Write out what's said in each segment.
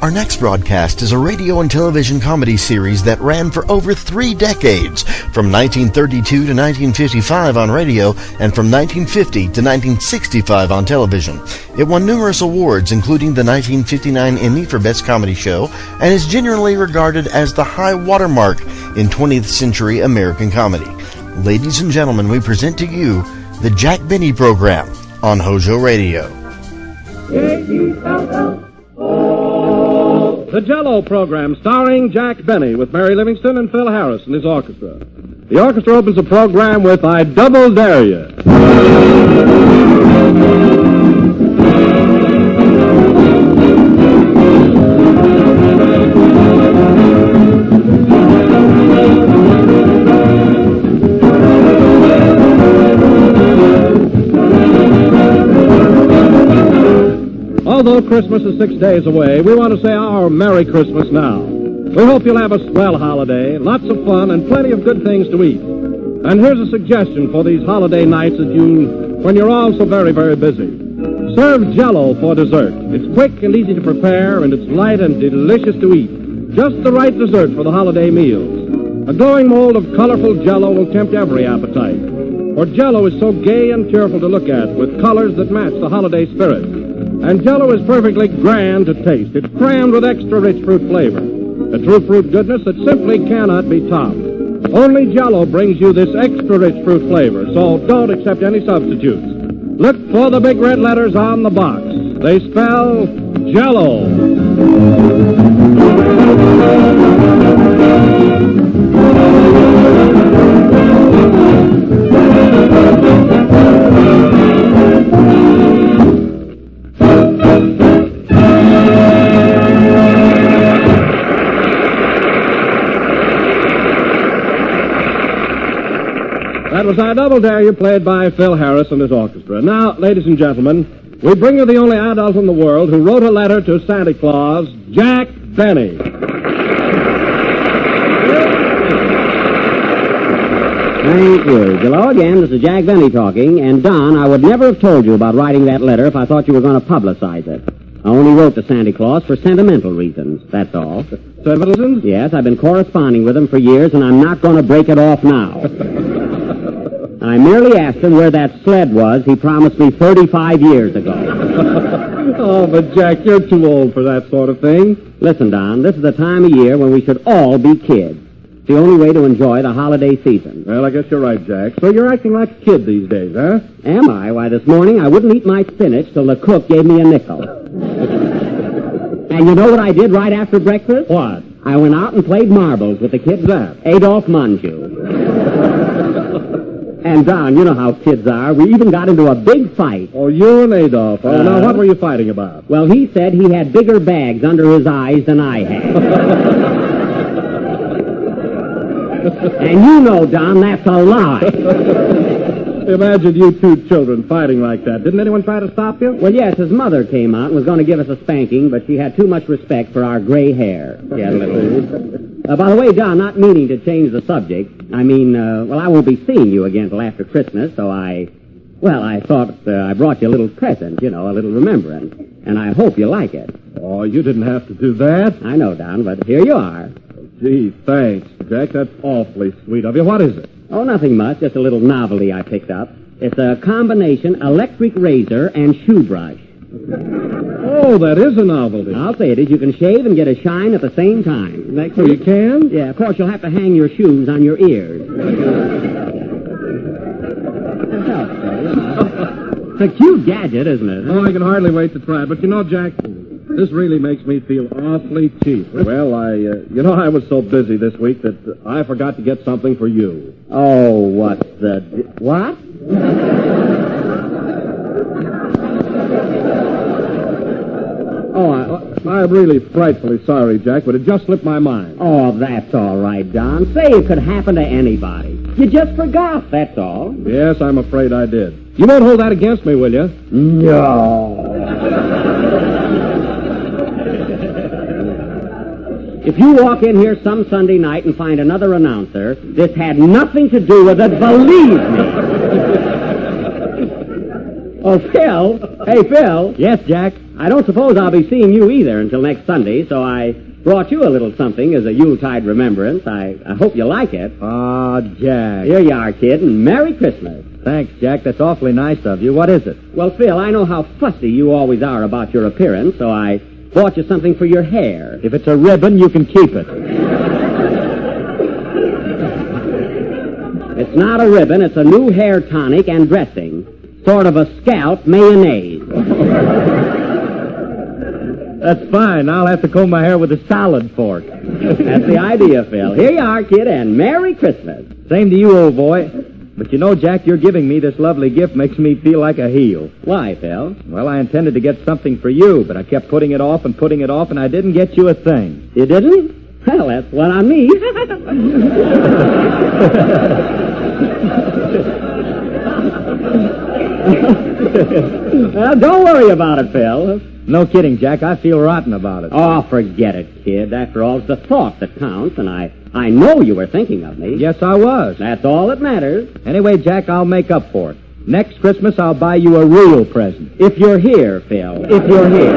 Our next broadcast is a radio and television comedy series that ran for over 3 decades, from 1932 to 1955 on radio and from 1950 to 1965 on television. It won numerous awards, including the 1959 Emmy for Best Comedy Show, and is generally regarded as the high watermark in 20th century American comedy. Ladies and gentlemen, we present to you the Jack Benny Program on HOJO Radio. The Jello program, starring Jack Benny, with Mary Livingston and Phil Harris and his orchestra. The orchestra opens the program with I Double Dare You. Although Christmas is 6 days away, we want to say our Merry Christmas now. We hope you'll have a swell holiday, lots of fun, and plenty of good things to eat. And here's a suggestion for these holiday nights when you're all so very, very busy. Serve Jell-O for dessert. It's quick and easy to prepare, and it's light and delicious to eat. Just the right dessert for the holiday meals. A glowing mold of colorful Jell-O will tempt every appetite. For Jell-O is so gay and cheerful to look at, with colors that match the holiday spirit. And Jell-O is perfectly grand to taste. It's crammed with extra rich fruit flavor. A true fruit goodness that simply cannot be topped. Only Jell-O brings you this extra rich fruit flavor, so don't accept any substitutes. Look for the big red letters on the box. They spell Jell-O. That was I Double Dare You, played by Phil Harris and his orchestra. Now, ladies and gentlemen, we bring you the only adult in the world who wrote a letter to Santa Claus, Jack Benny. Thank you. Hello again, this is Jack Benny talking. And, Don, I would never have told you about writing that letter if I thought you were going to publicize it. I only wrote to Santa Claus for sentimental reasons, that's all. Sentimental reasons? Yes, I've been corresponding with him for years, and I'm not going to break it off now. I merely asked him where that sled was he promised me 35 years ago. Oh, but Jack, you're too old for that sort of thing. Listen, Don, this is the time of year when we should all be kids. It's the only way to enjoy the holiday season. Well, I guess you're right, Jack. So you're acting like a kid these days, huh? Am I? Why, this morning I wouldn't eat my spinach till the cook gave me a nickel. And you know what I did right after breakfast? What? I went out and played marbles with the kids. That? Adolph Manju. And, Don, you know how kids are. We even got into a big fight. Oh, you and Adolph. Oh, now what were you fighting about? Well, he said he had bigger bags under his eyes than I had. And you know, Don, that's a lie. Imagine you two children fighting like that. Didn't anyone try to stop you? Well, yes, his mother came out and was going to give us a spanking, but she had too much respect for our gray hair. Yeah, by the way, Don, not meaning to change the subject, I mean, I won't be seeing you again till after Christmas, so I thought I brought you a little present, a little remembrance, and I hope you like it. Oh, you didn't have to do that. I know, Don, but here you are. Gee, thanks, Jack. That's awfully sweet of you. What is it? Oh, nothing much, just a little novelty I picked up. It's a combination electric razor and shoe brush. Oh, that is a novelty. I'll say it is. You can shave and get a shine at the same time. So you can? Yeah, of course, you'll have to hang your shoes on your ears. It's a cute gadget, isn't it? Oh, I can hardly wait to try it. But Jack, this really makes me feel awfully cheap. Well, I was so busy this week that I forgot to get something for you. Oh, what? Oh, I'm really frightfully sorry, Jack, but it just slipped my mind. Oh, that's all right, Don. Say it could happen to anybody. You just forgot, that's all. Yes, I'm afraid I did. You won't hold that against me, will you? No. If you walk in here some Sunday night and find another announcer, this had nothing to do with it, believe me. Oh, Phil. Hey, Phil. Yes, Jack? I don't suppose I'll be seeing you either until next Sunday, so I brought you a little something as a Yuletide remembrance. I hope you like it. Oh, Jack. Here you are, kid, and Merry Christmas. Thanks, Jack. That's awfully nice of you. What is it? Well, Phil, I know how fussy you always are about your appearance, so I bought you something for your hair. If it's a ribbon, you can keep it. It's not a ribbon. It's a new hair tonic and dressing. Sort of a scalp mayonnaise. That's fine. I'll have to comb my hair with a salad fork. That's the idea, Phil. Here you are, kid, and Merry Christmas. Same to you, old boy. But you know, Jack, you're giving me this lovely gift makes me feel like a heel. Why, Phil? Well, I intended to get something for you, but I kept putting it off, and I didn't get you a thing. You didn't? Well, that's one on me. Well, don't worry about it, Phil. No kidding, Jack. I feel rotten about it. Oh, forget it, kid. After all, it's the thought that counts, and I know you were thinking of me. Yes, I was. That's all that matters. Anyway, Jack, I'll make up for it. Next Christmas, I'll buy you a real present. If you're here, Phil. If you're here.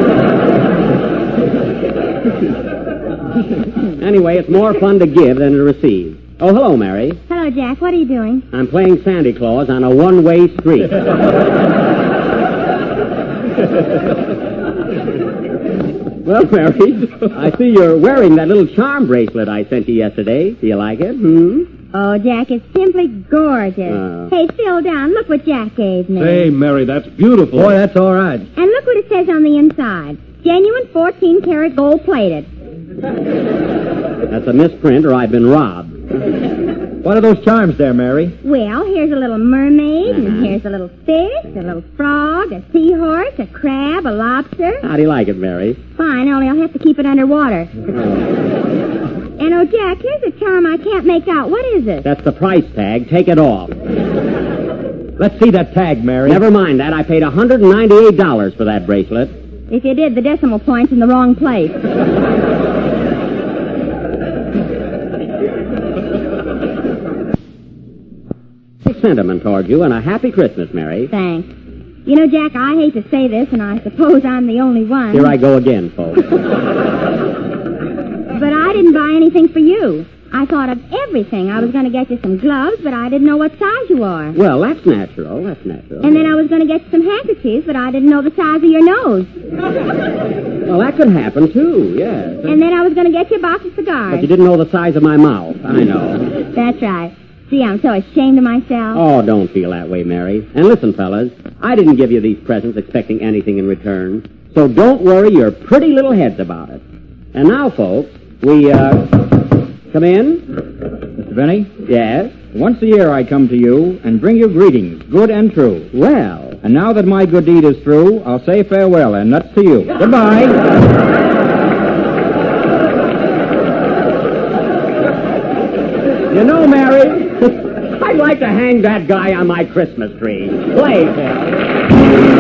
Anyway, it's more fun to give than to receive. Oh, hello, Mary. Hello, Jack. What are you doing? I'm playing Santa Claus on a one-way street. Well, Mary, I see you're wearing that little charm bracelet I sent you yesterday. Do you like it? Oh, Jack, it's simply gorgeous. Hey, Phil, down. Look what Jack gave me. Hey, Mary, that's beautiful. Boy, that's all right. And look what it says on the inside. Genuine 14-karat gold-plated. That's a misprint, or I've been robbed. What are those charms there, Mary? Well, here's a little mermaid, and here's a little fish, a little frog, a seahorse, a crab, a lobster. How do you like it, Mary? Fine, only I'll have to keep it underwater. And, oh, Jack, here's a charm I can't make out. What is it? That's the price tag. Take it off. Let's see that tag, Mary. Never mind that. I paid $198 for that bracelet. If you did, the decimal point's in the wrong place. Sentiment toward you, and a happy Christmas, Mary. Thanks. You know, Jack, I hate to say this, and I suppose I'm the only one. Here I go again, folks. But I didn't buy anything for you. I thought of everything. I was going to get you some gloves, but I didn't know what size you are. Well, that's natural. That's natural. And then I was going to get you some handkerchiefs, but I didn't know the size of your nose. Well, that could happen, too, yes. And then I was going to get you a box of cigars. But you didn't know the size of my mouth. I know. That's right. See, I'm so ashamed of myself. Oh, don't feel that way, Mary. And listen, fellas, I didn't give you these presents expecting anything in return. So don't worry your pretty little heads about it. And now, folks, we, come in? Mr. Benny? Yes? Once a year I come to you and bring you greetings, good and true. Well. And now that my good deed is through, I'll say farewell, and nuts to you. Goodbye. You know, Mary, I'd like to hang that guy on my Christmas tree. Play, Phil.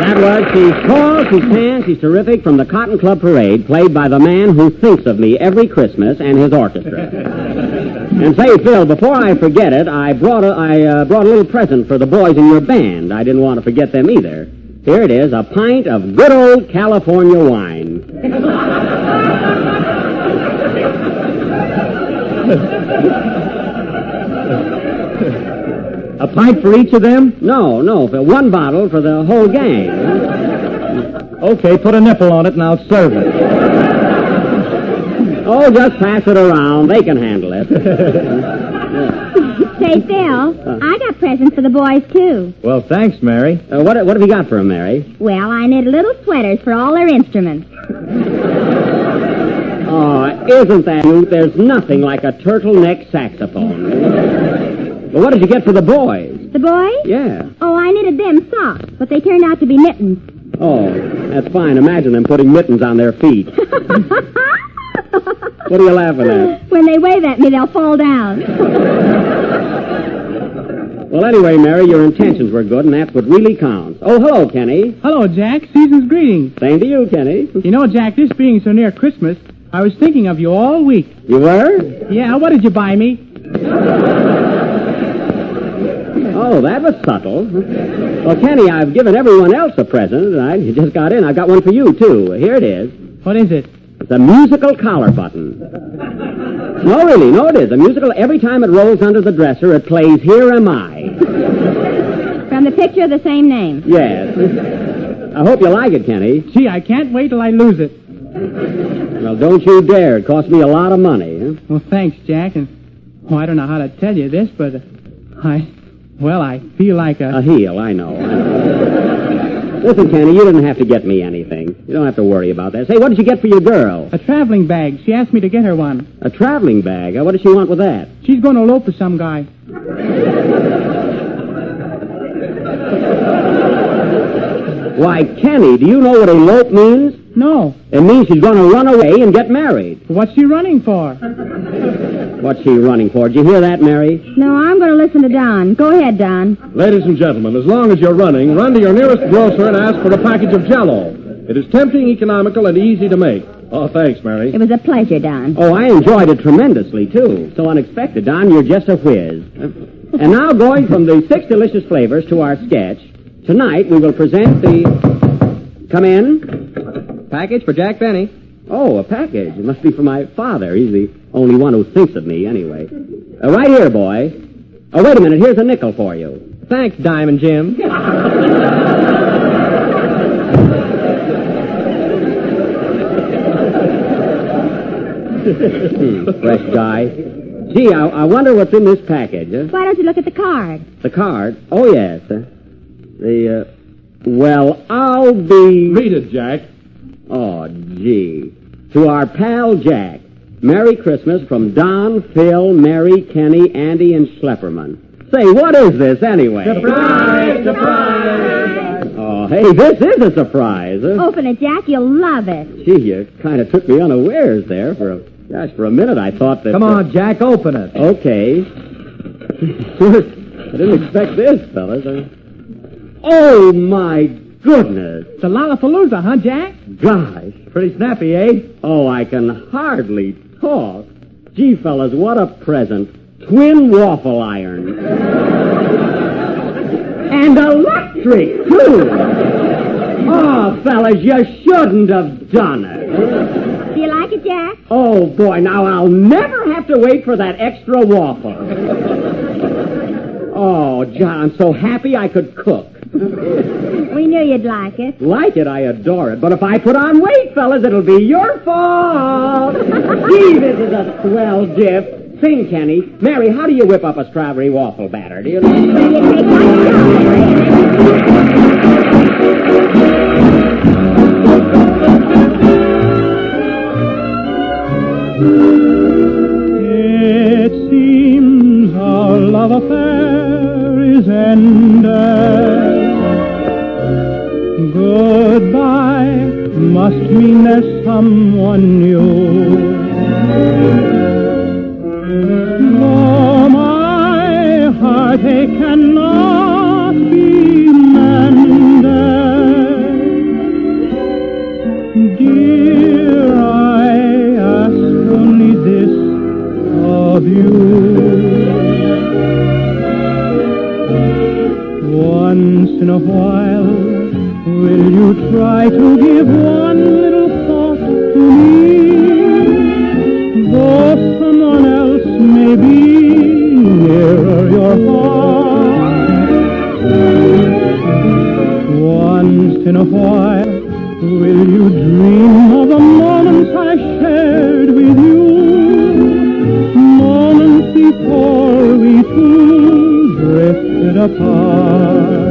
That was She's Tall, She's Tan, She's Terrific from the Cotton Club Parade, played by the man who thinks of me every Christmas and his orchestra. And say, Phil, before I forget it, I brought a little present for the boys in your band. I didn't want to forget them either. Here it is, a pint of good old California wine. A pint for each of them? No, for one bottle for the whole gang. Okay, put a nipple on it and I'll serve it. Oh, just pass it around. They can handle it. Say, Phil, I got presents for the boys, too. Well, thanks, Mary. What have you got for them, Mary? Well, I knitted little sweaters for all their instruments. Oh, isn't that cute? There's nothing like a turtleneck saxophone. Well, what did you get for the boys? The boys? Yeah. Oh, I knitted them socks, but they turned out to be mittens. Oh, that's fine. Imagine them putting mittens on their feet. What are you laughing at? When they wave at me, they'll fall down. Well, anyway, Mary, your intentions were good, and that's what really counts. Oh, hello, Kenny. Hello, Jack. Season's greetings. Same to you, Kenny. You know, Jack, this being so near Christmas, I was thinking of you all week. You were? Yeah, what did you buy me? Oh, that was subtle. Well, Kenny, I've given everyone else a present, and I just got in. I got one for you, too. Here it is. What is it? It's a musical collar button. No, really, no, it is. A musical, every time it rolls under the dresser, it plays Here Am I. From the picture of the same name. Yes. I hope you like it, Kenny. Gee, I can't wait till I lose it. Well, don't you dare. It cost me a lot of money. Huh? Well, thanks, Jack. And, I don't know how to tell you this, but I feel like A heel, I know. Listen, Kenny, you didn't have to get me anything. You don't have to worry about that. Say, what did you get for your girl? a traveling bag. She asked me to get her one. A traveling bag? What does she want with that? She's going to elope with some guy. Why, Kenny, do you know what elope means? No. It means she's going to run away and get married. What's she running for? What's she running for? Did you hear that, Mary? No, I'm going to listen to Don. Go ahead, Don. Ladies and gentlemen, as long as you're running, run to your nearest grocer and ask for a package of Jell-O. It is tempting, economical, and easy to make. Oh, thanks, Mary. It was a pleasure, Don. Oh, I enjoyed it tremendously, too. So unexpected, Don. You're just a whiz. And now, going from the 6 delicious flavors to our sketch, tonight we will present the... Come in. Package for Jack Benny. Oh, a package. It must be for my father. He's the only one who thinks of me, anyway. Right here, boy. Oh, wait a minute. Here's a nickel for you. Thanks, Diamond Jim. Fresh guy. Gee, I wonder what's in this package. Huh? Why don't you look at the card? The card? Oh, yes. Well, I'll be... Read it, Jack. Oh, gee. To our pal Jack, Merry Christmas from Don, Phil, Mary, Kenny, Andy, and Schlepperman. Say, what is this, anyway? Surprise! Surprise! Oh, hey, this is a surprise. Huh? Open it, Jack. You'll love it. Gee, you kind of took me unawares there. For a minute I thought that... Come on, Jack, open it. Okay. I didn't expect this, fellas. Oh, my goodness. It's a Lollapalooza, huh, Jack? Gosh. Pretty snappy, eh? Oh, I can hardly talk. Gee, fellas, what a present. Twin waffle iron. And electric, too. Oh, fellas, you shouldn't have done it. Do you like it, Jack? Oh, boy, now I'll never have to wait for that extra waffle. Oh, John, I'm so happy I could cook. We knew you'd like it. Like it, I adore it. But if I put on weight, fellas, it'll be your fault. Gee, this is a swell gift. Sing, Kenny. Mary, how do you whip up a strawberry waffle batter? Do you know? You take one It seems our love affair is ended. Goodbye must mean there's someone new. Though my heartache cannot be mended, in a while, will you try to give one little thought to me? Though someone else may be nearer your heart, once in a while, will you dream of the moments I shared with you? Moments before we two drifted apart.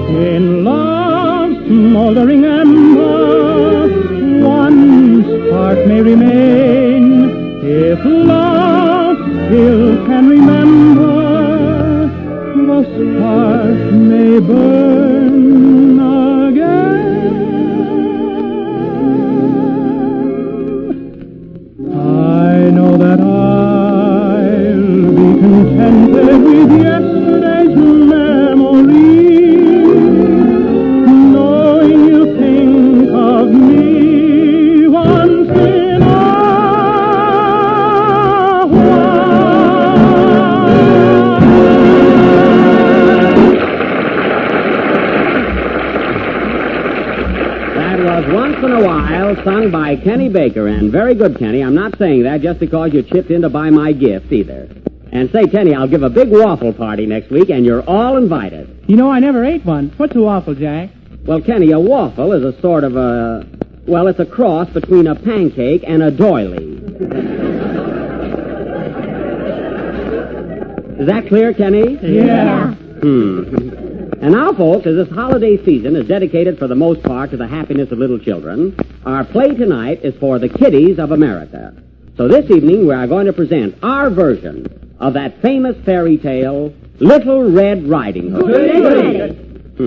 In love's smoldering ember, one spark may remain. If love still can remember, the spark may burn again. I know that I'll be contented with yesterday's memory, knowing you think of me once in a Once in a While, sung by Kenny Baker. And very good, Kenny. I'm not saying that just because you chipped in to buy my gift, either. And say, Kenny, I'll give a big waffle party next week, and you're all invited. You know, I never ate one. What's a waffle, Jack? Well, Kenny, a waffle is a sort of a... Well, it's a cross between a pancake and a doily. Is that clear, Kenny? Yeah. And now, folks, as this holiday season is dedicated for the most part to the happiness of little children, our play tonight is for the kiddies of America. So this evening we are going to present our version of that famous fairy tale, Little Red Riding Hood.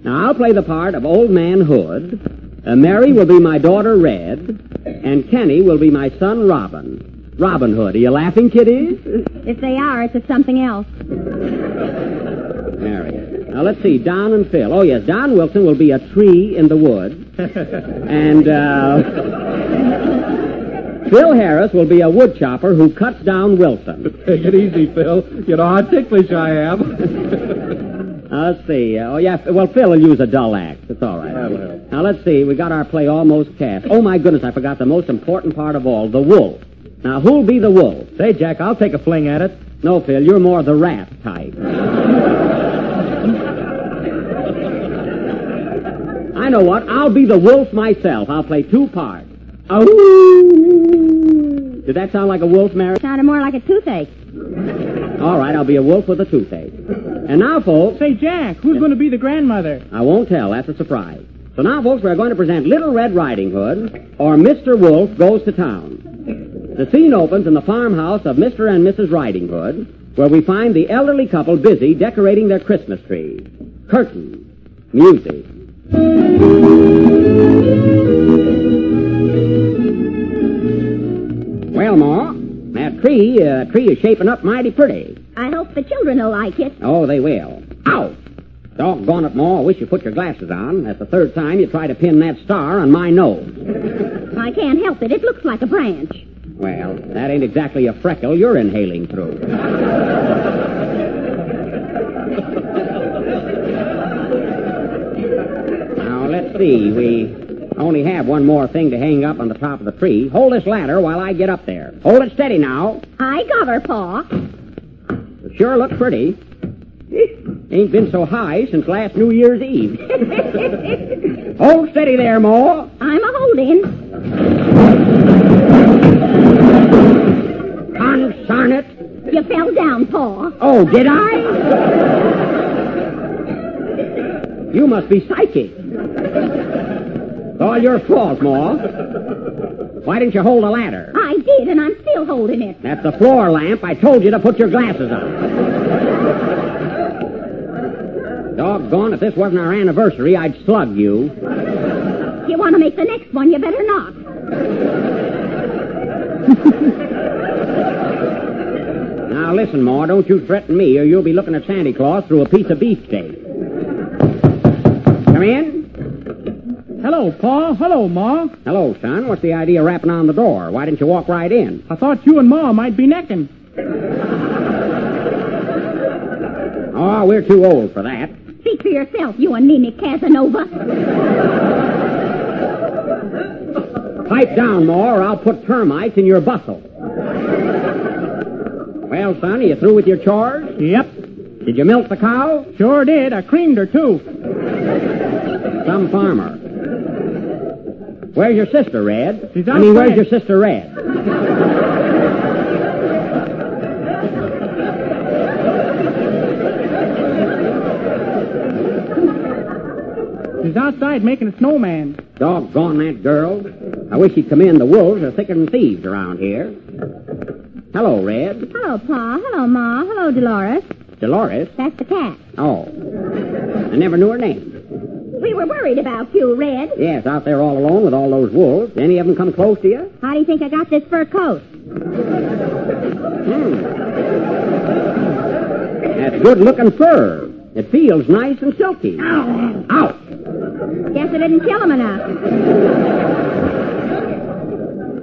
Now, I'll play the part of Old Man Hood, Mary will be my daughter Red, and Kenny will be my son Robin. Robin Hood. Are you laughing, kiddies? If they are, it's at something else. Mary. Now, let's see, Don and Phil. Oh, yes, Don Wilson will be a tree in the woods. And, Phil Harris will be a wood chopper who cuts down Wilson. Take it easy, Phil. You know how ticklish I am. Let's see. Oh, yeah, well, Phil will use a dull act. It's all right. That'll help. Now, let's see. We got our play almost cast. Oh, my goodness, I forgot the most important part of all, the wolf. Now, who'll be the wolf? Say, Jack, I'll take a fling at it. No, Phil, you're more the rat type. I know what. I'll be the wolf myself. I'll play two parts. Oh! Did that sound like a wolf, Mary? Sounded more like a toothache. All right, I'll be a wolf with a toothache. And now, folks... Say, Jack, who's going to be the grandmother? I won't tell. That's a surprise. So now, folks, we're going to present Little Red Riding Hood, or Mr. Wolf Goes to Town. The scene opens in the farmhouse of Mr. and Mrs. Riding Hood, where we find the elderly couple busy decorating their Christmas tree. Curtain. Music. Well, Ma, that tree is shaping up mighty pretty. I hope the children will like it. Oh, they will. Ow! Doggone it, Ma, I wish you put your glasses on. That's the third time you try to pin that star on my nose. I can't help it. It looks like a branch. Well, that ain't exactly a freckle you're inhaling through. Now, let's see. We only have one more thing to hang up on the top of the tree. Hold this ladder while I get up there. Hold it steady now. I got her, Pa. It sure looks pretty. Ain't been so high since last New Year's Eve. Hold steady there, Ma. I'm a-holding. Consarn it. You fell down, Pa. Oh, did I? You must be psychic. It's all your fault, Ma. Why didn't you hold the ladder? I did, and I'm still holding it. That's the floor lamp. I told you to put your glasses on. Doggone, if this wasn't our anniversary, I'd slug you. If you want to make the next one, you better not. Now, listen, Ma, don't you threaten me, or you'll be looking at Santa Claus through a piece of beefsteak. Come in. Hello, Pa. Hello, Ma. Hello, son. What's the idea of rapping on the door? Why didn't you walk right in? I thought you and Ma might be necking. Oh, we're too old for that. Speak for yourself, you anemic Casanova. Pipe down, Ma, or I'll put termites in your bustle. Well, son, are you through with your chores? Yep. Did you milk the cow? Sure did. I creamed her, too. Some farmer. Where's your sister, Red? She's where's outside. your sister, Red? She's outside making a snowman. Doggone that girl. I wish she'd come in. The wolves are thicker than thieves around here. Hello, Red. Hello, Pa. Hello, Ma. Hello, Dolores. Dolores? That's the cat. Oh. I never knew her name. We were worried about you, Red. Yes, out there all alone with all those wolves. Any of them come close to you? How do you think I got this fur coat? That's good-looking fur. It feels nice and silky. Ow. Ow! Guess I didn't kill him enough.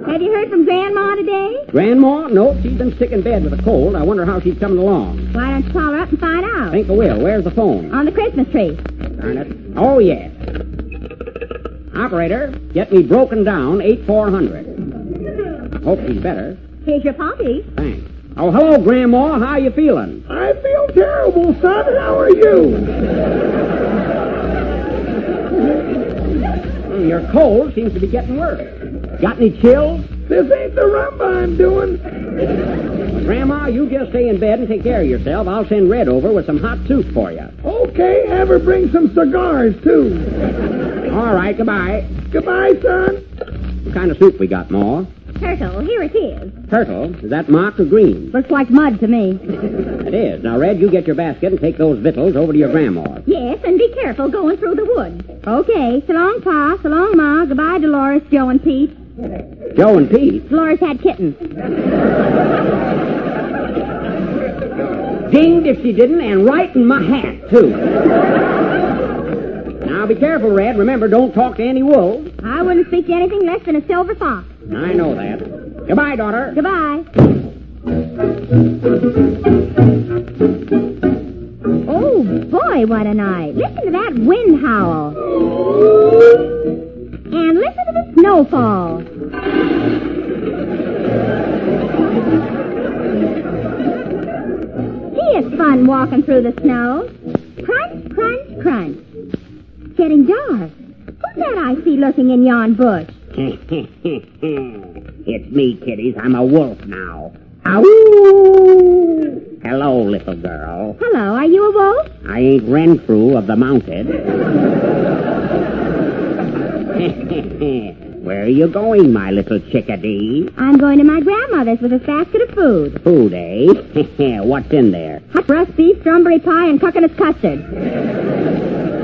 Have you heard from Grandma today? Grandma? No, she's been sick in bed with a cold. I wonder how she's coming along. Why don't you call her up and find out? Think I will. Where's the phone? On the Christmas tree. Darn it. Oh, yes. Operator, get me broken down 8400. Hope she's better. Here's your puppy. Thanks. Oh, hello, Grandma. How you feeling? I feel terrible, son. How are you? Your cold seems to be getting worse. Got any chills? This ain't the rumba I'm doing. Grandma, you just stay in bed and take care of yourself. I'll send Red over with some hot soup for you. Okay, have her bring some cigars, too. All right, goodbye. Goodbye, son. What kind of soup we got, Ma? Turtle, here it is. Turtle? Is that mock or green? Looks like mud to me. It is. Now, Red, you get your basket and take those victuals over to your grandma's. Yes, and be careful going through the woods. Okay, so long, Pa. So long, Ma. Goodbye, Dolores, Joe, and Pete. Joe and Pete? Dolores had kittens. Dinged if she didn't, and right in my hat, too. Now, be careful, Red. Remember, don't talk to any wolves. I wouldn't speak to anything less than a silver fox. I know that. Goodbye, daughter. Goodbye. Oh, boy, what a night. Listen to that wind howl. And listen to the snowfall. Gee, it's fun walking through the snow. Crunch, crunch, crunch. It's getting dark. Who's that I see lurking in yon bush? It's me, kiddies. I'm a wolf now. Ow! Hello, little girl. Hello, are you a wolf? I ain't Renfrew of the Mounted. Where are you going, my little chickadee? I'm going to my grandmother's with a basket of food. Food, eh? What's in there? Hot roast beef, strawberry pie, and coconut custard.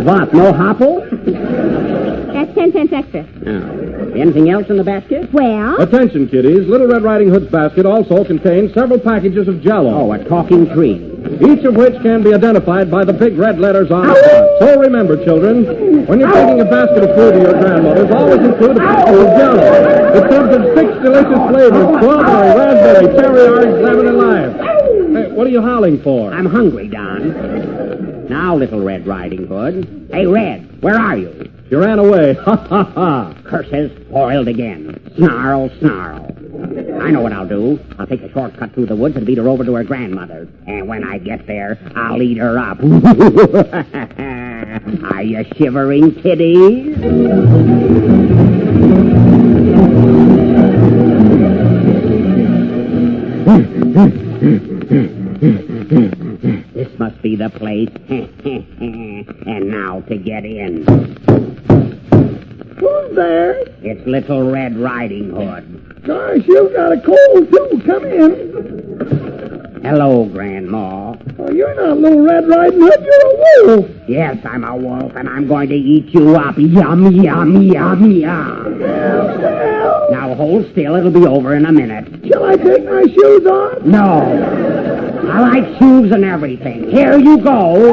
What, no hopple? That's 10 cents extra. Oh. Anything else in the basket? Well, Attention, kiddies. Little Red Riding Hood's basket also contains several packages of Jell-O, Oh, a talking tree. each of which can be identified by the big red letters on the front. So remember, children, when you're taking a basket of food to your grandmother's, always include a packet of Jell-O. It comes in 6 delicious flavors: strawberry, raspberry, cherry, orange, lemon, and lime. Hey, what are you howling for? I'm hungry, Don. Now, Little Red Riding Hood. Hey, Red, where are you? You ran away. Ha, ha, ha. Curses, foiled again. Snarl, snarl. I know what I'll do. I'll take a shortcut through the woods and lead her over to her grandmother's. And when I get there, I'll eat her up. Are you shivering, kiddies? This must be the place. And now to get in. Who's there? It's Little Red Riding Hood. Gosh, you've got a cold, too. Come in. Hello, Grandma. Oh, you're not Little Red Riding Hood. You're a wolf. Yes, I'm a wolf, and I'm going to eat you up. Yum, yum, yum, yum. Well, Now hold still. It'll be over in a minute. shall I take my shoes off? No. I like shoes and everything. Here you go.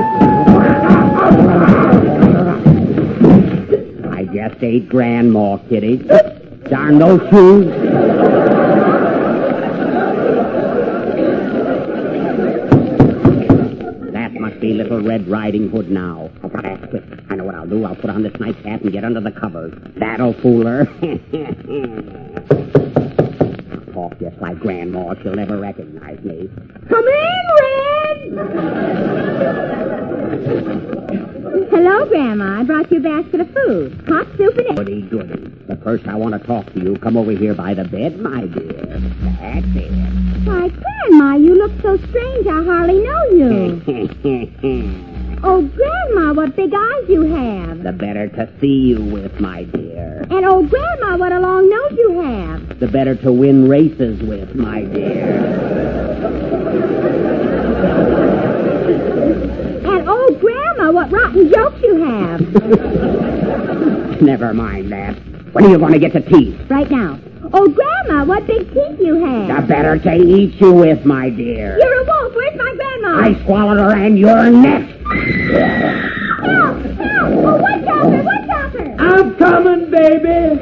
I just ate Grandma, kitty. Darn those shoes. That must be Red Riding Hood now. I've got to act quick. I know what I'll do. I'll put on this nightcap and get under the covers. That'll fool her. I'll talk just like Grandma. She'll never recognize me. Come in, Red! Hello, Grandma. I brought you a basket of food. Hot soup and eggs. Goody, goody. But first I want to talk to you. Come over here by the bed, my dear. That's it. Why, Grandma, you look so strange I hardly know you. Oh, Grandma, what big eyes you have. The better to see you with, my dear. And oh, Grandma, what a long nose you have. The better to win races with, my dear. And oh, Grandma, what rotten jokes you have. Never mind that. When are you going to get to teeth? Right now. Oh, Grandma, what big teeth you have. The better to eat you with, my dear. You're a wolf. Where's my Grandma? I swallowed her and you're next. Help! Help! Oh, watch out her! Watch out her! I'm coming, baby.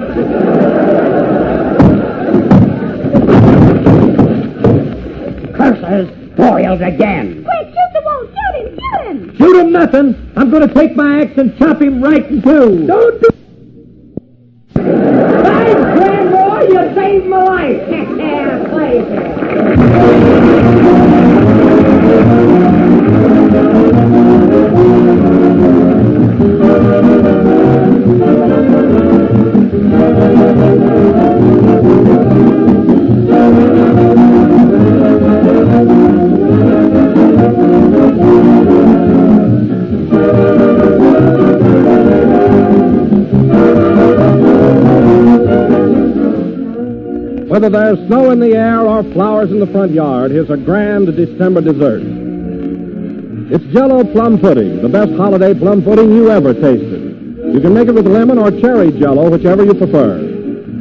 Curses, boiled again. Quick, shoot the wolf! Shoot him! Shoot him! Shoot him nothing. I'm going to take my axe and chop him right in two. Don't do... Thanks, Grandma, you saved my life. Whether there's snow in the air or flowers in the front yard, here's a grand December dessert. It's Jell-O plum pudding, the best holiday plum pudding you ever tasted. You can make it with lemon or cherry Jell-O, whichever you prefer.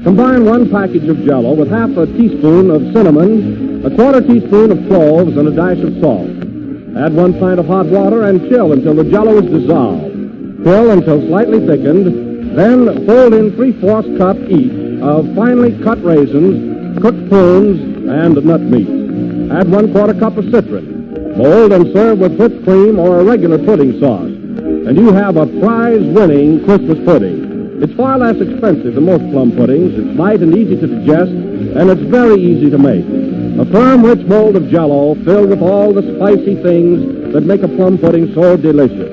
Combine one package of Jell-O with half a teaspoon of cinnamon, a quarter teaspoon of cloves, and a dash of salt. Add 1 pint of hot water and chill until the Jell-O is dissolved. Fill until slightly thickened, then fold in 3/4 cup each of finely cut raisins, cooked prunes, and nut meat. Add 1/4 cup of citron. Mold and serve with whipped cream or a regular pudding sauce. And you have a prize-winning Christmas pudding. It's far less expensive than most plum puddings. It's light and easy to digest, and it's very easy to make. A firm, rich mold of Jell-O filled with all the spicy things that make a plum pudding so delicious.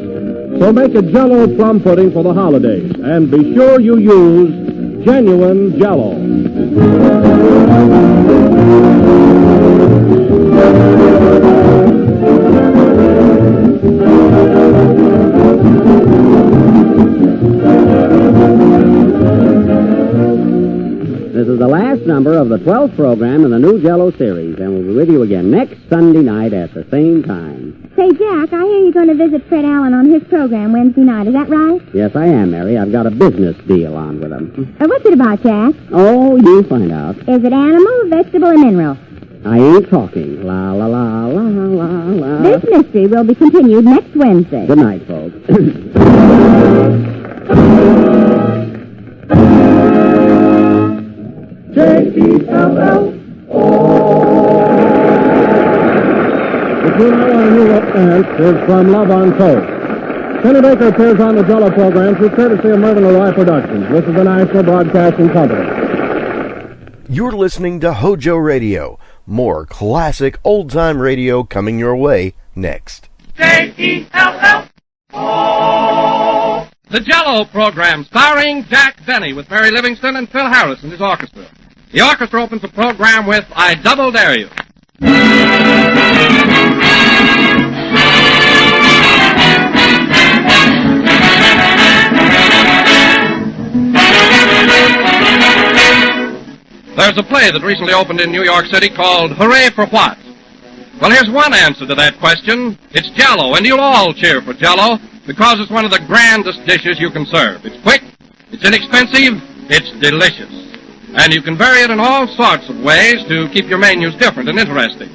So make a Jell-O plum pudding for the holidays, and be sure you use genuine Jell-O. This is the last number of the 12th program in the new Jell-O series, and we'll be with you again next Sunday night at the same time. Say, Jack, I hear you're going to visit Fred Allen on his program Wednesday night. Is that right? Yes, I am, Mary. I've got a business deal on with him. What's it about, Jack? Oh, you'll find out. Is it animal, vegetable, or mineral? I ain't talking. La, la, la, la, la, la. This mystery will be continued next Wednesday. Good night, folks. J-E-L-L-O. The tune I want to hear up next is from Love on Toast. Penny Baker appears on the Jell-O program through courtesy of Mervyn LeRoy Productions. This is the National Broadcasting Company. You're listening to HOJO Radio. More classic old-time radio coming your way next. J-E-L-L-O. The Jell-O program starring Jack Benny with Mary Livingston and Phil Harris and his orchestra. The orchestra opens the program with I Double Dare You. There's a play that recently opened in New York City called Hooray for What? Well, here's one answer to that question. It's Jell-O, and you'll all cheer for Jell-O because it's one of the grandest dishes you can serve. It's quick, it's inexpensive, it's delicious. And you can vary it in all sorts of ways to keep your menus different and interesting.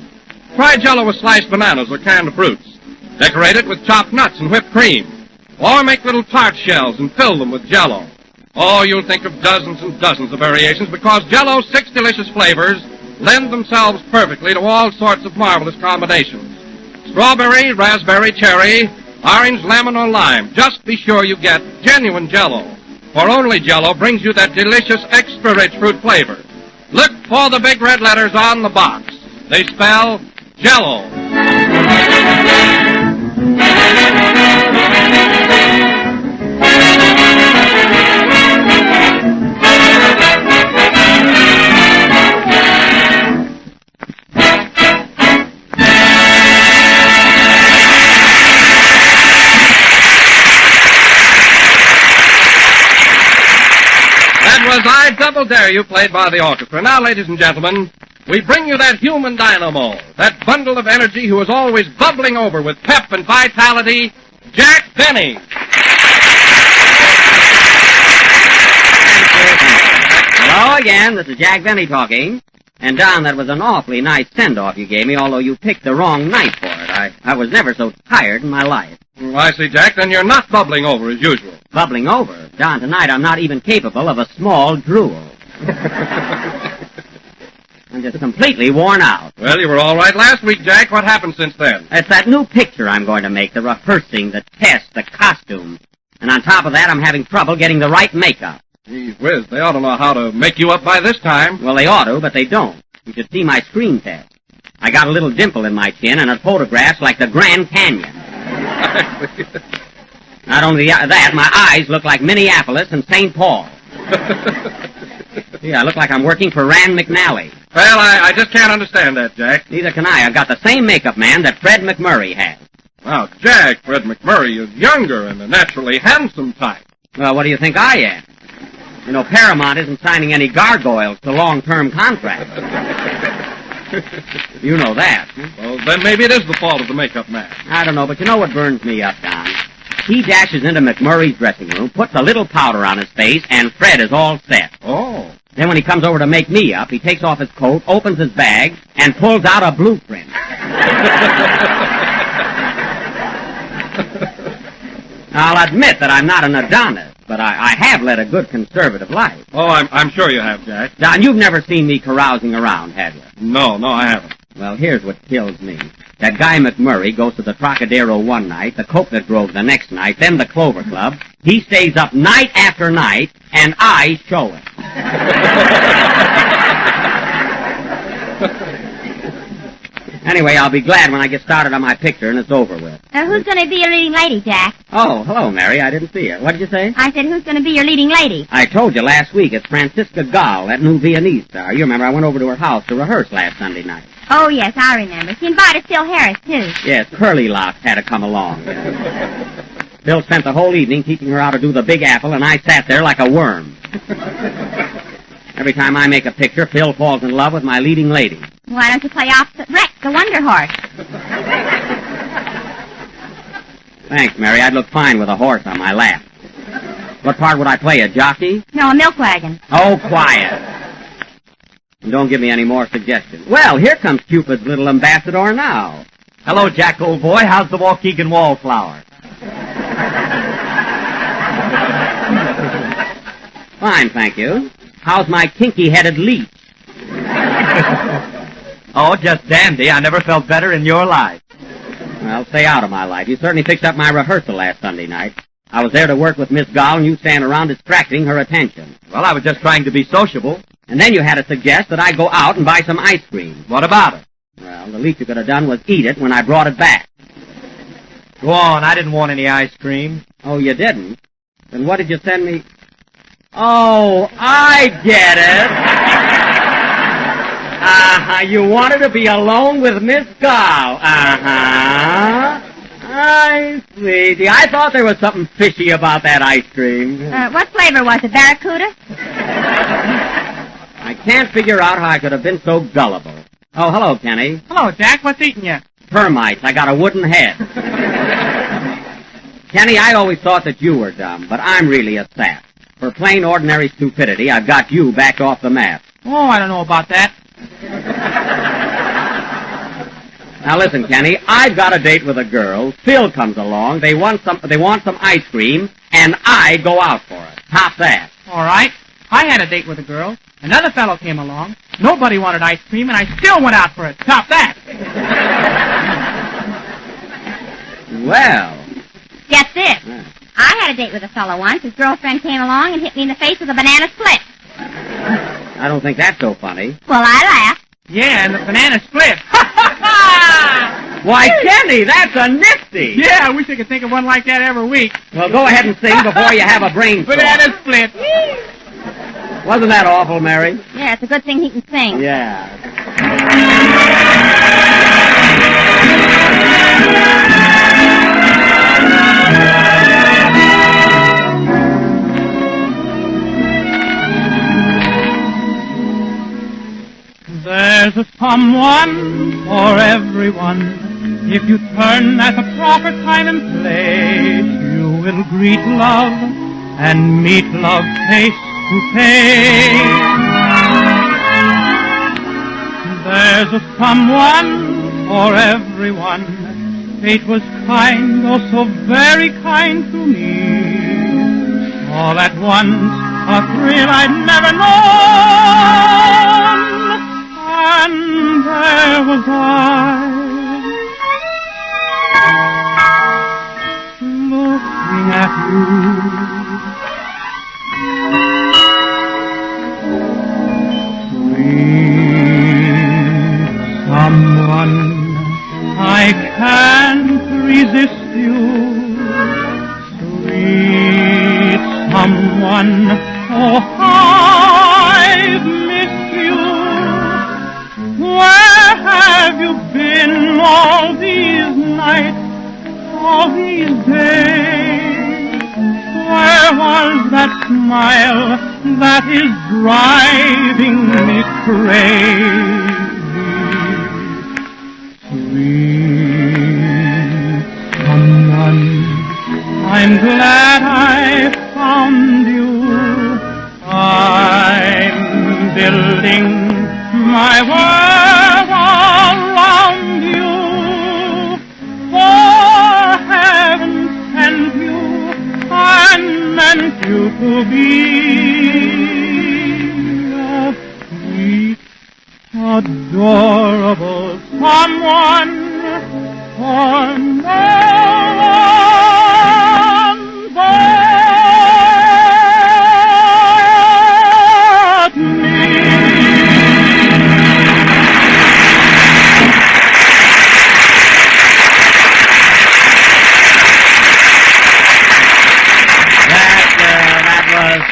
Try Jell-O with sliced bananas or canned fruits. Decorate it with chopped nuts and whipped cream. Or make little tart shells and fill them with Jell-O. Oh, you'll think of dozens and dozens of variations because Jell-O's 6 delicious flavors lend themselves perfectly to all sorts of marvelous combinations. Strawberry, raspberry, cherry, orange, lemon, or lime. Just be sure you get genuine Jell-O. For only Jell-O brings you that delicious, extra-rich fruit flavor. Look for the big red letters on the box. They spell Jell-O. Was I Double Dare You, played by the orchestra. Now, ladies and gentlemen, we bring you that human dynamo, that bundle of energy who is always bubbling over with pep and vitality, Jack Benny. Hello again, this is Jack Benny talking. And, Don, that was an awfully nice send-off you gave me, although you picked the wrong night for it. I was never so tired in my life. Well, I see, Jack. Then you're not bubbling over as usual. Bubbling over? Don, tonight I'm not even capable of a small drool. I'm just completely worn out. Well, you were all right last week, Jack. What happened since then? It's that new picture I'm going to make, the rehearsing, the test, the costume. And on top of that, I'm having trouble getting the right makeup. Gee whiz, they ought to know how to make you up by this time. Well, they ought to, but they don't. You should see my screen test. I got a little dimple in my chin and it photographs like the Grand Canyon. Not only that, my eyes look like Minneapolis and St. Paul. Yeah, I look like I'm working for Rand McNally. Well, I just can't understand that, Jack. Neither can I. I've got the same makeup man that Fred McMurray has. Well, Jack, Fred McMurray is younger and a naturally handsome type. Well, what do you think I am? You know, Paramount isn't signing any gargoyles to long-term contracts. You know that. Huh? Well, then maybe it is the fault of the makeup man. I don't know, but you know what burns me up, Don? He dashes into McMurray's dressing room, puts a little powder on his face, and Fred is all set. Oh. Then when he comes over to make me up, he takes off his coat, opens his bag, and pulls out a blueprint. I'll admit that I'm not an Adonis, but I have led a good conservative life. Oh, I'm sure you have, Jack. Don, you've never seen me carousing around, have you? No, I haven't. Well, here's what kills me. That guy McMurray goes to the Trocadero one night, the Coconut Grove the next night, then the Clover Club. He stays up night after night, and I show it. Anyway, I'll be glad when I get started on my picture and it's over with. Who's going to be your leading lady, Jack? Oh, hello, Mary. I didn't see you. What did you say? I said, who's going to be your leading lady? I told you last week. It's Francisca Gall, that new Viennese star. You remember I went over to her house to rehearse last Sunday night. Oh, yes, I remember. She invited Phil Harris, too. Yes, Curly Locks had to come along. Phil spent the whole evening teaching her how to do the Big Apple, and I sat there like a worm. Every time I make a picture, Phil falls in love with my leading lady. Why don't you play opposite Rex, the Wonder Horse? Thanks, Mary. I'd look fine with a horse on my lap. What part would I play, a jockey? No, a milk wagon. Oh, quiet. And don't give me any more suggestions. Well, here comes Cupid's little ambassador now. Hello, Jack, old boy. How's the Waukegan wallflower? Fine, thank you. How's my kinky-headed leech? Oh, just dandy. I never felt better in your life. Well, stay out of my life. You certainly fixed up my rehearsal last Sunday night. I was there to work with Miss Gall, and you stand around distracting her attention. Well, I was just trying to be sociable. And then you had to suggest that I go out and buy some ice cream. What about it? Well, the least you could have done was eat it when I brought it back. Go on. I didn't want any ice cream. Oh, you didn't? Then what did you send me? Oh, I get it. You wanted to be alone with Miss Gall. I see. See, I thought there was something fishy about that ice cream. What flavor was it, Barracuda? I can't figure out how I could have been so gullible. Oh, hello, Kenny. Hello, Jack. What's eating you? Termites. I got a wooden head. Kenny, I always thought that you were dumb, but I'm really a sap. For plain ordinary stupidity, I've got you back off the map. Oh, I don't know about that. Now listen, Kenny, I've got a date with a girl. Phil comes along. They want some ice cream, and I go out for it. Top that. All right. I had a date with a girl. Another fellow came along. Nobody wanted ice cream, and I still went out for it. Top that. Well, Get this. I had a date with a fellow once. His girlfriend came along and hit me in the face with a banana split. I don't think that's so funny. Well, I laughed. Yeah, and the banana split. Why, Kenny, that's a nifty. Yeah, I wish I could think of one like that every week. Well, go ahead and sing before you have a brain storm. Banana split. Wasn't that awful, Mary? Yeah, it's a good thing he can sing. Yeah. There's a someone for everyone. If you turn at the proper time and place, you will greet love and meet love face to face. There's a someone for everyone. Fate was kind, oh so very kind to me. All at once, a thrill I'd never known. And there was I, looking at you. Sweet someone, I can't resist you. Sweet someone, oh, I've missed you. Where have you been all these nights, all these days? Where was that smile that is driving me crazy? Sweet someone, I'm glad I found you. I'm building my world around you, for heaven sent you and meant you to be a sweet, adorable someone for no one but me.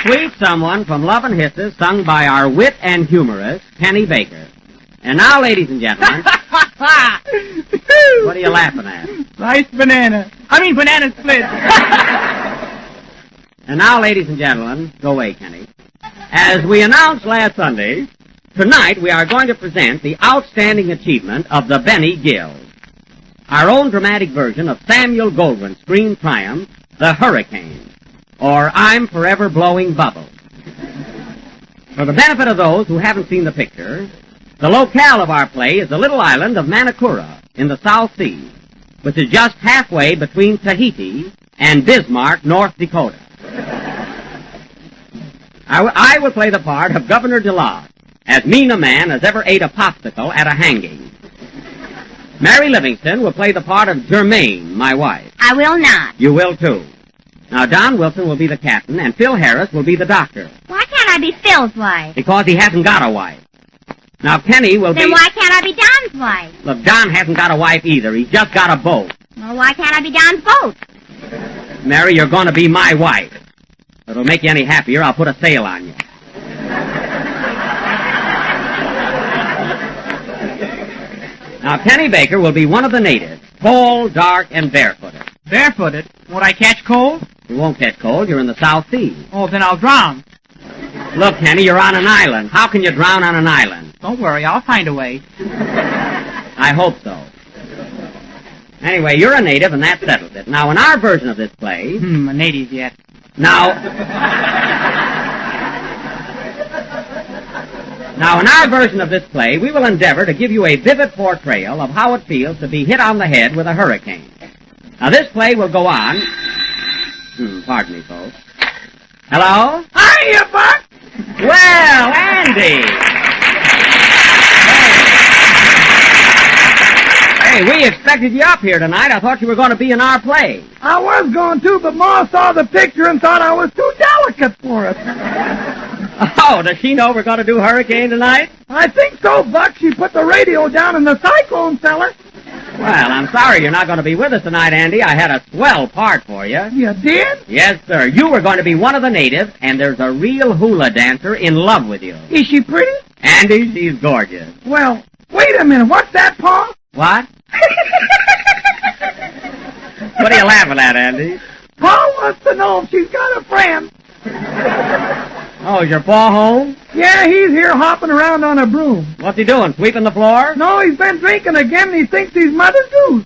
Sweet Someone from Love and Hisses, sung by our wit and humorist, Penny Baker. And now, ladies and gentlemen, what are you laughing at? Nice banana. Banana split. And now, ladies and gentlemen, go away, Kenny. As we announced last Sunday, tonight we are going to present the outstanding achievement of the Benny Guild. Our own dramatic version of Samuel Goldwyn's screen triumph, The Hurricane, or I'm Forever Blowing Bubbles. For the benefit of those who haven't seen the picture, the locale of our play is the little island of Manakura in the South Sea, which is just halfway between Tahiti and Bismarck, North Dakota. I will play the part of Governor DeLotte, as mean a man as ever ate a popsicle at a hanging. Mary Livingston will play the part of Germaine, my wife. I will not. You will, too. Now, Don Wilson will be the captain, and Phil Harris will be the doctor. Why can't I be Phil's wife? Because he hasn't got a wife. Now, Kenny will Then why can't I be Don's wife? Look, Don hasn't got a wife either. He's just got a boat. Well, why can't I be Don's boat? Mary, you're going to be my wife. If it'll make you any happier, I'll put a sail on you. Now, Kenny Baker will be one of the natives, tall, dark, and barefooted. Barefooted? Won't I catch cold? You won't catch cold. You're in the South Sea. Oh, then I'll drown. Look, Kenny, you're on an island. How can you drown on an island? Don't worry, I'll find a way. I hope so. Anyway, you're a native, and that settles it. Now, in our version of this play... A native yet. Now, in our version of this play, we will endeavor to give you a vivid portrayal of how it feels to be hit on the head with a hurricane. Now, this play will go on... pardon me, folks. Hello? Hiya, Buck! Well, Andy! Hey, we expected you up here tonight. I thought you were going to be in our play. I was going to, but Ma saw the picture and thought I was too delicate for it. Oh, does she know we're going to do Hurricane tonight? I think so, Buck. She put the radio down in the cyclone cellar. Well, I'm sorry you're not going to be with us tonight, Andy. I had a swell part for you. You did? Yes, sir. You were going to be one of the natives, and there's a real hula dancer in love with you. Is she pretty? Andy, she's gorgeous. Well, wait a minute. What's that, Pa? What? What are you laughing at, Andy? Pa wants to know if she's got a friend. Oh, is your pa home? Yeah, he's here hopping around on a broom. What's he doing, sweeping the floor? No, he's been drinking again and he thinks he's Mother Goose.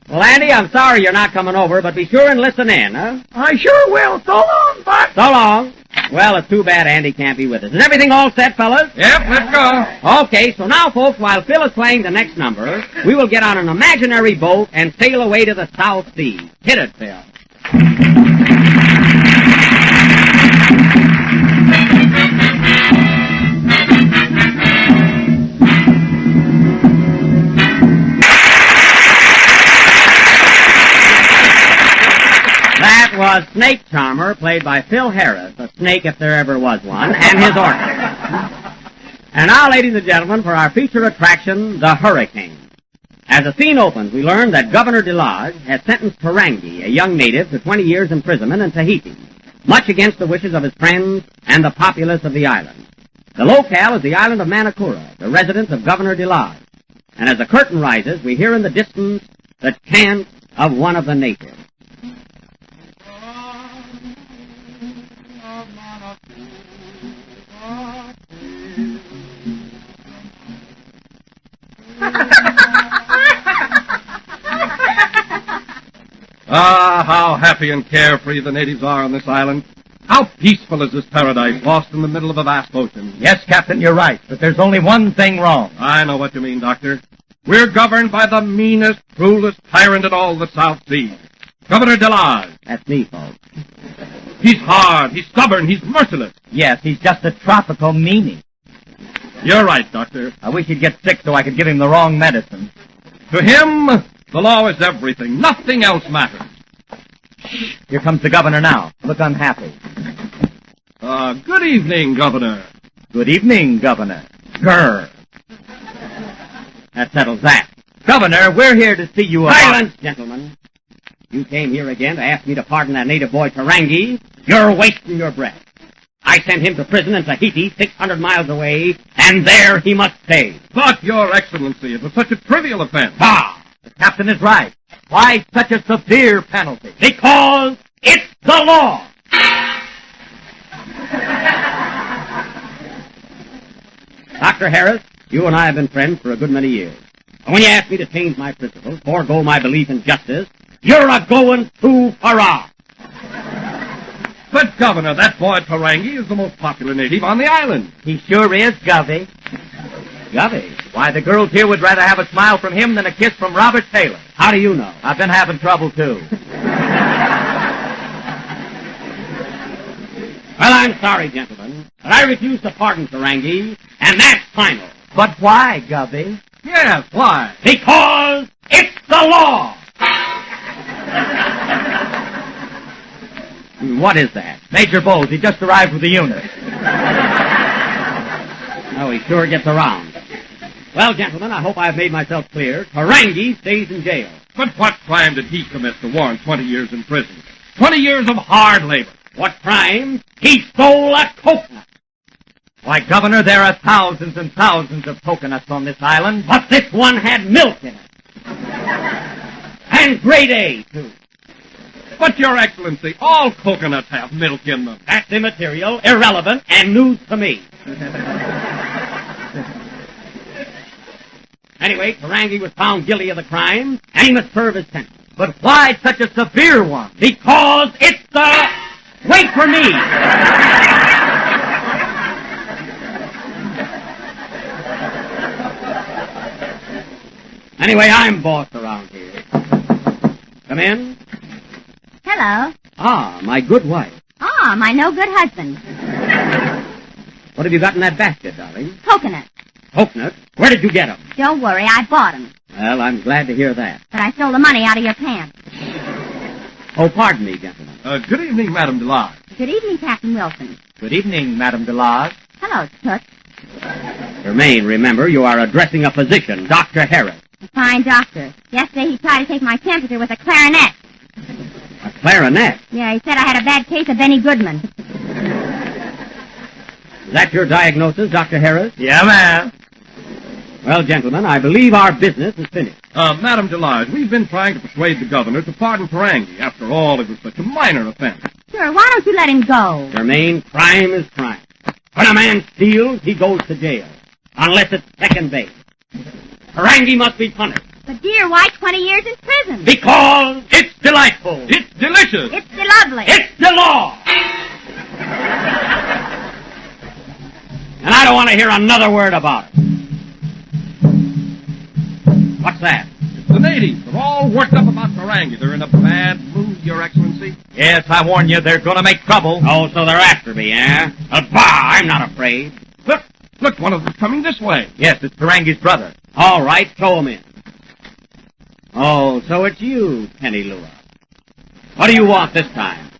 Well, Andy, I'm sorry you're not coming over, but be sure and listen in, huh? I sure will. So long, Buck. So long. Well, it's too bad Andy can't be with us. Is everything all set, fellas? Yep, let's go. Okay, so now, folks, while Phil is playing the next number, we will get on an imaginary boat and sail away to the South Sea. Hit it, Phil. That was Snake Charmer, played by Phil Harris, a snake if there ever was one, and his orchestra. And now, ladies and gentlemen, for our feature attraction, the Hurricane. As the scene opens, we learn that Governor DeLodge has sentenced Tarangi, a young native, to 20 years imprisonment in Tahiti, much against the wishes of his friends and the populace of the island. The locale is the island of Manakura, the residence of Governor DeLodge. And as the curtain rises, we hear in the distance the chant of one of the natives. Ah, how happy and carefree the natives are on this island. How peaceful is this paradise, lost in the middle of a vast ocean. Yes, Captain, you're right, but there's only one thing wrong. I know what you mean, Doctor. We're governed by the meanest, cruelest tyrant in all the South Seas. Governor DeLodge. That's me, folks. He's hard, he's stubborn, he's merciless. Yes, he's just a tropical meanie. You're right, Doctor. I wish he'd get sick so I could give him the wrong medicine. To him, the law is everything. Nothing else matters. Here comes the governor now. Look unhappy. Good evening, Governor. Good evening, Governor. Grr. That settles that. Governor, we're here to see you about... Silence, gentlemen. You came here again to ask me to pardon that native boy Tarangi. You're wasting your breath. I sent him to prison in Tahiti, 600 miles away, and there he must stay. But, Your Excellency, it was such a trivial offense. Bah! The captain is right. Why such a severe penalty? Because it's the law! Dr. Harris, you and I have been friends for a good many years. And when you ask me to change my principles, forego my belief in justice, you're a-going too far. But, Governor, that boy Tarangi is the most popular native on the island. He sure is, Govey. Govey? Why, the girls here would rather have a smile from him than a kiss from Robert Taylor. How do you know? I've been having trouble, too. Well, I'm sorry, gentlemen, but I refuse to pardon Tarangi, and that's final. But why, Govey? Yes, why? Because it's the law! What is that? Major Bowles, he just arrived with the unit. Oh, he sure gets around. Well, gentlemen, I hope I've made myself clear. Tarangi stays in jail. But what crime did he commit to warrant 20 years in prison? 20 years of hard labor. What crime? He stole a coconut. Why, Governor, there are thousands and thousands of coconuts on this island. But this one had milk in it. And grade A, too. But, Your Excellency, all coconuts have milk in them. That's immaterial, irrelevant, and news to me. Anyway, Tarangi was found guilty of the crime, and he must serve his sentence. But why such a severe one? Because it's the... Wait for me! Anyway, I'm boss around here. Come in. Hello. Ah, my good wife. Ah, my no-good husband. What have you got in that basket, darling? Coconut. Coconut? Where did you get them? Don't worry, I bought 'em. Well, I'm glad to hear that. But I stole the money out of your pants. Oh, pardon me, gentlemen. Good evening, Madame Delage. Good evening, Captain Wilson. Good evening, Madame Delage. Hello, Toots. Germaine, remember, you are addressing a physician, Dr. Harris. A fine doctor. Yesterday he tried to take my temperature with a clarinet. A clarinet? Yeah, he said I had a bad case of Benny Goodman. Is that your diagnosis, Dr. Harris? Yeah, ma'am. Well, gentlemen, I believe our business is finished. Madame Delage, we've been trying to persuade the governor to pardon Ferengi. After all, it was such a minor offense. Sure, why don't you let him go? Germaine, crime is crime. When a man steals, he goes to jail. Unless it's second base. Ferengi must be punished. But dear, why 20 years in prison? Because it's delightful. It's delicious. It's lovely. It's the law. And I don't want to hear another word about it. What's that? It's the natives. They're all worked up about Ferengi. They're in a bad mood, Your Excellency. Yes, I warn you, they're going to make trouble. Oh, so they're after me, eh? But bah, I'm not afraid. Look, one of them's coming this way. Yes, it's Ferengi's brother. All right, throw him in. Oh, so it's you, Penny Lua. What do you want this time?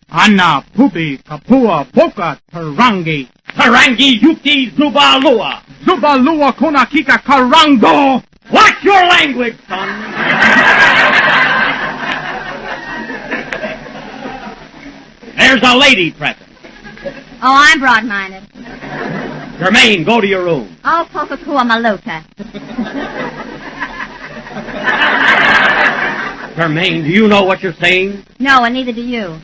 Anna, Pupi, Kapua, Poka, Tarangi. Tarangi Yuki Zubalua. Zubalua Konakika Karango. Watch your language, son. There's a lady present. Oh, I'm broad-minded. Germaine, go to your room. Oh, Coca-Cola Maluka. Germaine, do you know what you're saying? No, and neither do you.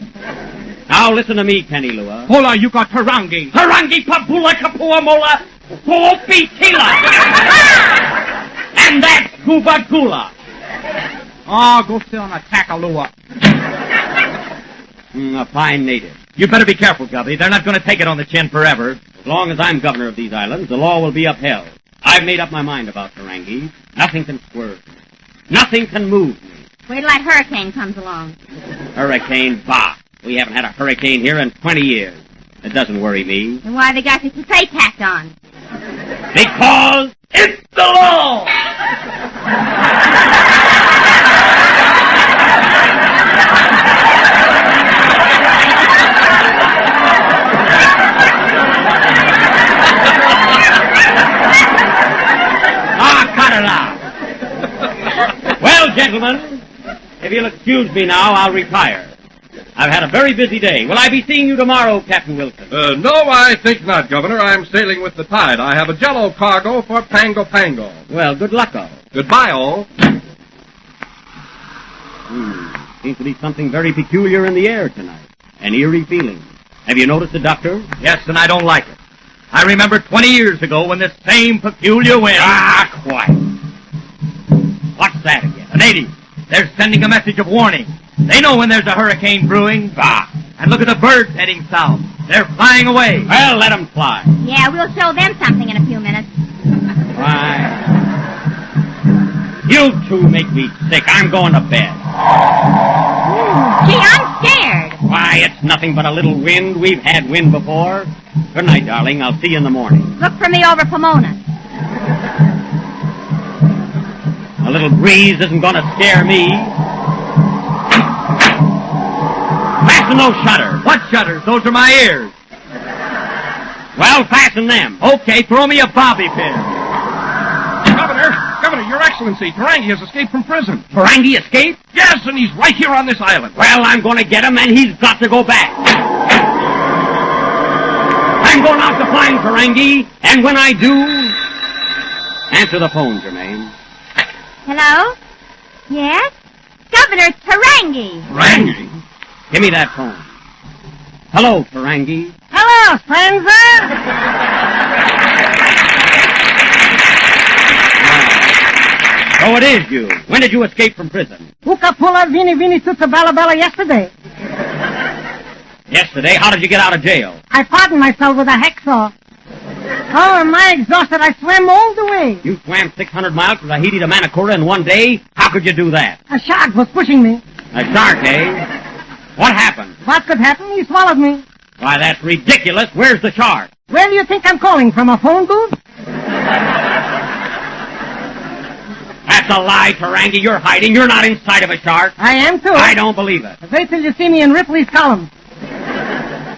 Now listen to me, Penny Lua. Hola, you got Tarangi. Tarangi Papula Kapua Mola Poopi Tila. And that's Cuba Gula. Oh, go sit on a Takalua. A fine native. You better be careful, Gubby. They're not going to take it on the chin forever. As long as I'm governor of these islands, the law will be upheld. I've made up my mind about Tarangi. Nothing can swerve me. Nothing can move me. Wait till that hurricane comes along. Hurricane, bah. We haven't had a hurricane here in 20 years. It doesn't worry me. And why they got this toupee tacked on? Because it's the law! Cut it out. Well, gentlemen, if you'll excuse me now, I'll retire. I've had a very busy day. Will I be seeing you tomorrow, Captain Wilson? No, I think not, Governor. I'm sailing with the tide. I have a jello cargo for Pango Pango. Well, good luck, all. Goodbye, all. Seems to be something very peculiar in the air tonight. An eerie feeling. Have you noticed it, Doctor? Yes, and I don't like it. I remember 20 years ago when this same peculiar wind... Ah, quiet. What's that again? The natives. They're sending a message of warning. They know when there's a hurricane brewing. Bah. And look at the birds heading south. They're flying away. Well, let them fly. Yeah, we'll show them something in a few minutes. Why? You two make me sick. I'm going to bed. Gee, I'm scared. Why, it's nothing but a little wind. We've had wind before. Good night, darling. I'll see you in the morning. Look for me over Pomona. A little breeze isn't going to scare me. Fasten those shutters. What shutters? Those are my ears. Well, fasten them. Okay, throw me a bobby pin. Governor, Your Excellency, Tarangi has escaped from prison. Tarangi escaped? Yes, and he's right here on this island. Well, I'm going to get him, and he's got to go back. I'm going out to find Tarangi, and when I do... Answer the phone, Germaine. Hello? Yes? Governor Tarangi. Tarangi? Give me that phone. Hello, Tarangi. Hello, stranger. So it is you. When did you escape from prison? Ukapula Vini Vini Tuta Bala Bala yesterday. Yesterday? How did you get out of jail? I pardoned myself with a hacksaw. Oh, am I exhausted? I swam all the way. You swam 600 miles from Tahiti to Manakura in one day? How could you do that? A shark was pushing me. A shark, eh? What happened? What could happen? He swallowed me. Why, that's ridiculous. Where's the shark? Where do you think I'm calling from, a phone booth? That's a lie, Tarangi. You're hiding. You're not inside of a shark. I am, too. I don't believe it. Wait till you see me in Ripley's column.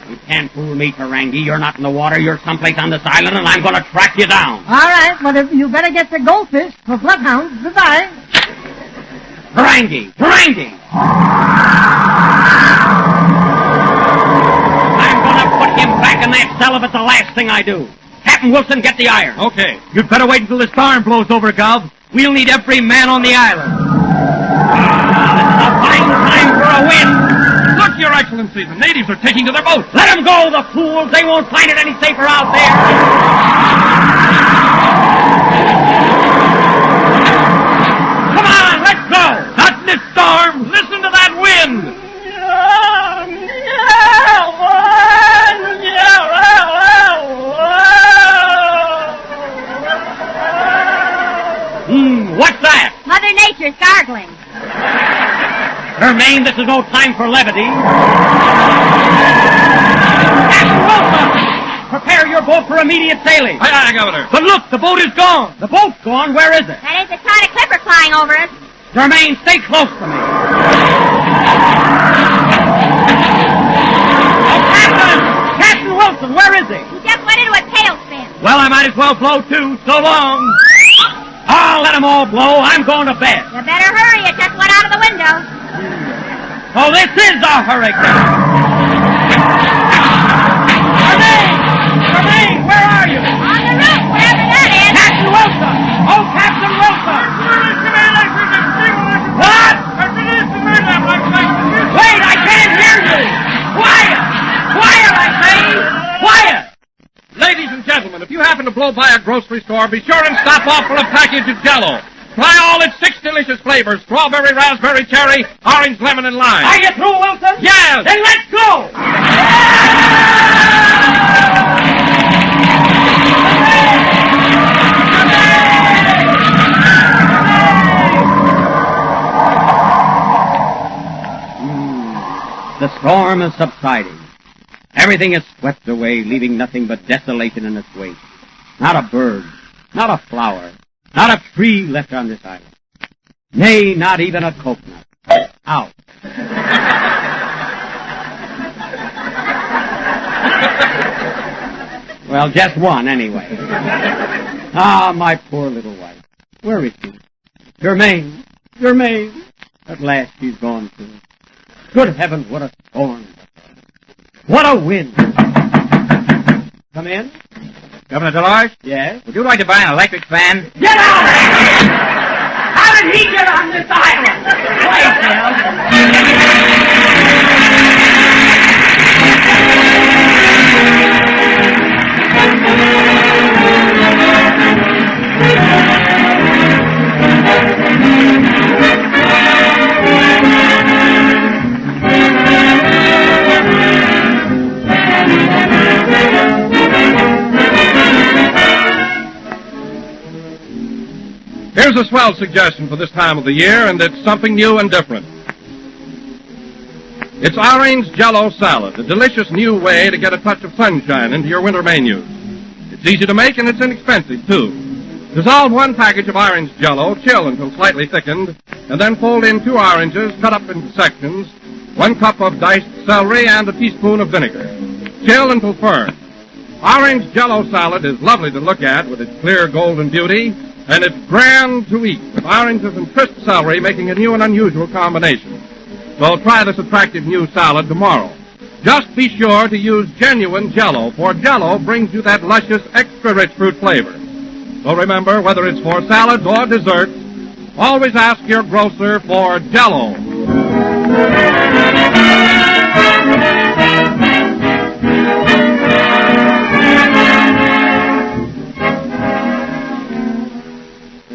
You can't fool me, Tarangi. You're not in the water. You're someplace on this island, and I'm going to track you down. All right, but you better get the goldfish for bloodhounds. Goodbye. Tarangi! Tarangi! I'm going to put him back in that cell if it's the last thing I do. Captain Wilson, get the iron. Okay. You'd better wait until the storm blows over, Gov. We'll need every man on the island. This is a fine time for a win. Look, Your Excellency, the natives are taking to their boats. Let them go, the fools. They won't find it any safer out there. Come on, let's go. Not in this storm. Listen to that wind. What's that? Mother Nature's gargling. Germaine, this is no time for levity. Captain Wilson! Prepare your boat for immediate sailing. Aye, aye, Governor. But look, the boat is gone. The boat's gone. Where is it? That ain't the China Clipper flying over us. Germaine, stay close to me. Oh, Captain! Captain Wilson, where is he? He just went into a tailspin. Well, I might as well blow, too. So long. I'll let them all blow. I'm going to bed. You better hurry. It just went out of the window. Oh, this is a hurricane. Germaine, where are you? On the roof, wherever that is. Captain Wilson! Oh, Captain Wilson! What? Wait, I can't hear you! Quiet! Quiet, I say! Quiet! Ladies and gentlemen, if you happen to blow by a grocery store, be sure and stop off for a package of Jell-O. Try all its 6 delicious flavors: strawberry, raspberry, cherry, orange, lemon, and lime. Are you through, Wilson? Yes! Then let's go! The storm is subsiding. Everything is swept away, leaving nothing but desolation in its wake. Not a bird, not a flower, not a tree left on this island. Nay, not even a coconut. Out. Well, just one, anyway. Ah, my poor little wife. Where is she? Germaine. Germaine. At last she's gone too. Good heavens, what a storm. What a wind. Come in. Governor Dolores? Yes? Would you like to buy an electric fan? Get out of here! How did he get on this island? Here's a swell suggestion for this time of the year, and it's something new and different. It's orange Jell-O salad, a delicious new way to get a touch of sunshine into your winter menus. It's easy to make, and it's inexpensive, too. Dissolve 1 package of orange Jell-O, chill until slightly thickened, and then fold in 2 oranges cut up into sections, 1 cup of diced celery, and a teaspoon of vinegar. Chill until firm. Orange Jell-O salad is lovely to look at with its clear golden beauty, and it's grand to eat, with oranges and crisp celery making a new and unusual combination. So try this attractive new salad tomorrow. Just be sure to use genuine Jell-O, for Jell-O brings you that luscious, extra-rich fruit flavor. So remember, whether it's for salads or desserts, always ask your grocer for Jell-O.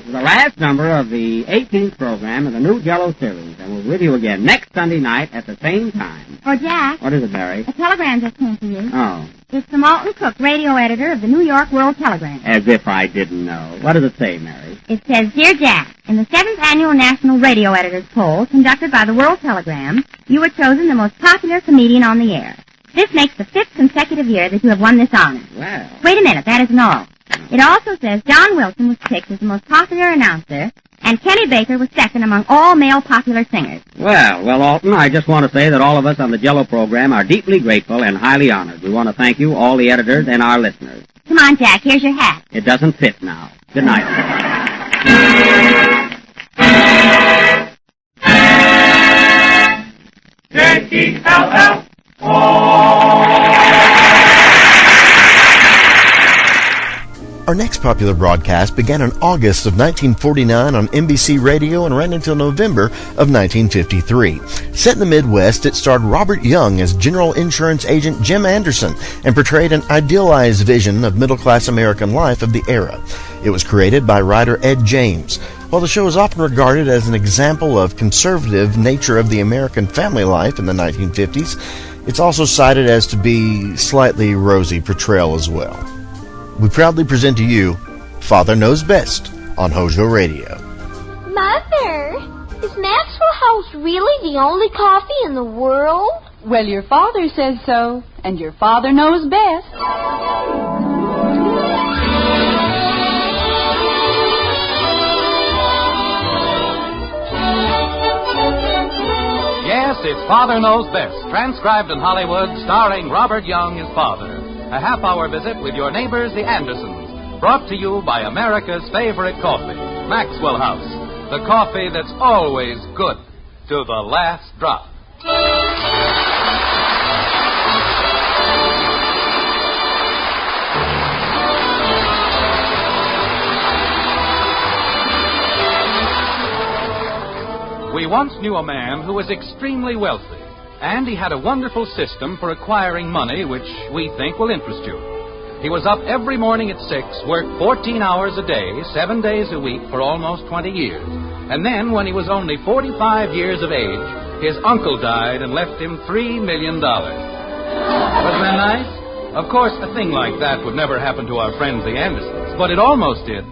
The last number of the 18th program of the new Jell-O series, and we'll with you again next Sunday night at the same time. Oh, Jack. What is it, Mary? A telegram just came for you. Oh. It's from Alton Cook, radio editor of the New York World Telegram. As if I didn't know. What does it say, Mary? It says, Dear Jack, in the 7th Annual National Radio Editors Poll conducted by the World Telegram, you were chosen the most popular comedian on the air. This makes the 5th consecutive year that you have won this honor. Well. Wait a minute, that isn't all. It also says John Wilson was picked as the most popular announcer, and Kenny Baker was second among all male popular singers. Well, Alton, I just want to say that all of us on the Jello program are deeply grateful and highly honored. We want to thank you, all the editors, and our listeners. Come on, Jack, here's your hat. It doesn't fit now. Good night. Our next popular broadcast began in August of 1949 on NBC Radio and ran until November of 1953. Set in the Midwest, it starred Robert Young as General Insurance Agent Jim Anderson and portrayed an idealized vision of middle-class American life of the era. It was created by writer Ed James. While the show is often regarded as an example of conservative nature of the American family life in the 1950s, it's also cited as to be slightly rosy portrayal as well. We proudly present to you Father Knows Best on HOJO Radio. Mother, is Maxwell House really the only coffee in the world? Well, your father says so, and your father knows best. Yes, it's Father Knows Best, transcribed in Hollywood, starring Robert Young as father. A half-hour visit with your neighbors, the Andersons, brought to you by America's favorite coffee, Maxwell House, the coffee that's always good to the last drop. We once knew a man who was extremely wealthy. And he had a wonderful system for acquiring money, which we think will interest you. He was up every morning at 6, worked 14 hours a day, 7 days a week for almost 20 years. And then, when he was only 45 years of age, his uncle died and left him $3 million. Wasn't that nice? Of course, a thing like that would never happen to our friends the Andersons, but it almost did.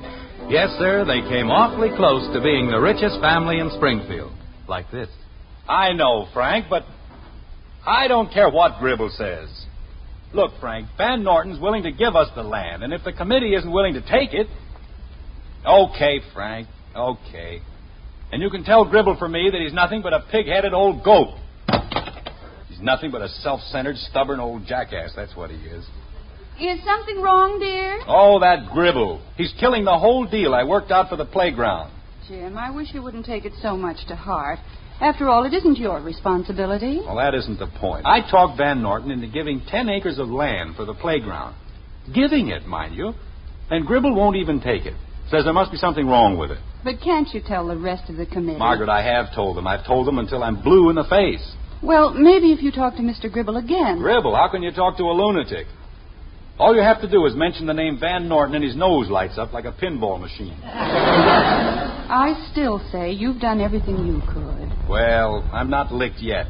Yes, sir, they came awfully close to being the richest family in Springfield. Like this. I know, Frank, but I don't care what Gribble says. Look, Frank, Van Norton's willing to give us the land, and if the committee isn't willing to take it... Okay, Frank, okay. And you can tell Gribble for me that he's nothing but a pig-headed old goat. He's nothing but a self-centered, stubborn old jackass, that's what he is. Is something wrong, dear? Oh, that Gribble. He's killing the whole deal I worked out for the playground. Jim, I wish you wouldn't take it so much to heart. After all, it isn't your responsibility. Well, that isn't the point. I talked Van Norton into giving 10 acres of land for the playground. Giving it, mind you. And Gribble won't even take it. Says there must be something wrong with it. But can't you tell the rest of the committee? Margaret, I have told them. I've told them until I'm blue in the face. Well, maybe if you talk to Mr. Gribble again. Gribble? How can you talk to a lunatic? All you have to do is mention the name Van Norton and his nose lights up like a pinball machine. I still say you've done everything you could. Well, I'm not licked yet.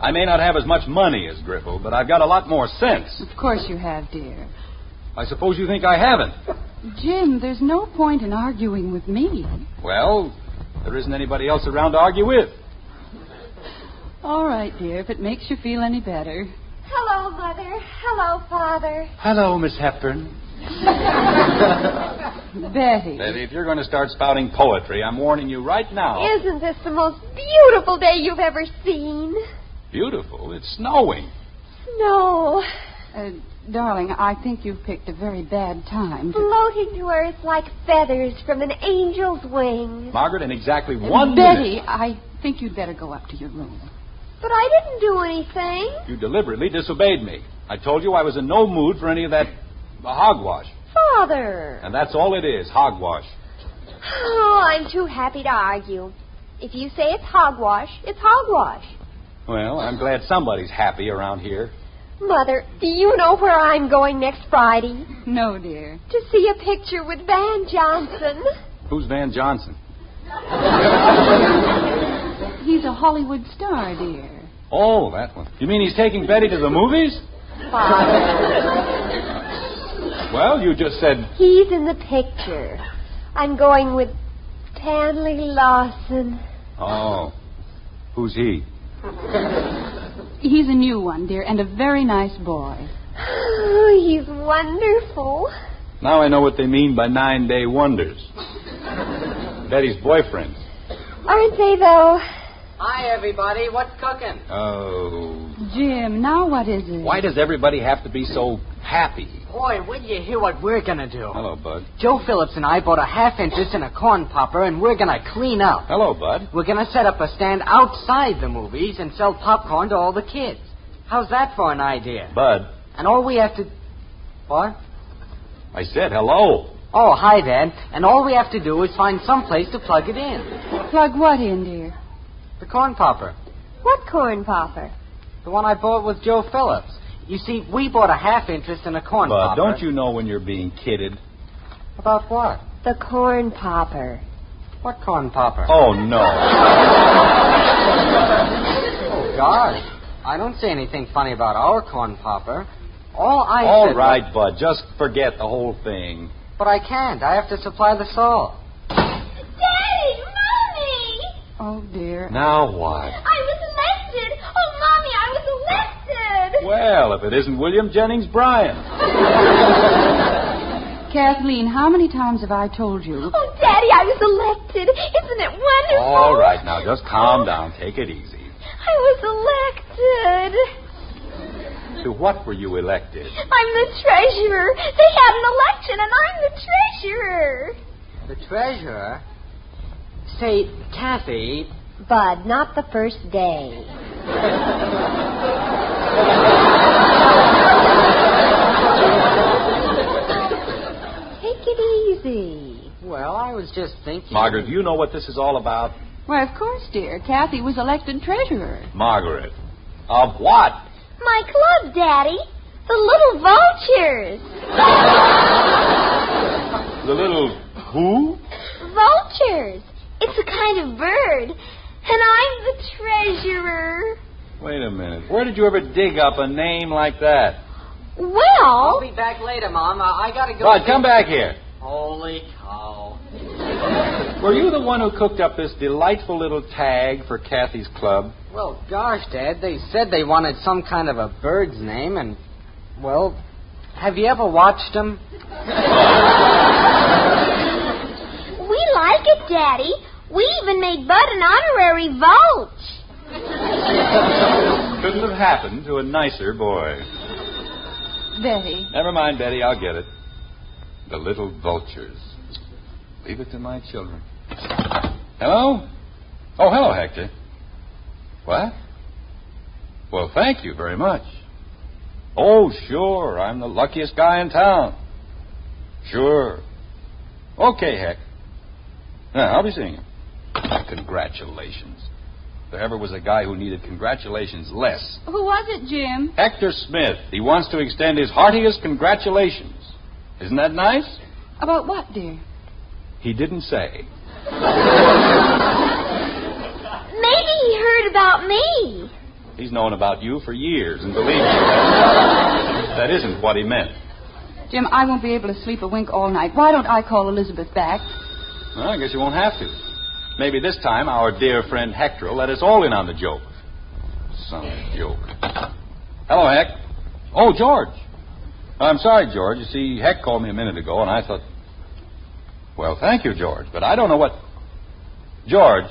I may not have as much money as Gribble, but I've got a lot more sense. Of course you have, dear. I suppose you think I haven't. Jim, there's no point in arguing with me. Well, there isn't anybody else around to argue with. All right, dear, if it makes you feel any better. Hello, Mother. Hello, Father. Hello, Miss Hepburn. Betty. Betty, if you're going to start spouting poetry, I'm warning you right now. Isn't this the most beautiful day you've ever seen? Beautiful? It's snowing. Snow. Darling, I think you've picked a very bad time. Floating to earth like feathers from an angel's wing. Margaret, in exactly 1 Betty, minute... I think you'd better go up to your room. But I didn't do anything. You deliberately disobeyed me. I told you I was in no mood for any of that hogwash. Father. And that's all it is, hogwash. Oh, I'm too happy to argue. If you say it's hogwash, it's hogwash. Well, I'm glad somebody's happy around here. Mother, do you know where I'm going next Friday? No, dear. To see a picture with Van Johnson. Who's Van Johnson? He's a Hollywood star, dear. Oh, that one. You mean he's taking Betty to the movies? Father. Well, you just said... He's in the picture. I'm going with Stanley Lawson. Oh. Who's he? He's a new one, dear, and a very nice boy. Oh, he's wonderful. Now I know what they mean by 9-day wonders. Betty's boyfriend. Aren't they, though? Hi, everybody. What's cooking? Oh. Jim, now what is it? Why does everybody have to be so happy? Boy, when you hear what we're going to do. Hello, Bud. Joe Phillips and I bought a half interest in a corn popper, and we're going to clean up. Hello, Bud. We're going to set up a stand outside the movies and sell popcorn to all the kids. How's that for an idea? Bud. And all we have to... What? I said hello. Oh, hi, Dad. And all we have to do is find some place to plug it in. Plug what in, dear? The corn popper. What corn popper? The one I bought with Joe Phillips. You see, we bought a half interest in a corn popper. Bud, don't you know when you're being kidded? About what? The corn popper. What corn popper? Oh, no. Oh, gosh. I don't say anything funny about our corn popper. All All right, Bud. Just forget the whole thing. But I can't. I have to supply the salt. Daddy! Mommy! Oh, dear. Now what? I was elected! Oh, Mommy, I was elected! Well, if it isn't William Jennings Bryan. Kathleen, how many times have I told you? Oh, Daddy, I was elected! Isn't it wonderful? All right, now just calm down. Take it easy. I was elected. To what were you elected? I'm the treasurer. They had an election, and I'm the treasurer. The treasurer? Say, Kathy... Bud, not the first day. Take it easy. Well, I was just thinking... Margaret, do you know what this is all about? Why, of course, dear. Kathy was elected treasurer. Margaret, of what? My club, Daddy. The little vultures. The little who? Vultures. It's a kind of bird. And I'm the treasurer. Wait a minute. Where did you ever dig up a name like that? Well... I'll be back later, Mom. I gotta go... Bud, come back here. Holy cow. Were you the one who cooked up this delightful little tag for Kathy's club? Well, gosh, Dad, they said they wanted some kind of a bird's name, and, well, have you ever watched them? We like it, Daddy. We even made Bud an honorary vulture. Couldn't have happened to a nicer boy. Betty. Never mind, Betty, I'll get it. The little vultures. Leave it to my children. Hello? Oh, hello, Hector. What? Well, thank you very much. Oh, sure. I'm the luckiest guy in town. Sure. Okay, Heck. Yeah, I'll be seeing him. Congratulations. If there ever was a guy who needed congratulations less. Who was it, Jim? Hector Smith. He wants to extend his heartiest congratulations. Isn't that nice? About what, dear? He didn't say. Maybe he heard about me. He's known about you for years, and believe me, that isn't what he meant. Jim, I won't be able to sleep a wink all night. Why don't I call Elizabeth back? Well, I guess you won't have to. Maybe this time our dear friend Hector will let us all in on the joke. Some joke. Hello, Heck. Oh, George. I'm sorry, George. You see, Heck called me a minute ago, and I thought... Well, thank you, George, but I don't know what... George.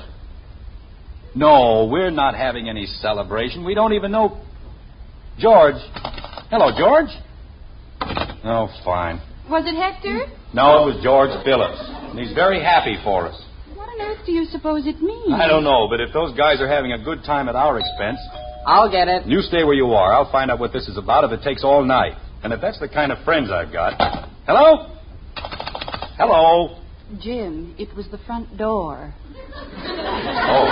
No, we're not having any celebration. We don't even know... George. Hello, George. Oh, fine. Was it Hector? No, it was George Phillips. And he's very happy for us. What on earth do you suppose it means? I don't know, but if those guys are having a good time at our expense... I'll get it. You stay where you are. I'll find out what this is about if it takes all night. And if that's the kind of friends I've got... Hello? Hello? Jim, it was the front door. Oh.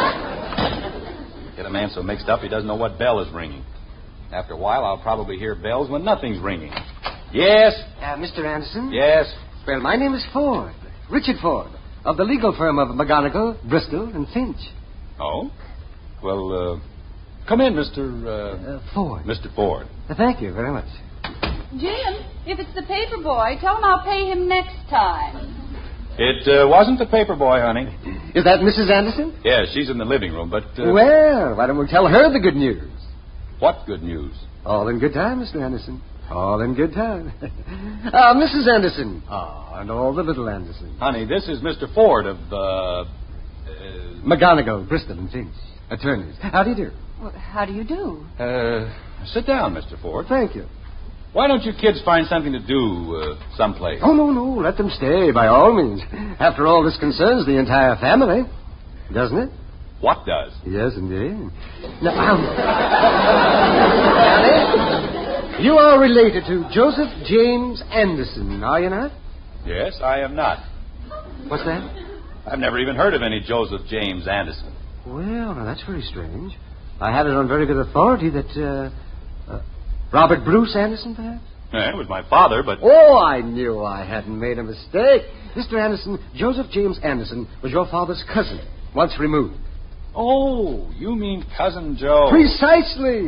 Get a man so mixed up he doesn't know what bell is ringing. After a while, I'll probably hear bells when nothing's ringing. Yes? Mr. Anderson? Yes? Well, my name is Ford. Richard Ford, of the legal firm of McGonigal, Bristol, and Finch. Oh? Well, come in, Mr. Ford. Mr. Ford. Thank you very much. Jim, if it's the paper boy, tell him I'll pay him next time. It wasn't the paper boy, honey. Is that Mrs. Anderson? Yeah, she's in the living room, but... Well, why don't we tell her the good news? What good news? All in good time, Mr. Anderson. All in good time. Mrs. Anderson. And all the little Anderson. Honey, this is Mr. Ford of, McGonigal, Bristol and Finch. Attorneys. How do you do? Well, how do you do? Sit down, Mr. Ford. Thank you. Why don't you kids find something to do someplace? Oh, no. Let them stay, by all means. After all, this concerns the entire family. Doesn't it? What does? Yes, indeed. Now, Annie, you are related to Joseph James Anderson, are you not? Yes, I am not. What's that? I've never even heard of any Joseph James Anderson. Well, now, that's very strange. I had it on very good authority that, Robert Bruce Anderson, perhaps? Yeah, it was my father, but... Oh, I knew I hadn't made a mistake. Mr. Anderson, Joseph James Anderson was your father's cousin, once removed. Oh, you mean Cousin Joe. Precisely.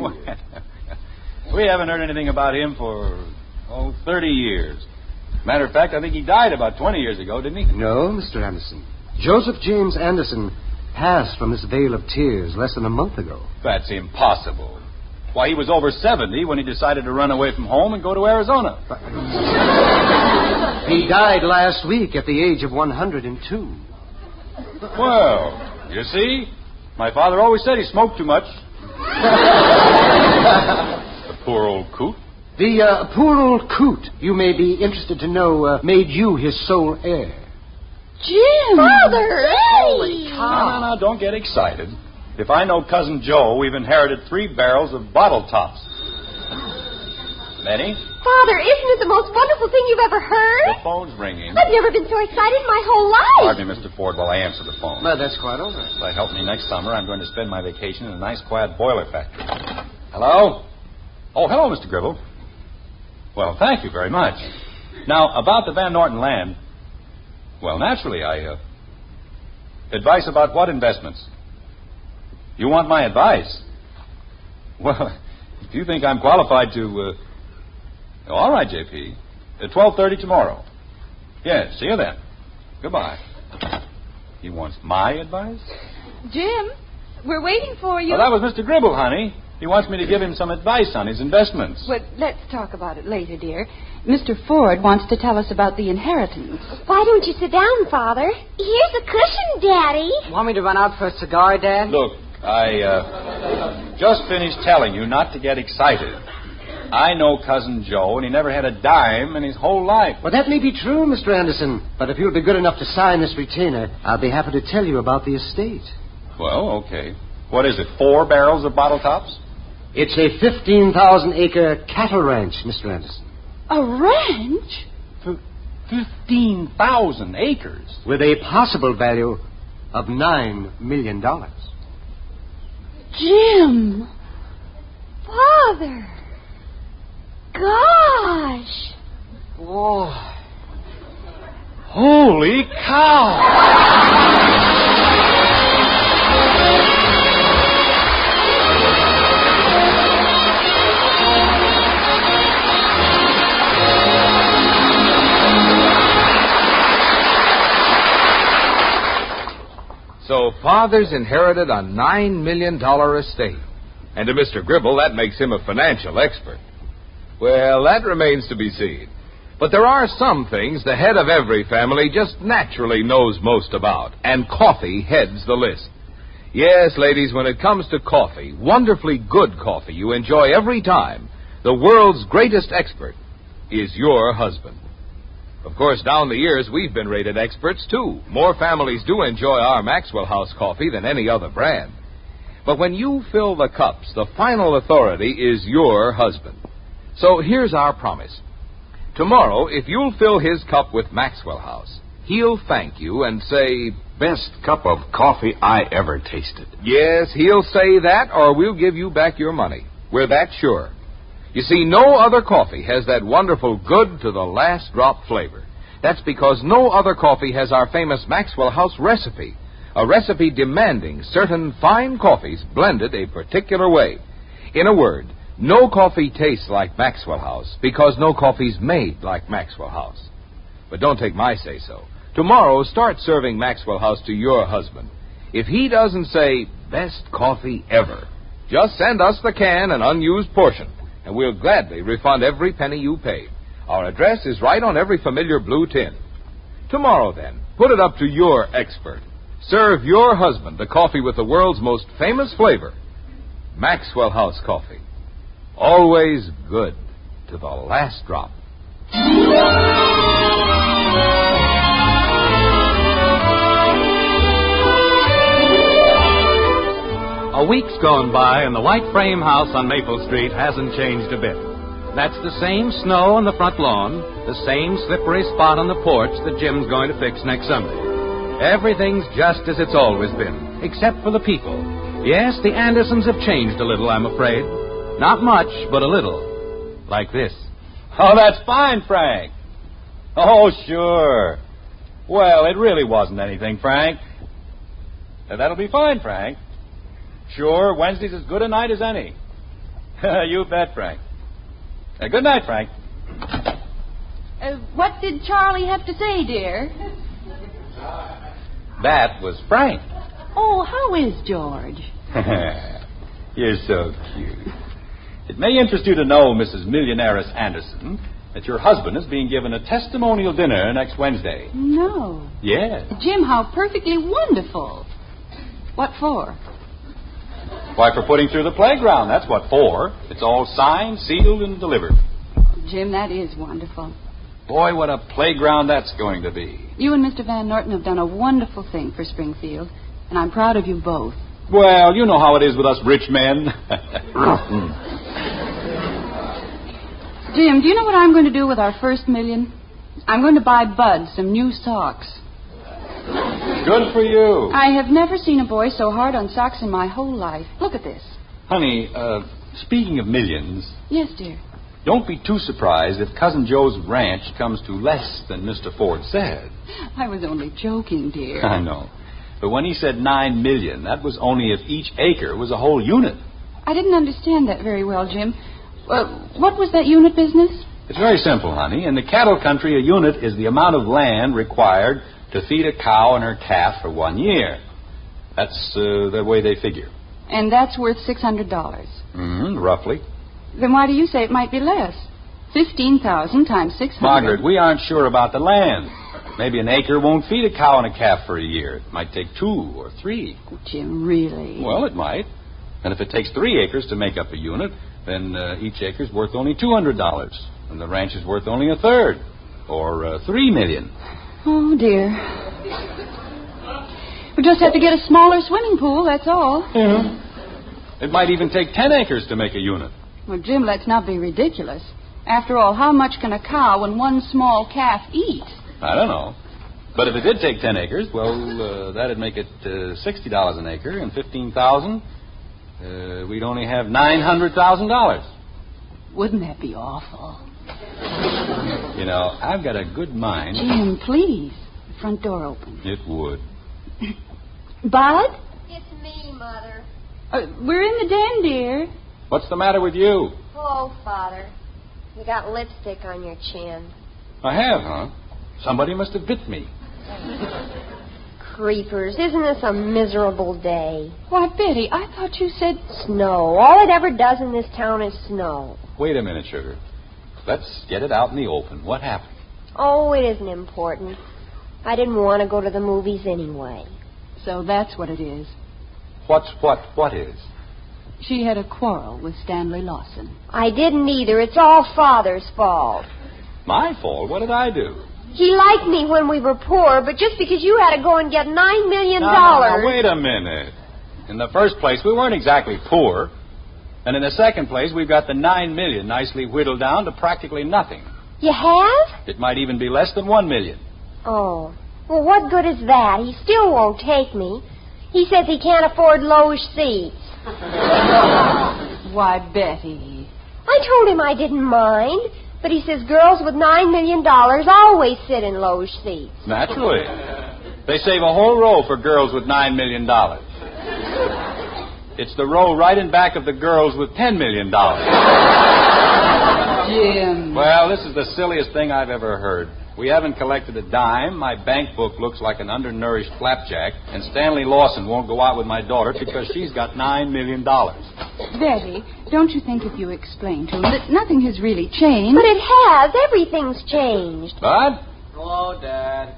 We haven't heard anything about him for, 30 years. Matter of fact, I think he died about 20 years ago, didn't he? No, Mr. Anderson. Joseph James Anderson passed from this vale of tears less than a month ago. That's impossible. Why, he was over 70 when he decided to run away from home and go to Arizona. He died last week at the age of 102. Well, you see, my father always said he smoked too much. The poor old coot. The poor old coot, you may be interested to know, made you his sole heir. Jim! Father! Holy cow. No, don't get excited. If I know Cousin Joe, we've inherited 3 barrels of bottle tops. Benny? Father, isn't it the most wonderful thing you've ever heard? The phone's ringing. I've never been so excited in my whole life. Pardon me, Mr. Ford, while I answer the phone. No, that's quite all right. If I help me next summer, I'm going to spend my vacation in a nice, quiet boiler factory. Hello? Oh, hello, Mr. Gribble. Well, thank you very much. Now, about the Van Norton land, well, naturally, advice about what investments? You want my advice? Well, if you think I'm qualified to, all right, J.P. At 12:30 tomorrow. Yes, see you then. Goodbye. He wants my advice? Jim, we're waiting for you. Oh, that was Mr. Gribble, honey. He wants me to give him some advice on his investments. Well, let's talk about it later, dear. Mr. Ford wants to tell us about the inheritance. Why don't you sit down, Father? Here's a cushion, Daddy. Want me to run out for a cigar, Dad? Look, I just finished telling you not to get excited. I know Cousin Joe, and he never had a dime in his whole life. Well, that may be true, Mr. Anderson. But if you'll be good enough to sign this retainer, I'll be happy to tell you about the estate. Well, okay. What is it, 4 barrels of bottle tops? It's a 15,000-acre cattle ranch, Mr. Anderson. A ranch? 15,000 acres? With a possible value of $9 million. Jim! Father! Gosh! Whoa. Holy cow! So Father's inherited a $9 million estate. And to Mr. Gribble, that makes him a financial expert. Well, that remains to be seen. But there are some things the head of every family just naturally knows most about, and coffee heads the list. Yes, ladies, when it comes to coffee, wonderfully good coffee you enjoy every time, the world's greatest expert is your husband. Of course, down the years, we've been rated experts, too. More families do enjoy our Maxwell House coffee than any other brand. But when you fill the cups, the final authority is your husband. So here's our promise. Tomorrow, if you'll fill his cup with Maxwell House, he'll thank you and say, "Best cup of coffee I ever tasted." Yes, he'll say that, or we'll give you back your money. We're that sure. You see, no other coffee has that wonderful good to the last drop flavor. That's because no other coffee has our famous Maxwell House recipe, a recipe demanding certain fine coffees blended a particular way. In a word, no coffee tastes like Maxwell House because no coffee's made like Maxwell House. But don't take my say-so. Tomorrow, start serving Maxwell House to your husband. If he doesn't say, "Best coffee ever," just send us the can and unused portion. and we'll gladly refund every penny you paid. Our address is right on every familiar blue tin. Tomorrow, then, put it up to your expert. Serve your husband the coffee with the world's most famous flavor, Maxwell House coffee. Always good to the last drop. A week's gone by, and the white frame house on Maple Street hasn't changed a bit. That's the same snow on the front lawn, the same slippery spot on the porch that Jim's going to fix next Sunday. Everything's just as it's always been, except for the people. Yes, the Andersons have changed a little, I'm afraid. Not much, but a little. Like this. Oh, that's fine, Frank. Oh, sure. Well, it really wasn't anything, Frank. That'll be fine, Frank. Sure, Wednesday's as good a night as any. You bet, Frank. Good night, Frank. What did Charlie have to say, dear? That was Frank. Oh, how is George? You're so cute. It may interest you to know, Mrs. Millionairess Anderson, that your husband is being given a testimonial dinner next Wednesday. No. Yes. Jim, how perfectly wonderful. What for? Why, for putting through the playground. That's what for. It's all signed, sealed, and delivered. Jim, that is wonderful. Boy, what a playground that's going to be. You and Mr. Van Norton have done a wonderful thing for Springfield, and I'm proud of you both. Well, you know how it is with us rich men. Jim, do you know what I'm going to do with our first $1 million? I'm going to buy Bud some new socks. Good for you. I have never seen a boy so hard on socks in my whole life. Look at this. Honey, speaking of millions... Yes, dear. Don't be too surprised if Cousin Joe's ranch comes to less than Mr. Ford said. I was only joking, dear. I know. But when he said $9 million, that was only if each acre was a whole unit. I didn't understand that very well, Jim. What was that unit business? It's very simple, honey. In the cattle country, a unit is the amount of land required to feed a cow and her calf for 1 year. That's the way they figure. And that's worth $600. Roughly. Then why do you say it might be less? 15,000 times 600. Margaret, we aren't sure about the land. Maybe an acre won't feed a cow and a calf for a year. It might take 2 or 3. Oh, Jim, really? Well, it might. And if it takes 3 acres to make up a unit, then each acre's worth only $200. And the ranch is worth only a third, or $3 million. Oh, dear. We just have to get a smaller swimming pool, that's all. Yeah. It might even take 10 acres to make a unit. Well, Jim, let's not be ridiculous. After all, how much can a cow and one small calf eat? I don't know. But if it did take 10 acres, well, that'd make it $60 an acre, and 15,000. We'd only have $900,000. Wouldn't that be awful? You know, I've got a good mind. Jim, please. The front door open. It would. Bud? It's me, Mother. We're in the den, dear. What's the matter with you? Oh, Father. You got lipstick on your chin. I have, huh? Somebody must have bit me. Creepers, isn't this a miserable day? Why, Betty, I thought you said... Snow. All it ever does in this town is snow. Wait a minute, sugar. Let's get it out in the open. What happened? Oh, it isn't important. I didn't want to go to the movies anyway. So that's what it is. What is? She had a quarrel with Stanley Lawson. I didn't either. It's all Father's fault. My fault? What did I do? He liked me when we were poor, but just because you had to go and get $9 million... Now, wait a minute. In the first place, we weren't exactly poor. And in the second place, we've got the $9 million nicely whittled down to practically nothing. You have? It might even be less than $1 million. Oh. Well, what good is that? He still won't take me. He says he can't afford loge seats. Why, Betty. I told him I didn't mind, but he says girls with $9 million always sit in loge seats. Naturally. They save a whole row for girls with $9 million. It's the row right in back of the girls with $10 million. Jim. Well, this is the silliest thing I've ever heard. We haven't collected a dime. My bank book looks like an undernourished flapjack. And Stanley Lawson won't go out with my daughter because she's got $9 million. Betty, Don't you think if you explain to him that nothing has really changed? But it has. Everything's changed. Bud? Hello, Dad.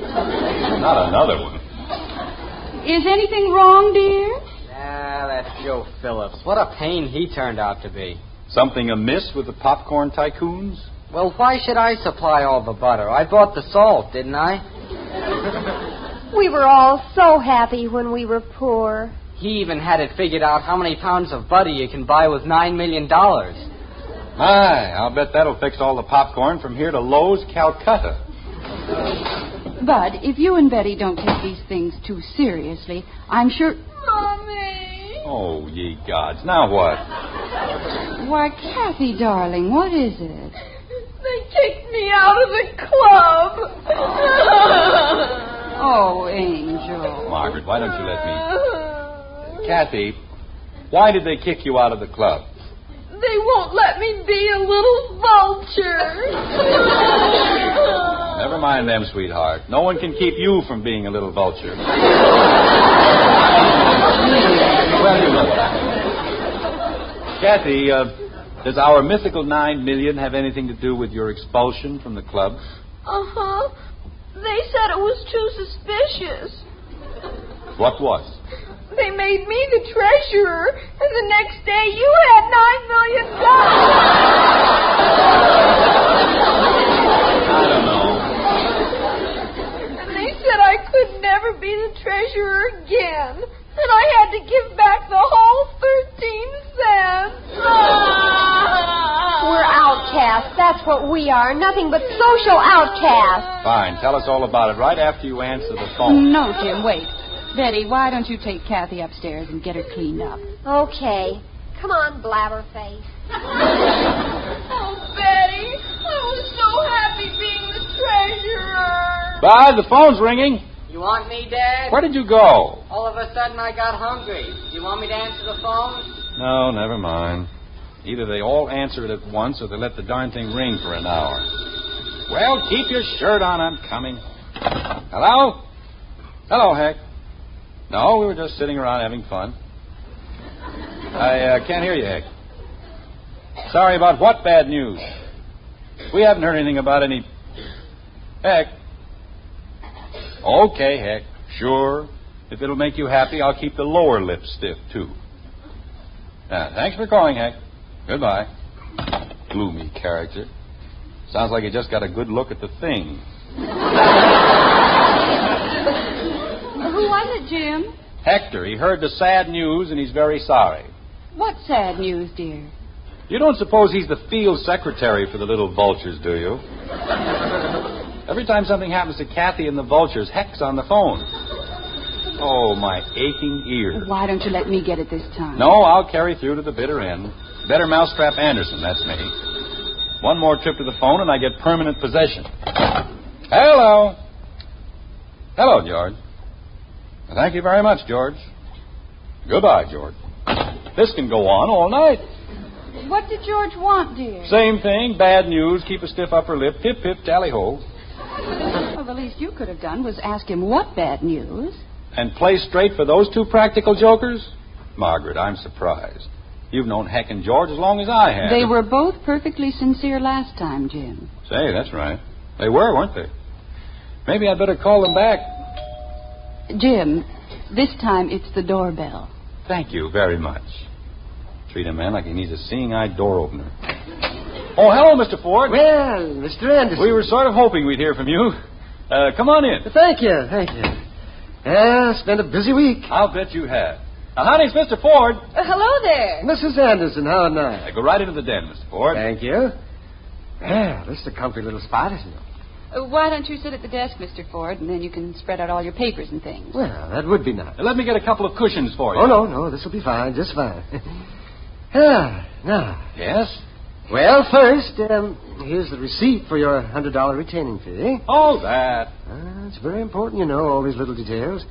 Not another one. Is anything wrong, dear? Ah, that's Joe Phillips. What a pain he turned out to be. Something amiss with the popcorn tycoons? Well, why should I supply all the butter? I bought the salt, didn't I? We were all so happy when we were poor. He even had it figured out how many pounds of butter you can buy with $9 million. My, I'll bet that'll fix all the popcorn from here to Lowe's, Calcutta. Bud, if you and Betty don't take these things too seriously, I'm sure... Mommy! Oh, ye gods. Now what? Why, Kathy, darling, what is it? They kicked me out of the club. Oh, Angel. Margaret, why don't you let me... Kathy, why did they kick you out of the club? They won't let me be a little vulture. Never mind them, sweetheart. No one can keep you from being a little vulture. Well, you know what I mean. Kathy, does our mythical $9 million have anything to do with your expulsion from the club? Uh-huh. They said it was too suspicious. What was? They made me the treasurer, and the next day you had $9 million. I don't know. And they said I could never be the treasurer again, and I had to give back the whole 13 cents. We're outcasts. That's what we are. Nothing but social outcasts. Fine. Tell us all about it right after you answer the phone. No, Jim, wait. Betty, why don't you take Kathy upstairs and get her cleaned up? Okay. Come on, blabberface. Oh, Betty, I was so happy being the treasurer. Bud, the phone's ringing. You want me, Dad? Where did you go? All of a sudden I got hungry. You want me to answer the phone? No, never mind. Either they all answer it at once or they let the darn thing ring for an hour. Well, keep your shirt on. I'm coming. Hello? Hello, Heck. No, we were just sitting around having fun. I can't hear you, Heck. Sorry about what bad news? We haven't heard anything about any... Heck. Okay, Heck. Sure. If it'll make you happy, I'll keep the lower lip stiff, too. Thanks for calling, Heck. Goodbye. Gloomy character. Sounds like he just got a good look at the thing. Who was it, Jim? Hector. He heard the sad news, and he's very sorry. What sad news, dear? You don't suppose he's the field secretary for the little vultures, do you? Every time something happens to Kathy and the vultures, Heck's on the phone. Oh, my aching ear. Why don't you let me get it this time? No, I'll carry through to the bitter end. Better Mousetrap Anderson, that's me. One more trip to the phone, and I get permanent possession. Hello. Hello, George. Thank you very much, George. Goodbye, George. This can go on all night. What did George want, dear? Same thing, bad news, keep a stiff upper lip, pip, pip, tally-ho. Well, the least you could have done was ask him what bad news. And play straight for those two practical jokers? Margaret, I'm surprised. You've known Heck and George as long as I have. They were both perfectly sincere last time, Jim. Say, that's right. They were, weren't they? Maybe I'd better call them back. Jim, this time it's the doorbell. Thank you very much. Treat a man like he needs a seeing-eye door opener. Oh, hello, Mr. Ford. Well, Mr. Anderson. We were sort of hoping we'd hear from you. Come on in. Thank you. It's been a busy week. I'll bet you have. Honey, it's Mr. Ford. Hello there. Mrs. Anderson, how nice. Go right into the den, Mr. Ford. Thank you. Well, this is a comfy little spot, isn't it? Why don't you sit at the desk, Mr. Ford, and then you can spread out all your papers and things. Well, that would be nice. Let me get a couple of cushions for you. Oh, no, this will be fine, just fine. Now. Yes? Well, first, here's the receipt for your $100 retaining fee. Oh, that. It's very important, you know, all these little details.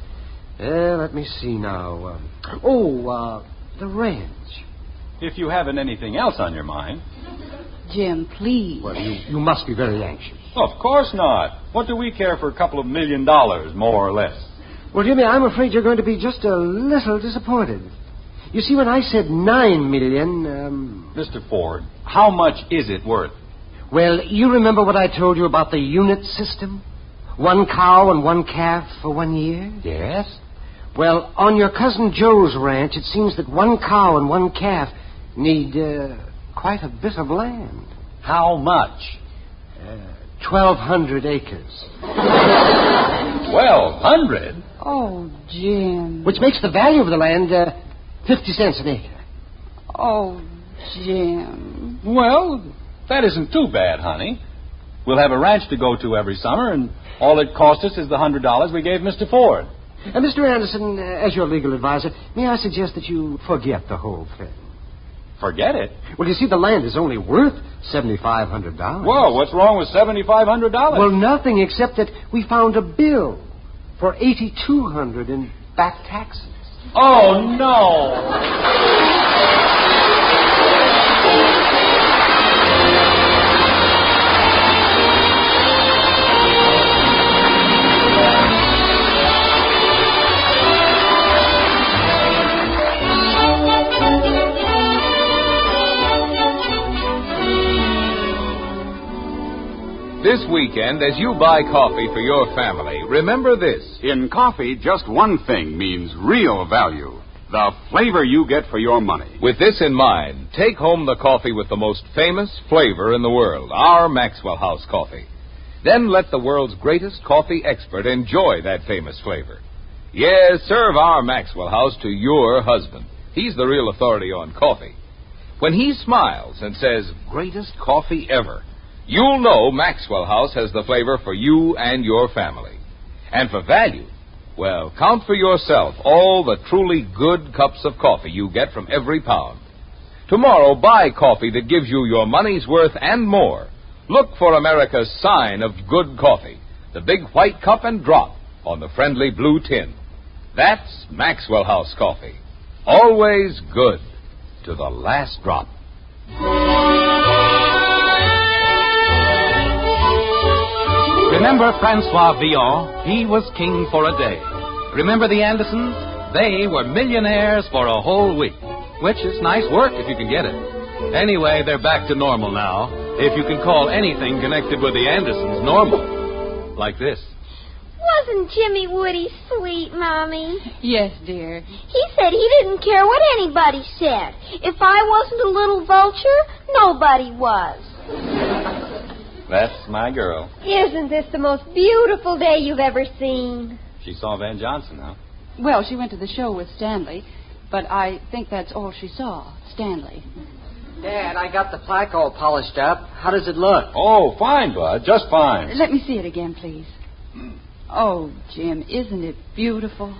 Let me see now. The ranch. If you haven't anything else on your mind. Jim, please. Well, you must be very anxious. Of course not. What do we care for a couple of $1 million, more or less? Well, Jimmy, I'm afraid you're going to be just a little disappointed. You see, when I said 9 million, Mr. Ford, how much is it worth? Well, you remember what I told you about the unit system? 1 cow and 1 calf for 1 year? Yes. Well, on your cousin Joe's ranch, it seems that 1 cow and 1 calf need quite a bit of land. How much? 1,200 acres. 1,200? Oh, Jim. Which makes the value of the land 50 cents an acre. Oh, Jim. Well, that isn't too bad, honey. We'll have a ranch to go to every summer, and all it cost us is the $100 we gave Mr. Ford. Mr. Anderson, as your legal advisor, may I suggest that you forget the whole thing? Forget it? Well, you see, the land is only worth $7,500. Whoa, what's wrong with $7,500? Well, nothing except that we found a bill for $8,200 in back taxes. Oh, no. This weekend, as you buy coffee for your family, remember this. In coffee, just one thing means real value. The flavor you get for your money. With this in mind, take home the coffee with the most famous flavor in the world, our Maxwell House coffee. Then let the world's greatest coffee expert enjoy that famous flavor. Yes, serve our Maxwell House to your husband. He's the real authority on coffee. When he smiles and says, "Greatest coffee ever," you'll know Maxwell House has the flavor for you and your family. And for value, well, count for yourself all the truly good cups of coffee you get from every pound. Tomorrow, buy coffee that gives you your money's worth and more. Look for America's sign of good coffee, the big white cup and drop on the friendly blue tin. That's Maxwell House coffee. Always good to the last drop. Remember Francois Villon? He was king for a day. Remember the Andersons? They were millionaires for a whole week, which is nice work if you can get it. Anyway, they're back to normal now, if you can call anything connected with the Andersons normal. Like this. Wasn't Jimmy Woody sweet, Mommy? Yes, dear. He said he didn't care what anybody said. If I wasn't a little vulture, nobody was. That's my girl. Isn't this the most beautiful day you've ever seen? She saw Van Johnson, huh? Well, she went to the show with Stanley, but I think that's all she saw, Stanley. Dad, I got the plaque all polished up. How does it look? Oh, fine, Bud. Just fine. Let me see it again, please. Oh, Jim, isn't it beautiful?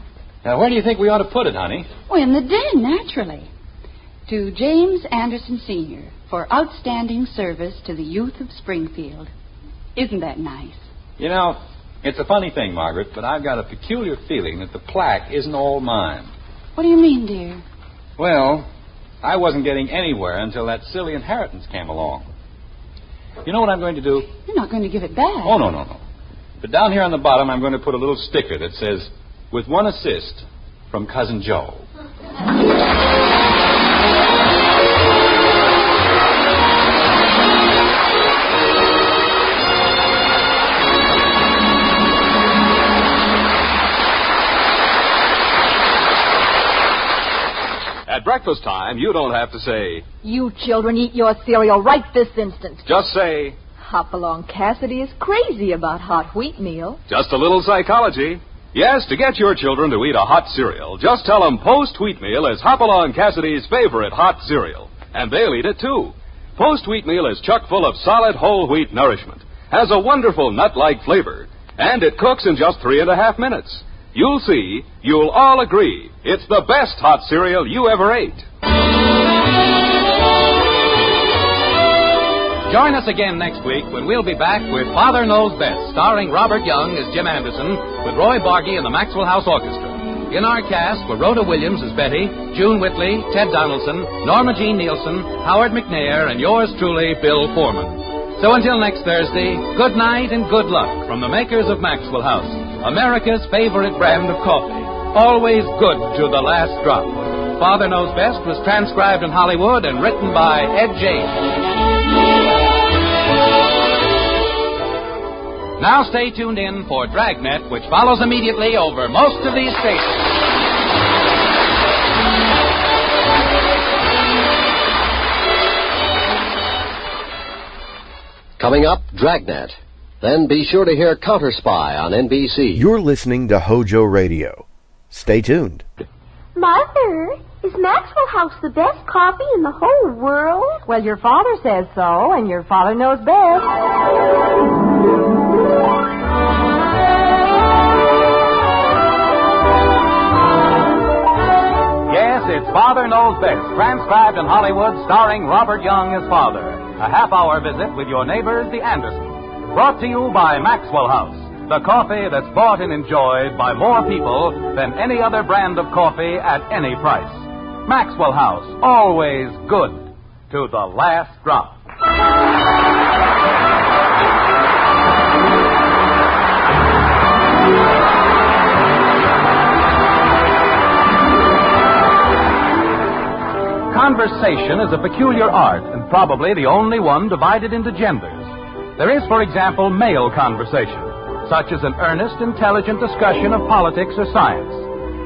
Now, where do you think we ought to put it, honey? Well, in the den, naturally. To James Anderson, Sr., for outstanding service to the youth of Springfield. Isn't that nice? You know, it's a funny thing, Margaret, but I've got a peculiar feeling that the plaque isn't all mine. What do you mean, dear? Well, I wasn't getting anywhere until that silly inheritance came along. You know what I'm going to do? You're not going to give it back. Oh, no. But down here on the bottom, I'm going to put a little sticker that says, "With one assist from Cousin Joe." At breakfast time, you don't have to say, "You children eat your cereal right this instant." just say, Hopalong Cassidy is crazy about hot wheatmeal. just a little psychology. Yes, to get your children to eat a hot cereal, just tell them Post Wheatmeal is Hopalong Cassidy's favorite hot cereal. And they'll eat it, too. Post Wheatmeal is chock full of solid whole wheat nourishment, has a wonderful nut-like flavor, and it cooks in just 3.5 minutes. You'll see, you'll all agree, it's the best hot cereal you ever ate. Join us again next week when we'll be back with Father Knows Best, starring Robert Young as Jim Anderson, with Roy Bargy and the Maxwell House Orchestra. In our cast were Rhoda Williams as Betty, June Whitley, Ted Donaldson, Norma Jean Nielsen, Howard McNair, and yours truly, Bill Foreman. So until next Thursday, good night and good luck from the makers of Maxwell House, America's favorite brand of coffee. Always good to the last drop. Father Knows Best was transcribed in Hollywood and written by Ed James. Now stay tuned in for Dragnet, which follows immediately over most of these stations. Coming up, Dragnet. Then be sure to hear Counter Spy on NBC. You're listening to HOJO Radio. Stay tuned. Mother, is Maxwell House the best coffee in the whole world? Well, your father says so, and your father knows best. Yes, it's Father Knows Best, transcribed in Hollywood, starring Robert Young as father. A half-hour visit with your neighbors, the Andersons. Brought to you by Maxwell House, the coffee that's bought and enjoyed by more people than any other brand of coffee at any price. Maxwell House, always good to the last drop. Conversation is a peculiar art, and probably the only one divided into genders. There is, for example, male conversation, such as an earnest, intelligent discussion of politics or science.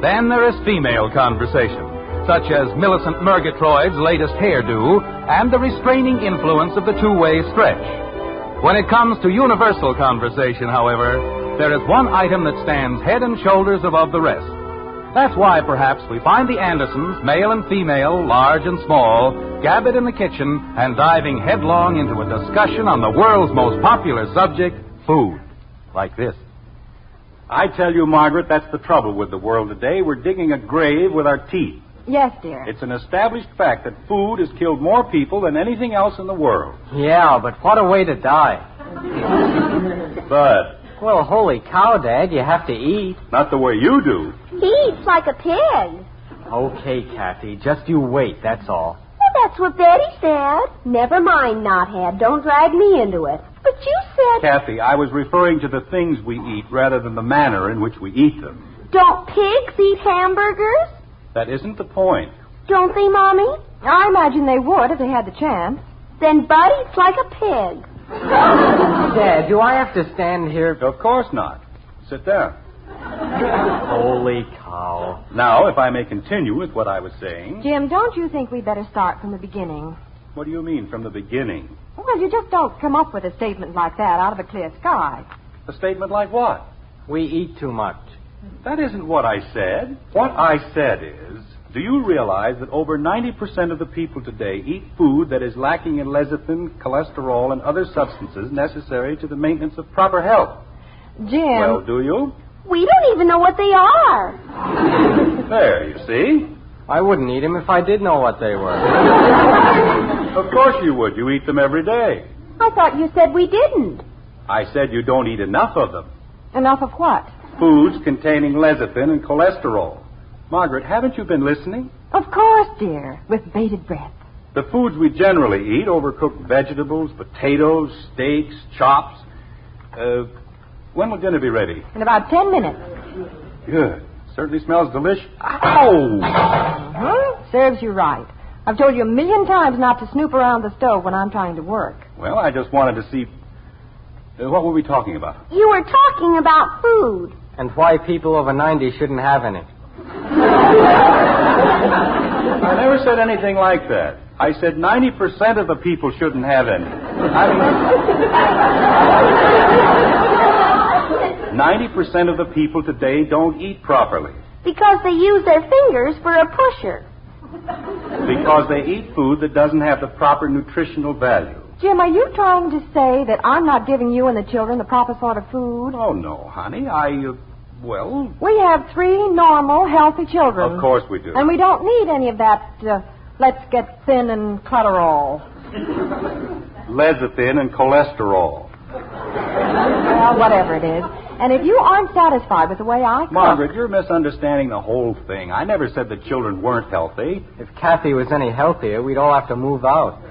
Then there is female conversation, such as Millicent Murgatroyd's latest hairdo and the restraining influence of the two-way stretch. When it comes to universal conversation, however, there is one item that stands head and shoulders above the rest. That's why, perhaps, we find the Andersons, male and female, large and small, gathered in the kitchen and diving headlong into a discussion on the world's most popular subject, food. Like this. I tell you, Margaret, that's the trouble with the world today. We're digging a grave with our teeth. Yes, dear. It's an established fact that food has killed more people than anything else in the world. Yeah, but what a way to die. But... Well, holy cow, Dad, you have to eat. Not the way you do. He eats like a pig. Okay, Kathy, just you wait, that's all. Well, that's what Betty said. Never mind, Knothead. Don't drag me into it. But you said... Kathy, I was referring to the things we eat rather than the manner in which we eat them. Don't pigs eat hamburgers? That isn't the point. Don't they, Mommy? I imagine they would if they had the chance. Then Bud eats like a pig. Dad, do I have to stand here? Of course not. Sit down. Holy cow. Now, if I may continue with what I was saying... Jim, don't you think we'd better start from the beginning? What do you mean, from the beginning? Well, you just don't come up with a statement like that out of a clear sky. A statement like what? We eat too much. That isn't what I said. What I said is, do you realize that over 90% of the people today eat food that is lacking in lecithin, cholesterol, and other substances necessary to the maintenance of proper health? Jim... Well, do you? We don't even know what they are. There, you see? I wouldn't eat them if I did know what they were. Of course you would. You eat them every day. I thought you said we didn't. I said you don't eat enough of them. Enough of what? Foods containing lecithin and cholesterol. Margaret, haven't you been listening? Of course, dear, with bated breath. The foods we generally eat, overcooked vegetables, potatoes, steaks, chops. When will dinner be ready? In about 10 minutes. Good. Certainly smells delicious. Ow! Serves you right. I've told you a million times not to snoop around the stove when I'm trying to work. Well, I just wanted to see... what were we talking about? You were talking about food. And why people over 90 shouldn't have any. I never said anything like that. I said 90% of the people shouldn't have any. 90% of the people today don't eat properly. Because they use their fingers for a pusher. Because they eat food that doesn't have the proper nutritional value. Jim, are you trying to say that I'm not giving you and the children the proper sort of food? Oh, no, honey. Well... We have 3 normal, healthy children. Of course we do. And we don't need any of that, let's get thin and clutterol. Lecithin and cholesterol. Well, whatever it is. And if you aren't satisfied with the way I cook... Margaret, you're misunderstanding the whole thing. I never said that children weren't healthy. If Kathy was any healthier, we'd all have to move out.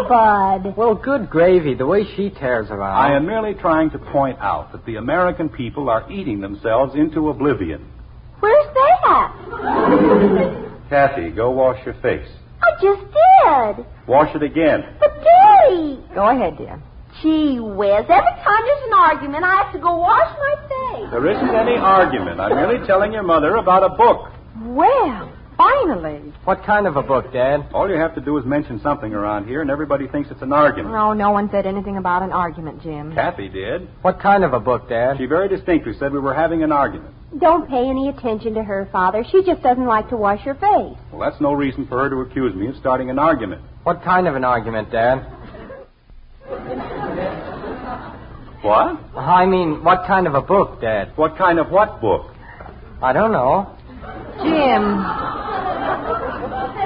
Bud. Well, good gravy, the way she tears around. I am merely trying to point out that the American people are eating themselves into oblivion. Where's that? Kathy, go wash your face. I just did. Wash it again. But, Daddy. Go ahead, dear. Gee whiz, every time there's an argument, I have to go wash my face. There isn't any argument. I'm merely telling your mother about a book. Well, finally. What kind of a book, Dad? All you have to do is mention something around here, and everybody thinks it's an argument. No, no one said anything about an argument, Jim. Kathy did. What kind of a book, Dad? She very distinctly said we were having an argument. Don't pay any attention to her, Father. She just doesn't like to wash her face. Well, that's no reason for her to accuse me of starting an argument. What kind of an argument, Dad? What? I mean, what kind of a book, Dad? What kind of what book? I don't know. Jim,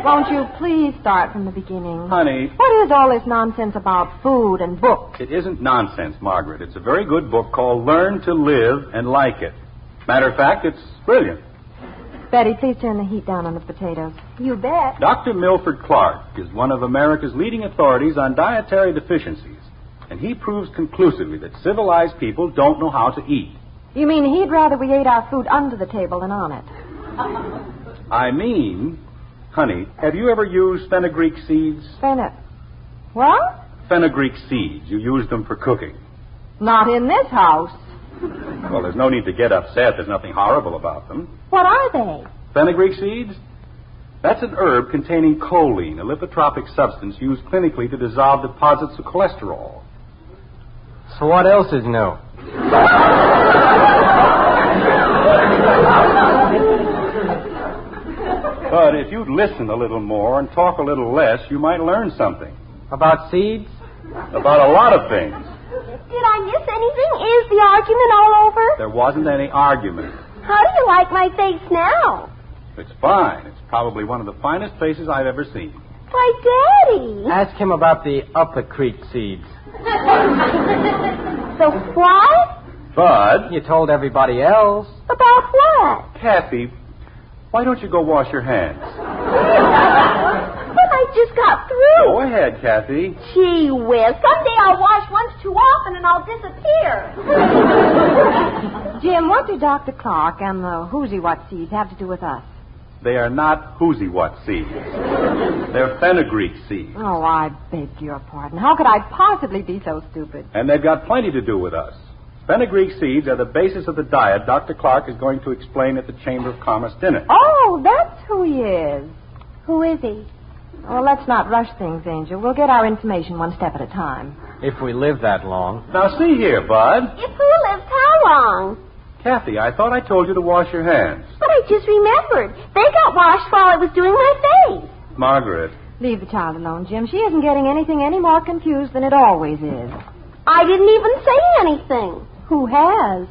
won't you please start from the beginning? Honey. What is all this nonsense about food and books? It isn't nonsense, Margaret. It's a very good book called Learn to Live and Like It. Matter of fact, it's brilliant. Betty, please turn the heat down on the potatoes. You bet. Dr. Milford Clark is one of America's leading authorities on dietary deficiencies, and he proves conclusively that civilized people don't know how to eat. You mean he'd rather we ate our food under the table than on it? I mean, honey, have you ever used fenugreek seeds? What? Fenugreek seeds. You use them for cooking. Not in this house. Well, there's no need to get upset. There's nothing horrible about them. What are they? Fenugreek seeds? That's an herb containing choline, a lipotropic substance used clinically to dissolve deposits of cholesterol. So what else is new? But if you'd listen a little more and talk a little less, you might learn something. About seeds? About a lot of things. Did I miss anything? Is the argument all over? There wasn't any argument. How do you like my face now? It's fine. It's probably one of the finest faces I've ever seen. Why, Daddy. Ask him about the upper creek seeds. The what? Bud. You told everybody else. About what? Kathy, why don't you go wash your hands? But I just got through. Go ahead, Kathy. Gee whiz. Someday I'll wash once too often and I'll disappear. Jim, what do Dr. Clark and the whoozy what seeds have to do with us? They are not whoozy what seeds. They're fenugreek seeds. Oh, I beg your pardon. How could I possibly be so stupid? And they've got plenty to do with us. Fenugreek seeds are the basis of the diet Dr. Clark is going to explain at the Chamber of Commerce dinner. Oh, that's who he is. Who is he? Well, let's not rush things, Angel. We'll get our information one step at a time. If we live that long. Now, see here, Bud. If who lives how long? Kathy, I thought I told you to wash your hands. But I just remembered. They got washed while I was doing my face. Margaret. Leave the child alone, Jim. She isn't getting anything any more confused than it always is. I didn't even say anything. Who has?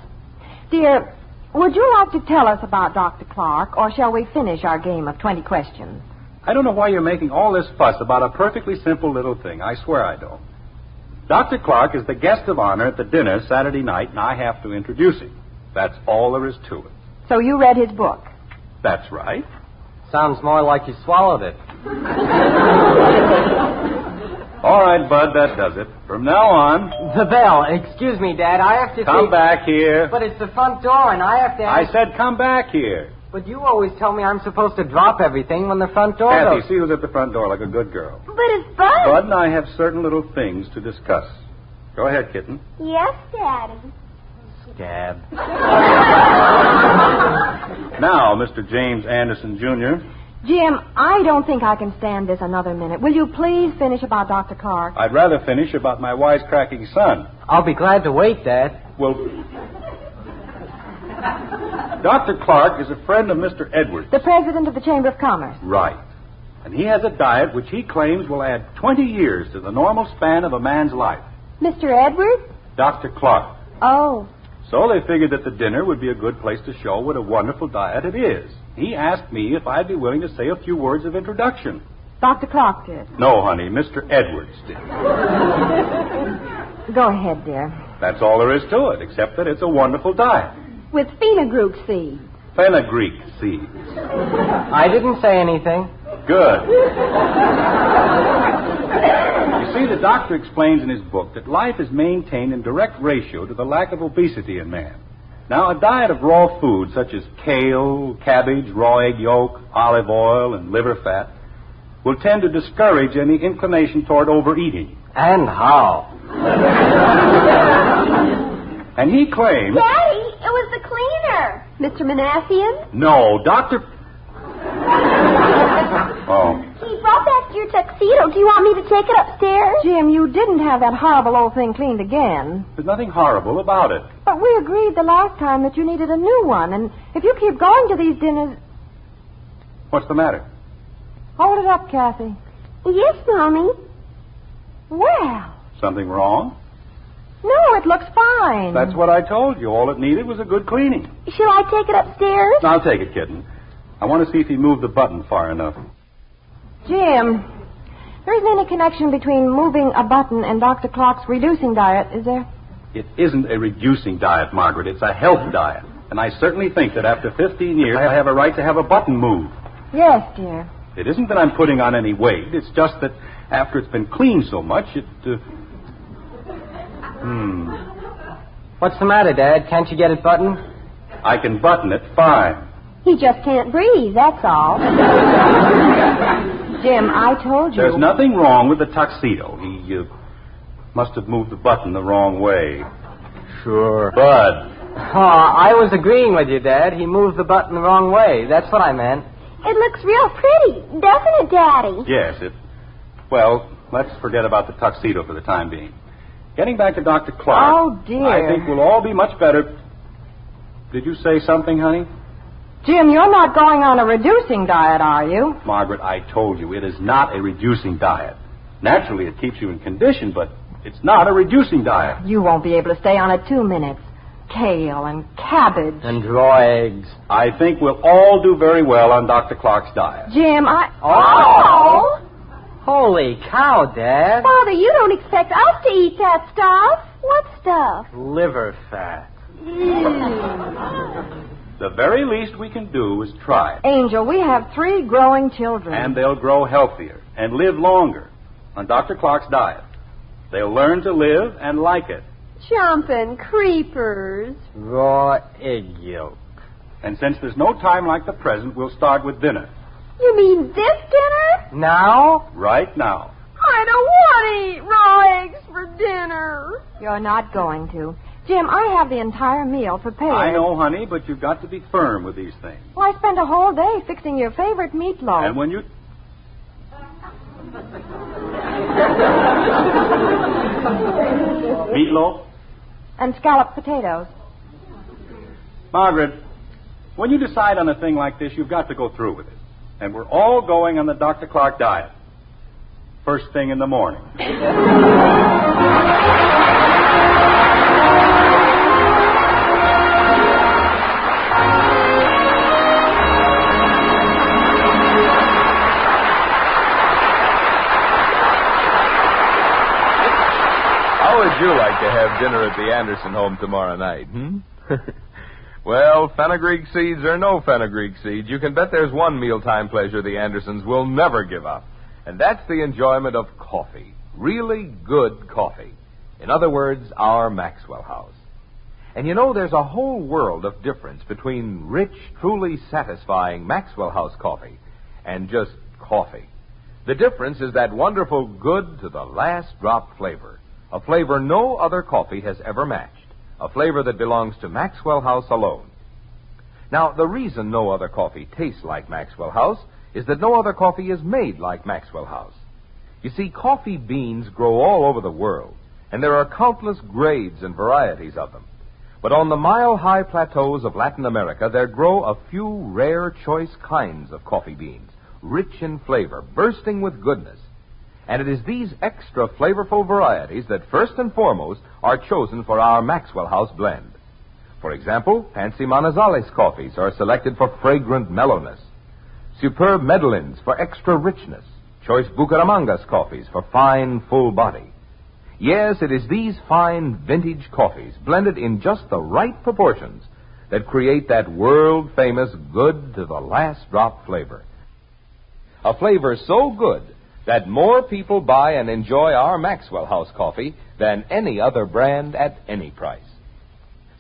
Dear, would you like to tell us about Dr. Clark, or shall we finish our game of 20 questions? I don't know why you're making all this fuss about a perfectly simple little thing. I swear I don't. Dr. Clark is the guest of honor at the dinner Saturday night, and I have to introduce him. That's all there is to it. So you read his book? That's right. Sounds more like you swallowed it. All right, Bud, that does it. From now on... The bell. Excuse me, Dad. I have to Come back here. But it's the front door, and I have to... I said come back here. But you always tell me I'm supposed to drop everything when the front door Kathy, goes... see who's at the front door like a good girl. But it's Bud. Bud and I have certain little things to discuss. Go ahead, kitten. Yes, Daddy. Gab. Now, Mr. James Anderson, Jr. Jim, I don't think I can stand this another minute. Will you please finish about Dr. Clark? I'd rather finish about my wisecracking son. I'll be glad to wait, Dad. Well, Dr. Clark is a friend of Mr. Edwards. The president of the Chamber of Commerce. Right. And he has a diet which he claims will add 20 years to the normal span of a man's life. Mr. Edwards? Dr. Clark. Oh. So they figured that the dinner would be a good place to show what a wonderful diet it is. He asked me if I'd be willing to say a few words of introduction. Dr. Clark did. No, honey, Mr. Edwards did. Go ahead, dear. That's all there is to it, except that it's a wonderful diet. With fenugreek seeds. Fenugreek seeds. I didn't say anything. Good. You see, the doctor explains in his book that life is maintained in direct ratio to the lack of obesity in man. Now, a diet of raw food such as kale, cabbage, raw egg yolk, olive oil, and liver fat will tend to discourage any inclination toward overeating. And how? And he claims... Daddy, it was the cleaner. Mr. Manassian? No, Dr. Oh. He brought back your tuxedo. Do you want me to take it upstairs? Jim, you didn't have that horrible old thing cleaned again. There's nothing horrible about it. But we agreed the last time that you needed a new one, and if you keep going to these dinners... What's the matter? Hold it up, Kathy. Yes, Mommy. Well... Something wrong? No, it looks fine. That's what I told you. All it needed was a good cleaning. Shall I take it upstairs? I'll take it, kitten. I want to see if he moved the button far enough. Jim, there isn't any connection between moving a button and Dr. Clark's reducing diet, is there? It isn't a reducing diet, Margaret. It's a health diet. And I certainly think that after 15 years, I have a right to have a button moved. Yes, dear. It isn't that I'm putting on any weight. It's just that after it's been cleaned so much, it... What's the matter, Dad? Can't you get it buttoned? I can button it fine. He just can't breathe, that's all. Jim, I told you... There's nothing wrong with the tuxedo. He must have moved the button the wrong way. Sure. Bud. Oh, I was agreeing with you, Dad. He moved the button the wrong way. That's what I meant. It looks real pretty, doesn't it, Daddy? Yes, Well, let's forget about the tuxedo for the time being. Getting back to Dr. Clark... Oh, dear. I think we'll all be much better... Did you say something, honey? Jim, you're not going on a reducing diet, are you? Margaret, I told you, it is not a reducing diet. Naturally, it keeps you in condition, but it's not a reducing diet. You won't be able to stay on it 2 minutes. Kale and cabbage. And raw eggs. I think we'll all do very well on Dr. Clark's diet. Jim, Oh! Holy cow, Dad. Father, you don't expect us to eat that stuff. What stuff? Liver fat. The very least we can do is try it. Angel, we have 3 growing children. And they'll grow healthier and live longer on Dr. Clark's diet. They'll learn to live and like it. Jumping creepers. Raw egg yolk. And since there's no time like the present, we'll start with dinner. You mean this dinner? Now? Right now. I don't want to eat raw eggs for dinner. You're not going to. Jim, I have the entire meal prepared. I know, honey, but you've got to be firm with these things. Well, I spent a whole day fixing your favorite meatloaf. And when you... Meatloaf? And scalloped potatoes. Margaret, when you decide on a thing like this, you've got to go through with it. And we're all going on the Dr. Clark diet. First thing in the morning. How would you like to have dinner at the Anderson home tomorrow night, Well, fenugreek seeds or no fenugreek seeds, you can bet there's one mealtime pleasure the Andersons will never give up. And that's the enjoyment of coffee. Really good coffee. In other words, our Maxwell House. And you know, there's a whole world of difference between rich, truly satisfying Maxwell House coffee and just coffee. The difference is that wonderful good to the last drop flavor. A flavor no other coffee has ever matched. A flavor that belongs to Maxwell House alone. Now, the reason no other coffee tastes like Maxwell House is that no other coffee is made like Maxwell House. You see, coffee beans grow all over the world, and there are countless grades and varieties of them. But on the mile-high plateaus of Latin America, there grow a few rare, choice kinds of coffee beans, rich in flavor, bursting with goodness. And it is these extra flavorful varieties that first and foremost are chosen for our Maxwell House blend. For example, fancy Manizales coffees are selected for fragrant mellowness, superb Medellins for extra richness, choice Bucaramangas coffees for fine, full body. Yes, it is these fine vintage coffees, blended in just the right proportions, that create that world-famous good to the last drop flavor. A flavor so good that more people buy and enjoy our Maxwell House coffee than any other brand at any price.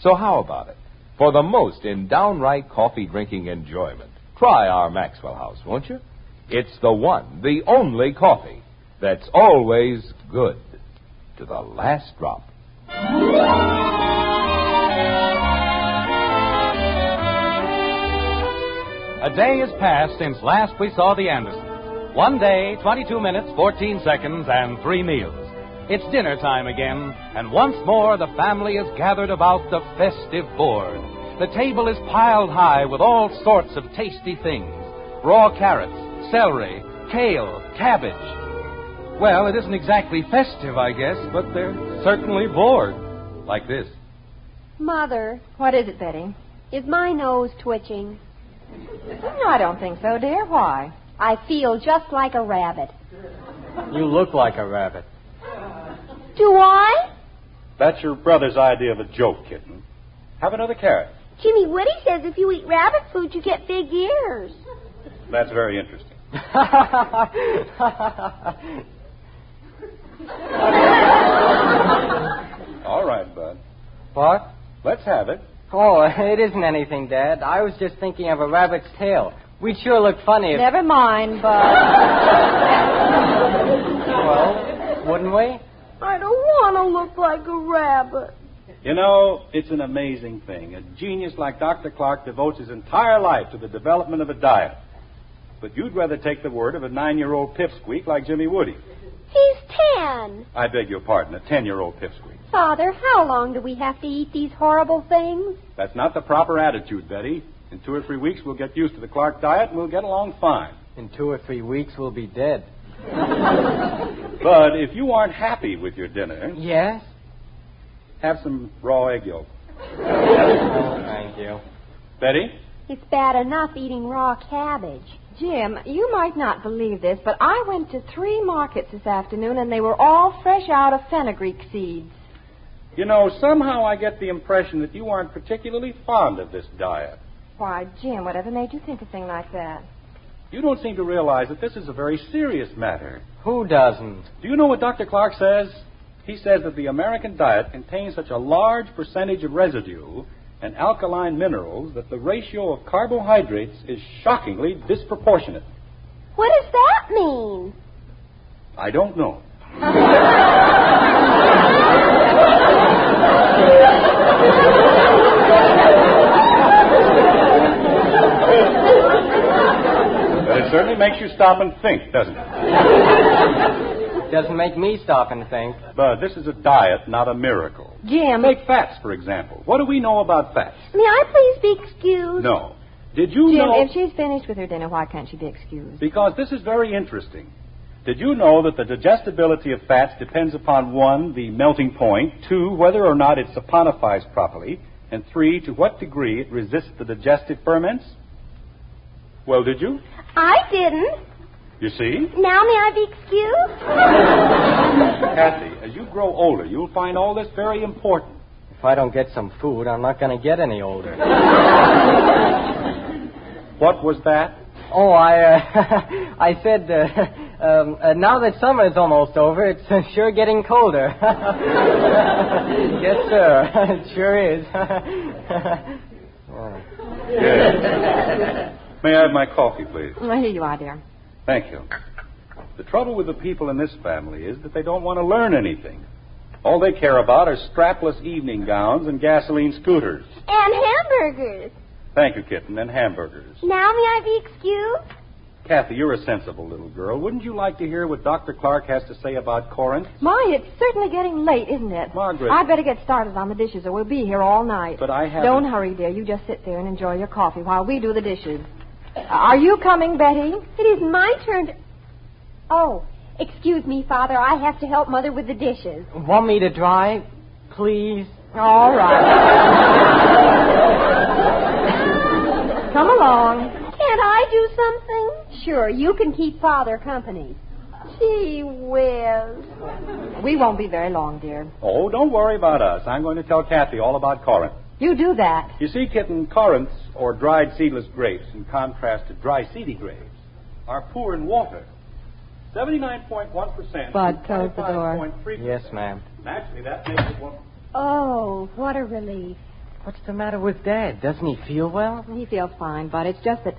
So how about it? For the most in downright coffee-drinking enjoyment, try our Maxwell House, won't you? It's the one, the only coffee that's always good to the last drop. A day has passed since last we saw the Andersons. 1 day, 22 minutes, 14 seconds, and 3 meals. It's dinner time again, and once more the family is gathered about the festive board. The table is piled high with all sorts of tasty things. Raw carrots, celery, kale, cabbage. Well, it isn't exactly festive, I guess, but they're certainly bored. Like this. Mother. What is it, Betty? Is my nose twitching? No, I don't think so, dear. Why? I feel just like a rabbit. You look like a rabbit. Do I? That's your brother's idea of a joke, kitten. Have another carrot. Jimmy Woody says if you eat rabbit food, you get big ears. That's very interesting. All right, Bud. What? Let's have it. Oh, it isn't anything, Dad. I was just thinking of a rabbit's tail. We'd sure look funny if... Never mind, Bud. Well, wouldn't we? I don't want to look like a rabbit. You know, it's an amazing thing. A genius like Dr. Clark devotes his entire life to the development of a diet. But you'd rather take the word of a 9-year-old pipsqueak like Jimmy Woody. He's 10. I beg your pardon, a 10-year-old pipsqueak. Father, how long do we have to eat these horrible things? That's not the proper attitude, Betty. In 2 or 3 weeks, we'll get used to the Clark diet and we'll get along fine. In 2 or 3 weeks, we'll be dead. But if you aren't happy with your dinner... Yes? Have some raw egg yolk. Oh, thank you. Betty? It's bad enough eating raw cabbage. Jim, you might not believe this, but I went to 3 markets this afternoon, and they were all fresh out of fenugreek seeds. You know, somehow I get the impression that you aren't particularly fond of this diet. Why, Jim, whatever made you think a thing like that? You don't seem to realize that this is a very serious matter. Who doesn't? Do you know what Dr. Clark says? He says that the American diet contains such a large percentage of residue and alkaline minerals that the ratio of carbohydrates is shockingly disproportionate. What does that mean? I don't know. But it certainly makes you stop and think, doesn't it? Doesn't make me stop and think. But this is a diet, not a miracle. Jim. Take fats, for example. What do we know about fats? May I please be excused? No. Did you Jim, know... if she's finished with her dinner, why can't she be excused? Because this is very interesting. Did you know that the digestibility of fats depends upon 1, the melting point, 2, whether or not it saponifies properly, and 3, to what degree it resists the digestive ferments? Well, did you? I didn't. You see? Now may I be excused? Kathy, as you grow older, you'll find all this very important. If I don't get some food, I'm not going to get any older. What was that? Oh, I said, now that summer is almost over, it's sure getting colder. Yes, sir. It sure is. Yes. May I have my coffee, please? Well, here you are, dear. Thank you. The trouble with the people in this family is that they don't want to learn anything. All they care about are strapless evening gowns and gasoline scooters. And hamburgers. Thank you, kitten, and hamburgers. Now may I be excused? Kathy, you're a sensible little girl. Wouldn't you like to hear what Dr. Clark has to say about Corinth? My, it's certainly getting late, isn't it? Margaret. I'd better get started on the dishes, or we'll be here all night. But I haven't... Don't hurry, dear. You just sit there and enjoy your coffee while we do the dishes. Are you coming, Betty? It isn't my turn to... Oh, excuse me, Father. I have to help Mother with the dishes. Want me to drive? Please? All right. Come along. Can't I do something? Sure, you can keep Father company. Gee whiz. We won't be very long, dear. Oh, don't worry about us. I'm going to tell Kathy all about Corinth. You do that. You see, kitten, Corinths, or dried seedless grapes, in contrast to dry seedy grapes, are poor in water. 79.1%. Bud, close the door. Yes, ma'am. Naturally, that makes it one... Oh, what a relief. What's the matter with Dad? Doesn't he feel well? He feels fine, but it's just that,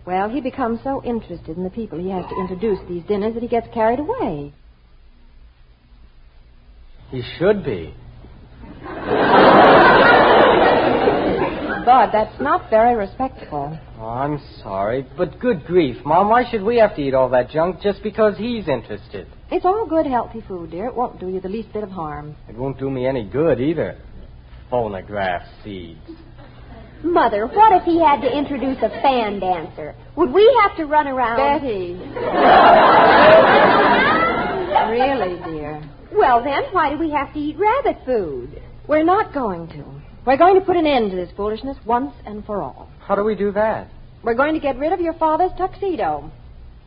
well, he becomes so interested in the people he has to introduce these dinners that he gets carried away. He should be. Bud, that's not very respectable. Oh, I'm sorry, but good grief, Mom, why should we have to eat all that junk just because he's interested? It's all good, healthy food, dear. It won't do you the least bit of harm. It won't do me any good either. Phonograph seeds. Mother, what if he had to introduce a fan dancer? Would we have to run around? Betty. Really, dear? Well, then, why do we have to eat rabbit food? We're not going to. We're going to put an end to this foolishness once and for all. How do we do that? We're going to get rid of your father's tuxedo.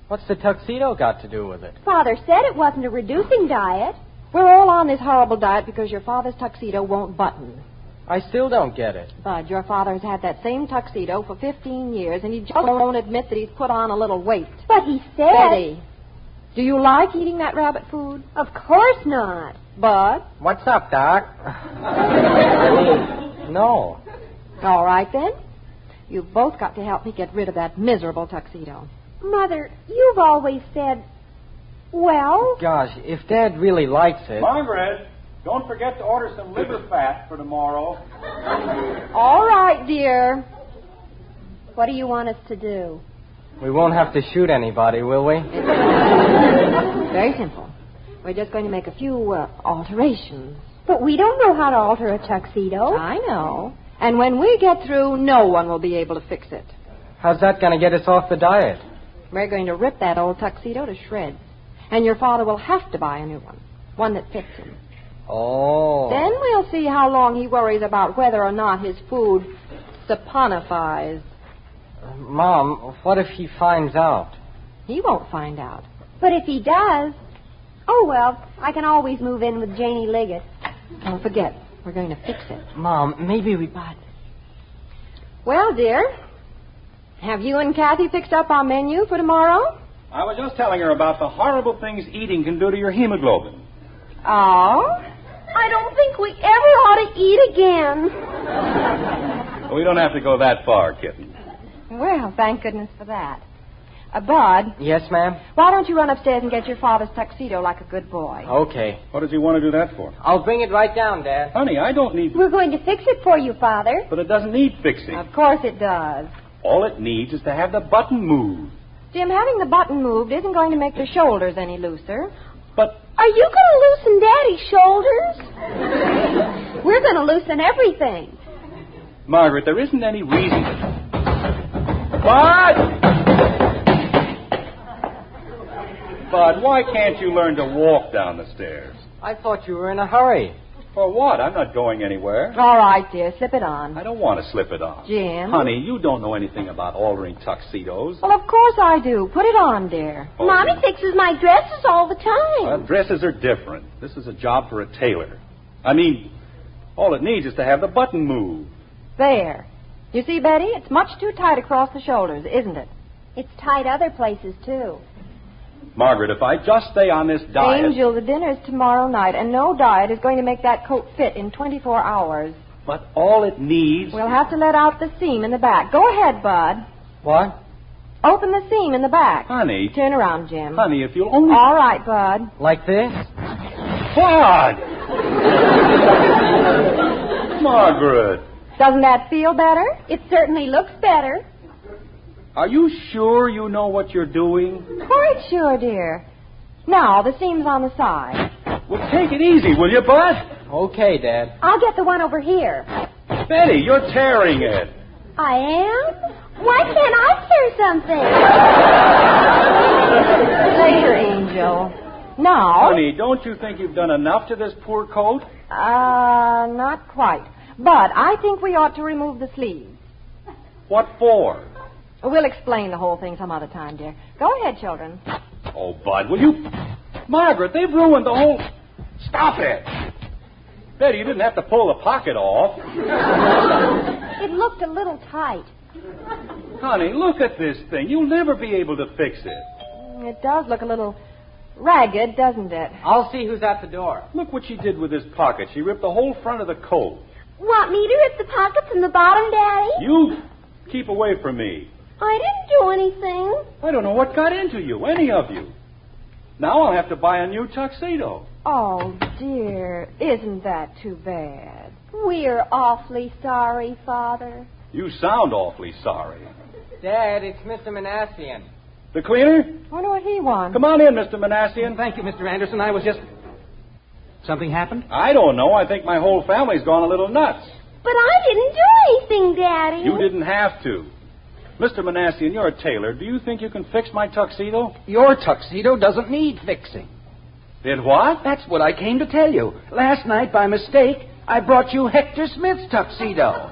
What's the tuxedo got to do with it? Father said it wasn't a reducing diet. We're all on this horrible diet because your father's tuxedo won't button. I still don't get it. Bud, your father's had that same tuxedo for 15 years, and he just won't admit that he's put on a little weight. But he said... Betty, do you like eating that rabbit food? Of course not. Bud? What's up, Doc? No. All right, then. You've both got to help me get rid of that miserable tuxedo. Mother, you've always said... Well... Gosh, if Dad really likes it... Margaret, don't forget to order some liver fat for tomorrow. All right, dear. What do you want us to do? We won't have to shoot anybody, will we? Very simple. We're just going to make a few alterations. But we don't know how to alter a tuxedo. I know. And when we get through, no one will be able to fix it. How's that going to get us off the diet? We're going to rip that old tuxedo to shreds. And your father will have to buy a new one that fits him. Oh. Then we'll see how long he worries about whether or not his food saponifies. Mom, what if he finds out? He won't find out. But if he does... Oh, well, I can always move in with Janie Liggett. Don't forget, we're going to fix it. Mom, maybe we... Well, dear, have you and Kathy fixed up our menu for tomorrow? I was just telling her about the horrible things eating can do to your hemoglobin. Oh? I don't think we ever ought to eat again. We don't have to go that far, kitten. Well, thank goodness for that. Bud. Yes, ma'am? Why don't you run upstairs and get your father's tuxedo like a good boy? Okay. What does he want to do that for? I'll bring it right down, Dad. Honey, I don't need... We're going to fix it for you, Father. But it doesn't need fixing. Of course it does. All it needs is to have the button moved. Jim, having the button moved isn't going to make the shoulders any looser. But... Are you going to loosen Daddy's shoulders? We're going to loosen everything. Margaret, there isn't any reason... Bud! Bud, why can't you learn to walk down the stairs? I thought you were in a hurry. For what? I'm not going anywhere. All right, dear, slip it on. I don't want to slip it on. Jim? Honey, you don't know anything about altering tuxedos. Well, of course I do. Put it on, dear. Oh, Mommy fixes my dresses all the time. Well, dresses are different. This is a job for a tailor. I mean, all it needs is to have the button moved. There. You see, Betty, it's much too tight across the shoulders, isn't it? It's tight other places, too. Margaret, if I just stay on this diet... Angel, the dinner's tomorrow night, and no diet is going to make that coat fit in 24 hours. But all it needs... We'll have to let out the seam in the back. Go ahead, Bud. What? Open the seam in the back. Honey... Turn around, Jim. Honey, if you'll only... All right, Bud. Like this? Bud! Margaret! Doesn't that feel better? It certainly looks better. Are you sure you know what you're doing? Quite sure, dear. Now, the seam's on the side. Well, take it easy, will you, Bud? Okay, Dad. I'll get the one over here. Betty, you're tearing it. I am? Why can't I tear something? Later, Angel. Now... Honey, don't you think you've done enough to this poor coat? Not quite. But I think we ought to remove the sleeves. What for? We'll explain the whole thing some other time, dear. Go ahead, children. Oh, Bud, will you... Margaret, they've ruined the whole... Stop it! Betty, you didn't have to pull the pocket off. It looked a little tight. Honey, look at this thing. You'll never be able to fix it. It does look a little ragged, doesn't it? I'll see who's at the door. Look what she did with this pocket. She ripped the whole front of the coat. Want me to rip the pockets from the bottom, Daddy? You keep away from me. I didn't do anything. I don't know what got into you, any of you. Now I'll have to buy a new tuxedo. Oh, dear. Isn't that too bad? We're awfully sorry, Father. You sound awfully sorry. Dad, it's Mr. Manassian. The cleaner? Wonder what he wants. Come on in, Mr. Manassian. Thank you, Mr. Anderson. I was just... Something happened? I don't know. I think my whole family's gone a little nuts. But I didn't do anything, Daddy. You didn't have to. Mr. Manassian, you're a tailor. Do you think you can fix my tuxedo? Your tuxedo doesn't need fixing. It what? That's what I came to tell you. Last night, by mistake, I brought you Hector Smith's tuxedo.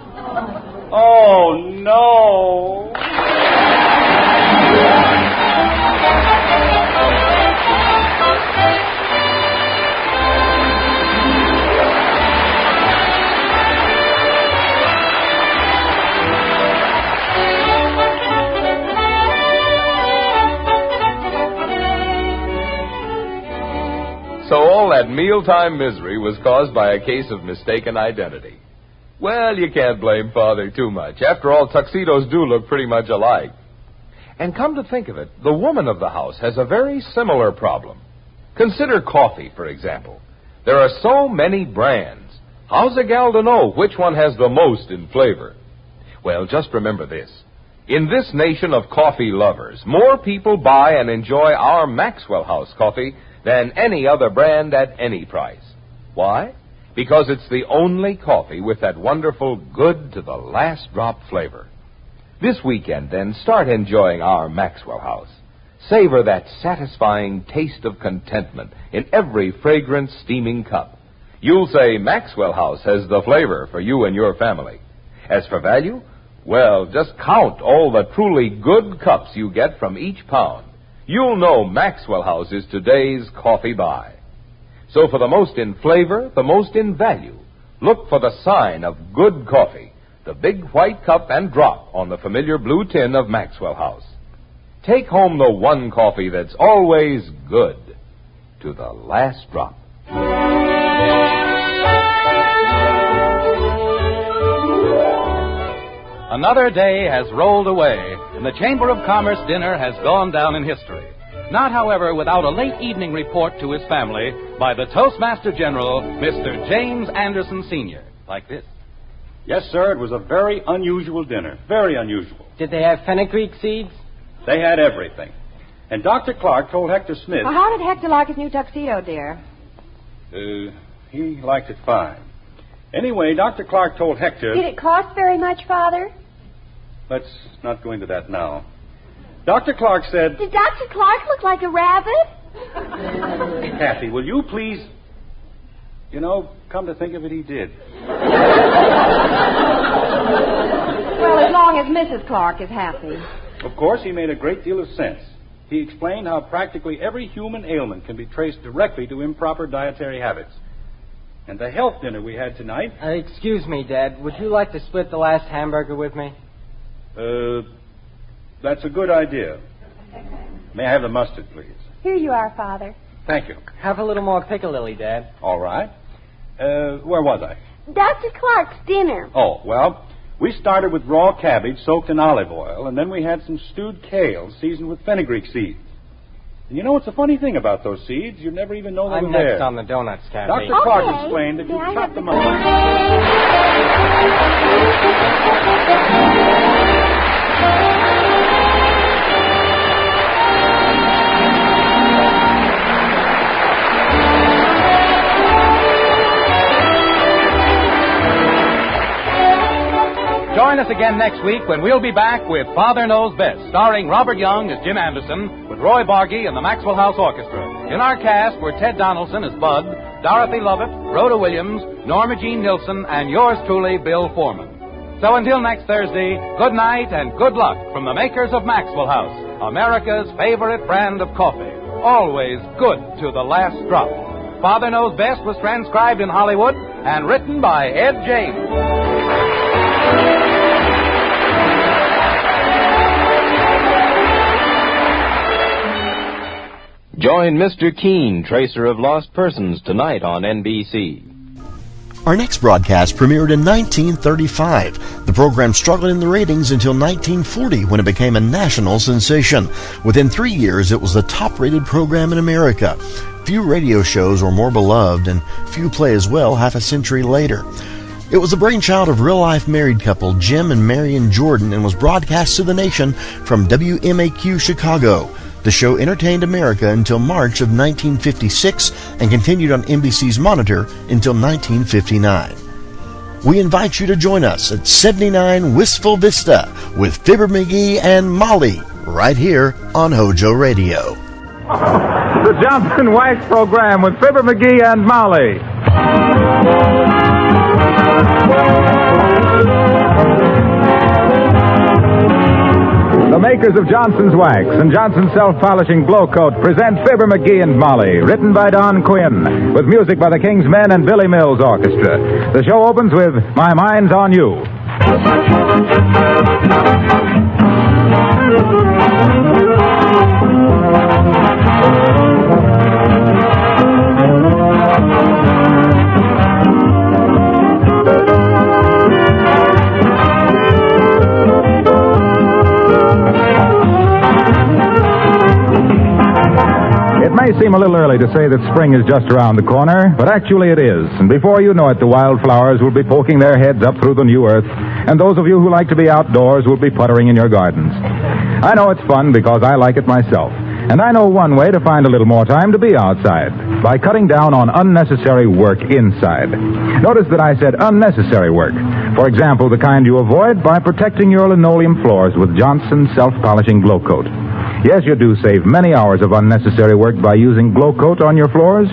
Oh, no. So all that mealtime misery was caused by a case of mistaken identity. Well, you can't blame Father too much. After all, tuxedos do look pretty much alike. And come to think of it, the woman of the house has a very similar problem. Consider coffee, for example. There are so many brands. How's a gal to know which one has the most in flavor? Well, just remember this. In this nation of coffee lovers, more people buy and enjoy our Maxwell House coffee than any other brand at any price. Why? Because it's the only coffee with that wonderful good-to-the-last-drop flavor. This weekend, then, start enjoying our Maxwell House. Savor that satisfying taste of contentment in every fragrant, steaming cup. You'll say Maxwell House has the flavor for you and your family. As for value, well, just count all the truly good cups you get from each pound. You'll know Maxwell House is today's coffee buy. So for the most in flavor, the most in value, look for the sign of good coffee, the big white cup and drop on the familiar blue tin of Maxwell House. Take home the one coffee that's always good to the last drop. Another day has rolled away, and the Chamber of Commerce dinner has gone down in history. Not, however, without a late evening report to his family by the Toastmaster General, Mr. James Anderson, Sr., like this. Yes, sir, it was a very unusual dinner. Very unusual. Did they have fenugreek seeds? They had everything. And Dr. Clark told Hector Smith... Well, how did Hector like his new tuxedo, dear? He liked it fine. Anyway, Dr. Clark told Hector... Did it cost very much, Father? Let's not go into that now. Dr. Clark said... Did Dr. Clark look like a rabbit? Kathy, will you please... You know, come to think of it, he did. Well, as long as Mrs. Clark is happy. Of course, he made a great deal of sense. He explained how practically every human ailment can be traced directly to improper dietary habits. And the health dinner we had tonight... Excuse me, Dad. Would you like to split the last hamburger with me? That's a good idea. May I have the mustard, please? Here you are, Father. Thank you. Have a little more piccalilli, Dad. All right. Where was I? Dr. Clark's dinner. Oh, well, we started with raw cabbage soaked in olive oil, and then we had some stewed kale seasoned with fenugreek seeds. And you know what's the funny thing about those seeds? You'd never even know they I'm were next there. on the donuts, Kathy. Dr. Clark explained that you chop them up. Join us again next week when we'll be back with Father Knows Best, starring Robert Young as Jim Anderson, with Roy Bargy and the Maxwell House Orchestra. In our cast were Ted Donaldson as Bud, Dorothy Lovett, Rhoda Williams, Norma Jean Nilsson, and yours truly, Bill Foreman. So until next Thursday, good night and good luck from the makers of Maxwell House, America's favorite brand of coffee. Always good to the last drop. Father Knows Best was transcribed in Hollywood and written by Ed James. Join Mr. Keene, Tracer of Lost Persons, tonight on NBC. Our next broadcast premiered in 1935. The program struggled in the ratings until 1940 when it became a national sensation. Within 3 years, it was the top-rated program in America. Few radio shows were more beloved, and few play as well half a century later. It was the brainchild of real-life married couple Jim and Marion Jordan and was broadcast to the nation from WMAQ Chicago. The show entertained America until March of 1956 and continued on NBC's Monitor until 1959. We invite you to join us at 79 Wistful Vista with Fibber McGee and Molly right here on HOJO Radio. The Johnson Wax Program with Fibber McGee and Molly. The makers of Johnson's Wax and Johnson's Self-Polishing Glow Coat present Fibber McGee and Molly, written by Don Quinn, with music by the King's Men and Billy Mills Orchestra. The show opens with My Mind's on You. It may seem a little early to say that spring is just around the corner, but actually it is. And before you know it, the wildflowers will be poking their heads up through the new earth, and those of you who like to be outdoors will be puttering in your gardens. I know it's fun because I like it myself. And I know one way to find a little more time to be outside, by cutting down on unnecessary work inside. Notice that I said unnecessary work. For example, the kind you avoid by protecting your linoleum floors with Johnson's Self-Polishing Glow Coat. Yes, you do save many hours of unnecessary work by using Glow Coat on your floors.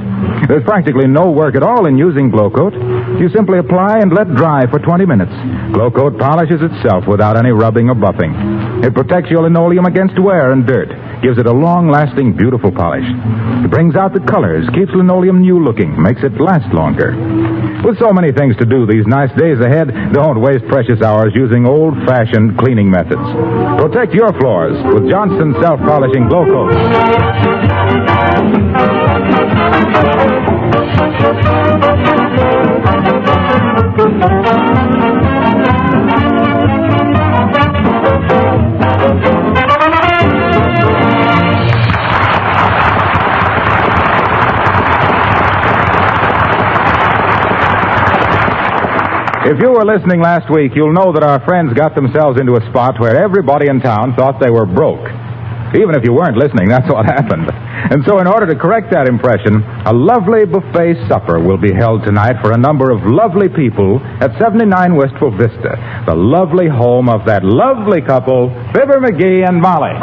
There's practically no work at all in using Glow Coat. You simply apply and let dry for 20 minutes. Glow Coat polishes itself without any rubbing or buffing. It protects your linoleum against wear and dirt, gives it a long-lasting, beautiful polish. It brings out the colors, keeps linoleum new-looking, makes it last longer. With so many things to do these nice days ahead, don't waste precious hours using old-fashioned cleaning methods. Protect your floors with Johnson's Self-Polishing Glow Coat. If you were listening last week, you'll know that our friends got themselves into a spot where everybody in town thought they were broke. Even if you weren't listening, that's what happened. And so in order to correct that impression, a lovely buffet supper will be held tonight for a number of lovely people at 79 Wistful Vista, the lovely home of that lovely couple, Fibber McGee and Molly.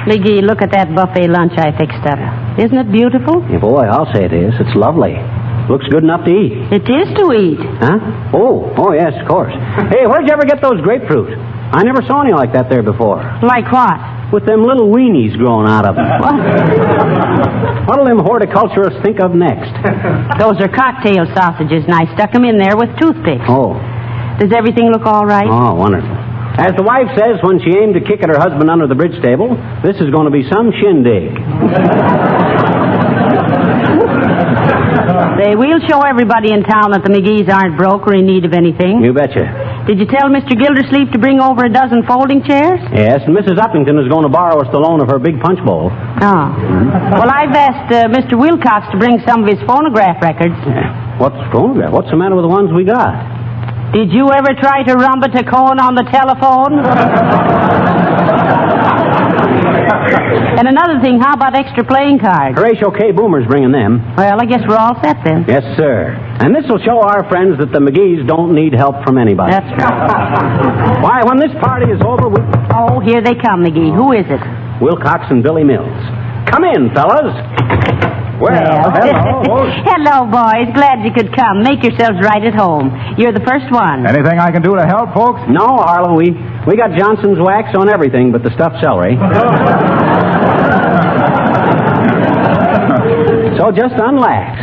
McGee, look at that buffet lunch I fixed up. Isn't it beautiful? Yeah, boy, I'll say it is. It's lovely. Looks good enough to eat. It is to eat. Huh? Oh, yes, of course. Hey, where'd you ever get those grapefruit? I never saw any like that there before. Like what? With them little weenies growing out of them. What? What'll them horticulturists think of next? Those are cocktail sausages, and I stuck them in there with toothpicks. Oh. Does everything look all right? Oh, wonderful. As the wife says when she aimed to kick at her husband under the bridge table, this is going to be some shindig. Say, we'll show everybody in town that the McGees aren't broke or in need of anything. You betcha. Did you tell Mr. Gildersleeve to bring over a dozen folding chairs? Yes, and Mrs. Uppington is going to borrow us the loan of her big punch bowl. Oh. Well, I've asked Mr. Wilcox to bring some of his phonograph records. Yeah. What's phonograph? What's the matter with the ones we got? Did you ever try to rumba to Cohen on the telephone? And another thing, how about extra playing cards? Horatio K. Boomer's bringing them. Well, I guess we're all set then. Yes, sir. And this will show our friends that the McGees don't need help from anybody. That's right. Why, when this party is over, we... Oh, here they come, McGee. Who is it? Wilcox and Billy Mills. Come in, fellas. Well, hello. Hello, boys. Glad you could come. Make yourselves right at home. You're the first one. Anything I can do to help, folks? No, Harlow. We got Johnson's wax on everything but the stuffed celery. So just unlax.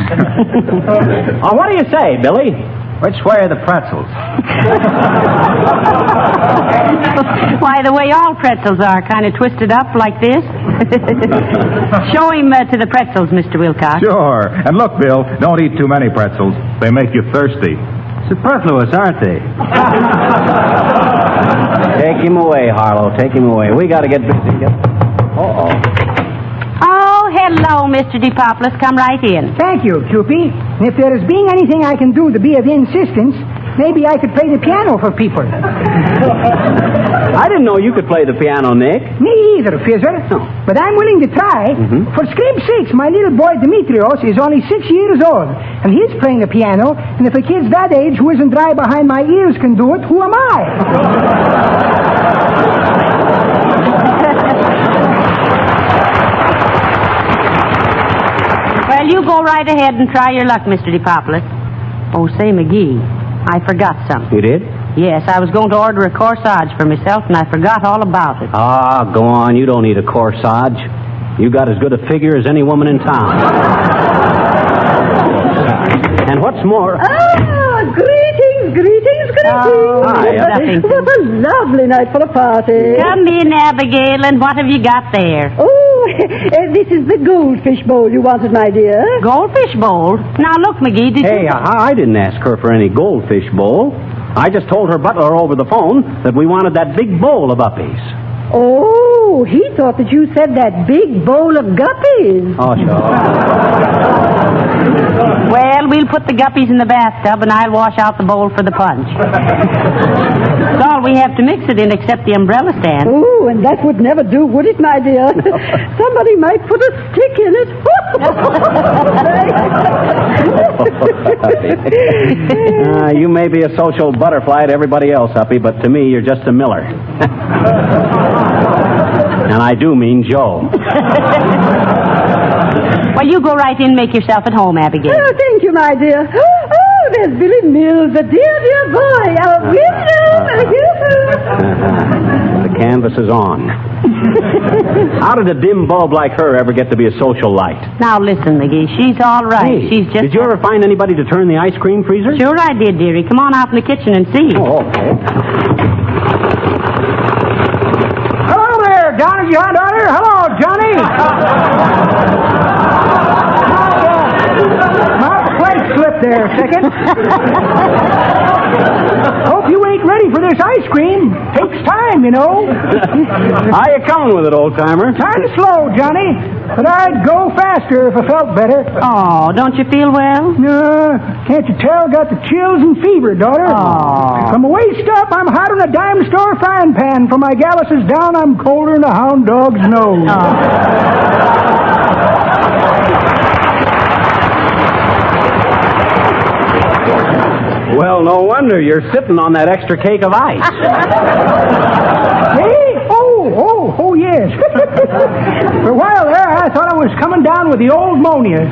Oh, what do you say, Billy? Which way are the pretzels? Why, the way all pretzels are, kind of twisted up like this. Show him to the pretzels, Mr. Wilcox. Sure. And look, Bill, don't eat too many pretzels. They make you thirsty. Superfluous, aren't they? Take him away, Harlow. Take him away. We got to get busy. Uh-oh. Oh, hello, Mr. DePoplis. Come right in. Thank you, Cupie. And if there is being anything I can do to be of insistence, maybe I could play the piano for people. I didn't know you could play the piano, Nick. Me either, Fizzer. No. But I'm willing to try. Mm-hmm. For scrape's sakes, my little boy Demetrios is only 6 years old, and he's playing the piano, and if a kid's that age who isn't dry behind my ears can do it, who am I? Well, you go right ahead and try your luck, Mr. DePoplis. Oh, say, McGee, I forgot something. You did? Yes, I was going to order a corsage for myself, and I forgot all about it. Ah, go on. You don't need a corsage. You got as good a figure as any woman in town. And what's more... Greetings. Oh, hi. What a lovely night for a party. Come in, Abigail, and what have you got there? Oh, this is the goldfish bowl you wanted, my dear. Goldfish bowl? Now, look, McGee, did you... Hey, I didn't ask her for any goldfish bowl. I just told her butler over the phone that we wanted that big bowl of uppies. Oh, he thought that you said that big bowl of guppies. Oh, sure. Well, we'll put the guppies in the bathtub, and I'll wash out the bowl for the punch. That's all we have to mix it in except the umbrella stand. Oh, and that would never do, would it, my dear? Somebody might put a stick in it. You may be a social butterfly to everybody else, Uppy, but to me, you're just a Miller. And I do mean Joe. Well, you go right in and make yourself at home, Abigail. Oh, thank you, my dear. Oh, there's Billy Mills, a dear boy. The canvas is on. How did a dim bulb like her ever get to be a social light? Now, listen, McGee, she's all right. Hey, she's just... Did you ever find anybody to turn the ice cream freezer? Sure I did, dearie. Come on out in the kitchen and see. Oh, okay. Hello there, Johnny, your daughter. Hello, Johnny. My plate slipped there a second. Hope you ain't ready for this ice cream. Takes time, you know. How you coming with it, old-timer? Kind of slow, Johnny. But I'd go faster if I felt better. Oh, don't you feel well? No, can't you tell? Got the chills and fever, daughter. Oh. From the waist up, I'm hot in a dime store frying pan. From my galluses down, I'm colder than a hound dog's nose. Well, no wonder you're sitting on that extra cake of ice. Hey? Oh, yes. For a while there, I thought I was coming down with the old pneumonia.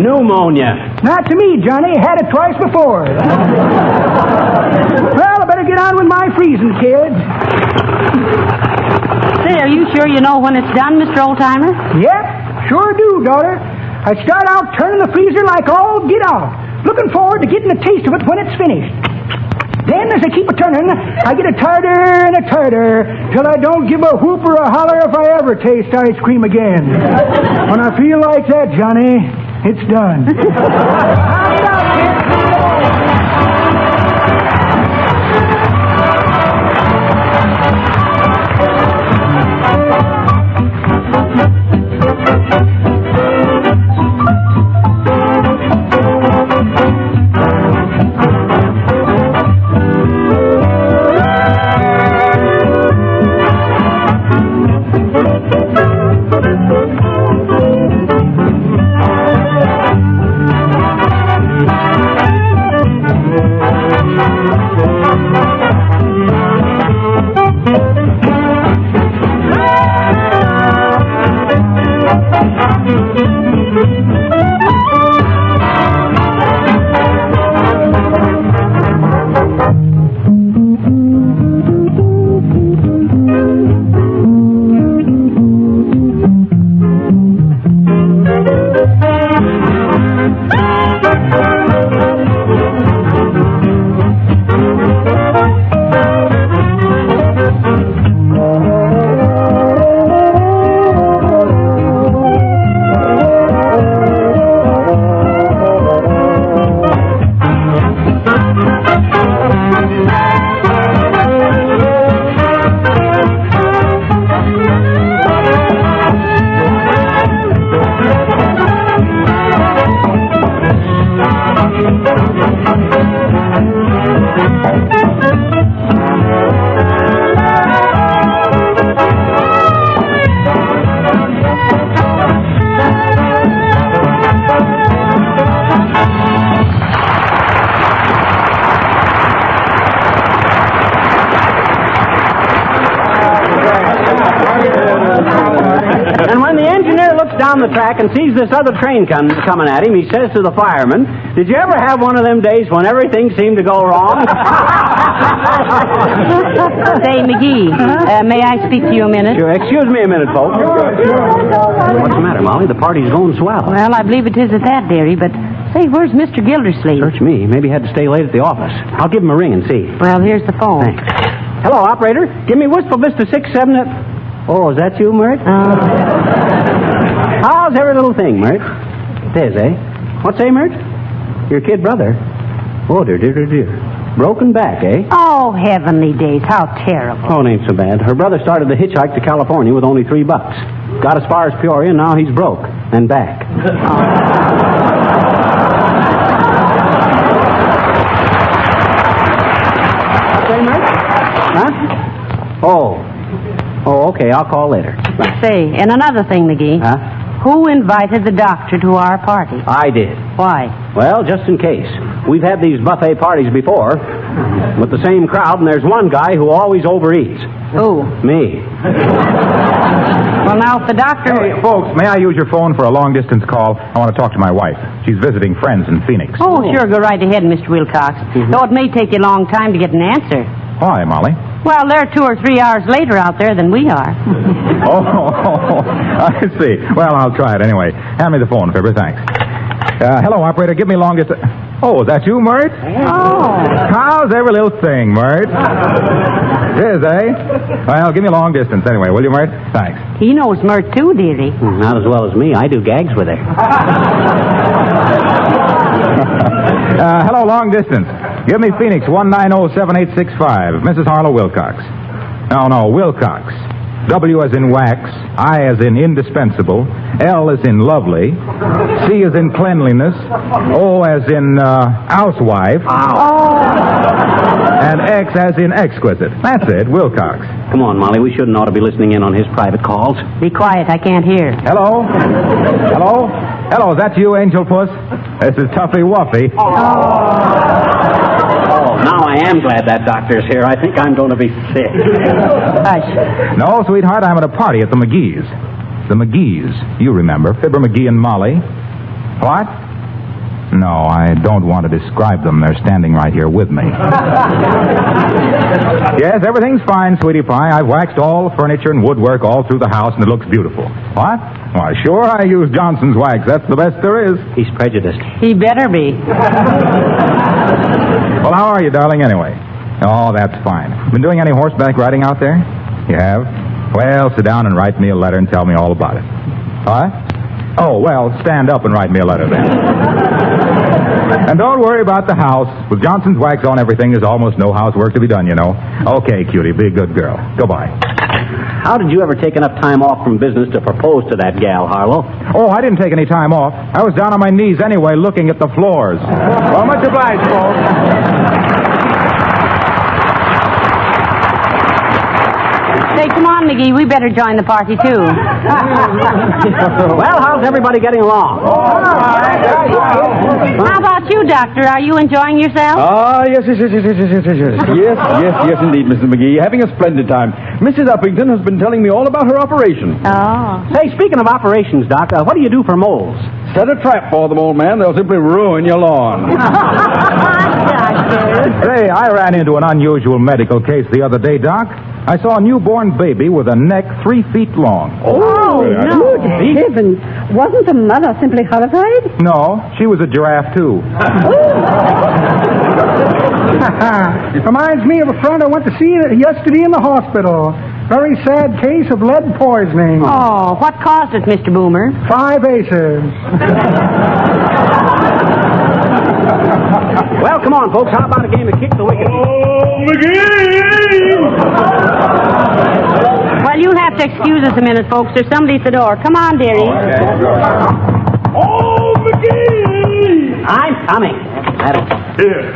Pneumonia. Not to me, Johnny. Had it twice before. Well, I better get on with my freezing, kids. Say, are you sure you know when it's done, Mr. Oldtimer? Yep, sure do, daughter. I start out turning the freezer like all get out. Looking forward to getting a taste of it when it's finished. Then, as I keep a turning, I get a tighter and a tighter till I don't give a whoop or a holler if I ever taste ice cream again. When I feel like that, Johnny, it's done. down the track and sees this other train coming at him. He says to the fireman, "Did you ever have one of them days when everything seemed to go wrong?" Say, McGee, may I speak to you a minute? Sure. Excuse me a minute, folks. What's the matter, Molly? The party's going swell. Well, I believe it is at that, dearie, but say, where's Mr. Gildersleeve? Search me. Maybe he had to stay late at the office. I'll give him a ring and see. Well, here's the phone. Thanks. Hello, operator. Give me Wistful Vista 67 at... Oh, is that you, Mert? How's every little thing, Mert? It is, eh? What say, Mert? Your kid brother? Oh, dear. Broken back, eh? Oh, heavenly days. How terrible. Oh, it ain't so bad. Her brother started the hitchhike to California with only $3. Got as far as Peoria, and now he's broke. And back. What say, Mert? Huh? Oh, okay. I'll call later. Say, and another thing, McGee. Huh? Who invited the doctor to our party? I did. Why? Well, just in case. We've had these buffet parties before with the same crowd, and there's one guy who always overeats. Who? Me. Well, now, if the doctor... Hey, folks, may I use your phone for a long-distance call? I want to talk to my wife. She's visiting friends in Phoenix. Oh, sure. Go right ahead, Mr. Wilcox. Though it may take you a long time to get an answer. Why, Molly? Well, they're 2 or 3 hours later out there than we are. Oh, I see. Well, I'll try it anyway. Hand me the phone, Fibber. Thanks. Hello, operator. Give me longest... Oh, is that you, Mert? Oh. How's every little thing, Mert? It is, eh? Well, give me long distance anyway, will you, Mert? Thanks. He knows Mert, too, dearie. Not as well as me. I do gags with her. Hello, long distance. Give me Phoenix 1907865. Mrs. Harlow Wilcox. No, Wilcox. W as in wax, I as in indispensable, L as in lovely, C as in cleanliness, O as in housewife, and X as in exquisite. That's it, Wilcox. Come on, Molly. We shouldn't ought to be listening in on his private calls. Be quiet. I can't hear. Hello? Hello, is that you, Angel Puss? This is Tuffy Wuffy. Oh, now I am glad that doctor's here. I think I'm going to be sick. Hush. No, sweetheart, I'm at a party at the McGee's. The McGee's. You remember. Fibber McGee and Molly. What? No, I don't want to describe them. They're standing right here with me. Yes, everything's fine, sweetie pie. I've waxed all the furniture and woodwork all through the house, and it looks beautiful. What? Why, sure, I use Johnson's wax. That's the best there is. He's prejudiced. He better be. Well, how are you, darling, anyway? Oh, that's fine. Been doing any horseback riding out there? You have? Well, sit down and write me a letter and tell me all about it. What? Oh, well, stand up and write me a letter then. And don't worry about the house. With Johnson's wax on everything, there's almost no housework to be done, you know. Okay, cutie, be a good girl. Goodbye. How did you ever take enough time off from business to propose to that gal, Harlow? Oh, I didn't take any time off. I was down on my knees anyway, looking at the floors. Well, much obliged, folks. Say, come on, McGee. We better join the party, too. Well, how's everybody getting along? How about you, Doctor? Are you enjoying yourself? Yes, indeed, Mrs. McGee. Having a splendid time. Mrs. Uppington has been telling me all about her operation. Oh. Say, speaking of operations, Doc, what do you do for moles? Set a trap for them, old man. They'll simply ruin your lawn. Say, I ran into an unusual medical case the other day, Doc. I saw a newborn baby with a neck 3 feet long. Oh, no. Good heavens. Wasn't the mother simply horrified? No, she was a giraffe, too. It reminds me of a friend I went to see yesterday in the hospital. Very sad case of lead poisoning. Oh, what caused it, Mr. Boomer? 5 aces. Well, come on, folks. How about a game of kick the wicket? Oh, McGee! Well, you'll have to excuse us a minute, folks. There's somebody at the door. Come on, dearie. Oh, McGee! I'm coming. Here.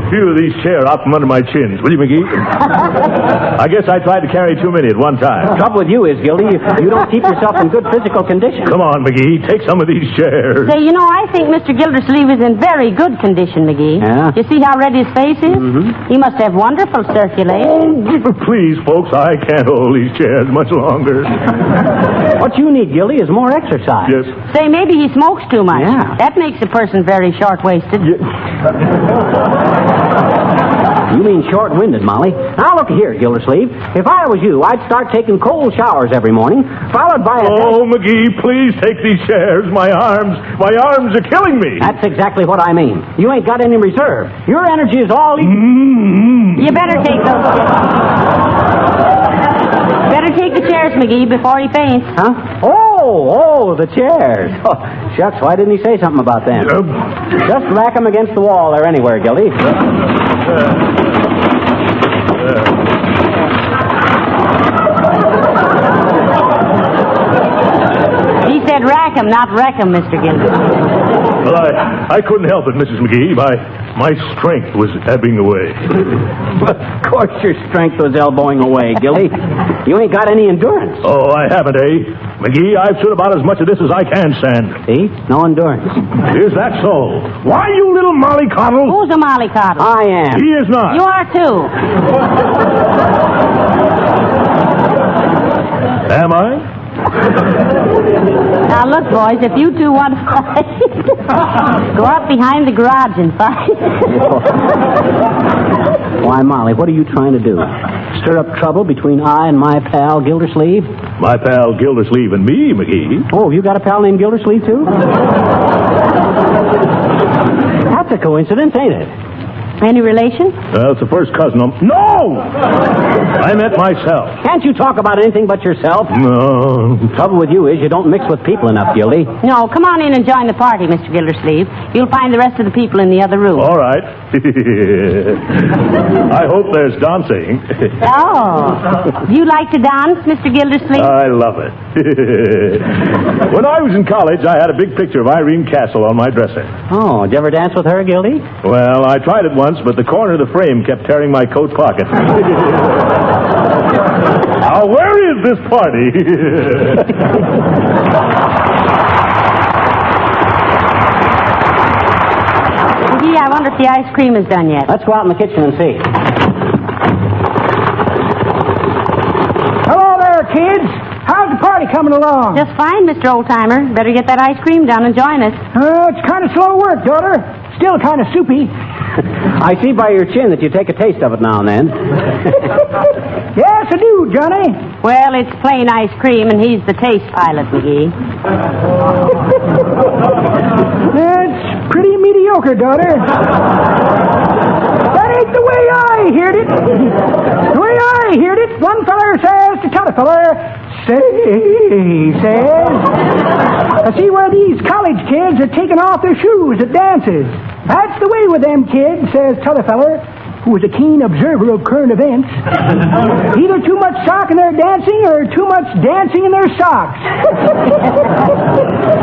a few of these chairs out from under my chins, will you, McGee? I guess I tried to carry too many at one time. The trouble with you is, Gildy, you don't keep yourself in good physical condition. Come on, McGee, take some of these chairs. Say, I think Mr. Gildersleeve is in very good condition, McGee. Yeah? You see how red his face is? Mm-hmm. He must have wonderful circulation. Oh, please, folks, I can't hold these chairs much longer. What you need, Gildy, is more exercise. Yes. Say, maybe he smokes too much. Yeah. That makes a person very short-waisted. You mean short-winded, Molly. Now, look here, Gildersleeve. If I was you, I'd start taking cold showers every morning, followed by a... Oh, McGee, please take these chairs. My arms are killing me. That's exactly what I mean. You ain't got any reserve. Your energy is all... You better take those chairs. Better take the chairs, McGee, before he faints. Huh? Oh, the chairs. Oh, shucks, why didn't he say something about them? Just rack them against the wall there anywhere, Gildy. He said rack 'em, not wreck 'em, Mr. Gildy. Well, I couldn't help it, Mrs. McGee. My strength was ebbing away. Of course your strength was elbowing away, Gildy. You ain't got any endurance. Oh, I haven't, eh? McGee, I've stood about as much of this as I can stand. See? No endurance. Is that so? Why, you little mollycoddle? Who's a mollycoddle? I am. He is not. You are, too. Am I? Now, look, boys, if you two want to fight, go out behind the garage and fight. Why, Molly, what are you trying to do? Stir up trouble between I and my pal, Gildersleeve? My pal Gildersleeve and me, McGee. Oh, you got a pal named Gildersleeve, too? That's a coincidence, ain't it? Any relation? It's the first cousin. No! I meant myself. Can't you talk about anything but yourself? No. The trouble with you is you don't mix with people enough, Gildy. No, come on in and join the party, Mr. Gildersleeve. You'll find the rest of the people in the other room. All right. I hope there's dancing. Oh. Do you like to dance, Mr. Gildersleeve? I love it. When I was in college, I had a big picture of Irene Castle on my dresser. Oh, did you ever dance with her, Gildy? Well, I tried it once, but the corner of the frame kept tearing my coat pocket. Now, where is this party? Gee, I wonder if the ice cream is done yet. Let's go out in the kitchen and see. Hello there, kids. How's the party coming along? Just fine, Mr. Oldtimer. Better get that ice cream done and join us. It's kind of slow work, daughter. Still kind of soupy. I see by your chin that you take a taste of it now and then. Yes, I do, Johnny. Well, it's plain ice cream, and he's the taste pilot, McGee. That's pretty mediocre, daughter. That ain't the way I heard it. The way I heard it, one feller says to t'other feller, says, I see where these college kids are taking off their shoes at dances. That's the way with them kids, says t'other feller, who was a keen observer of current events. Either too much sock in their dancing or too much dancing in their socks.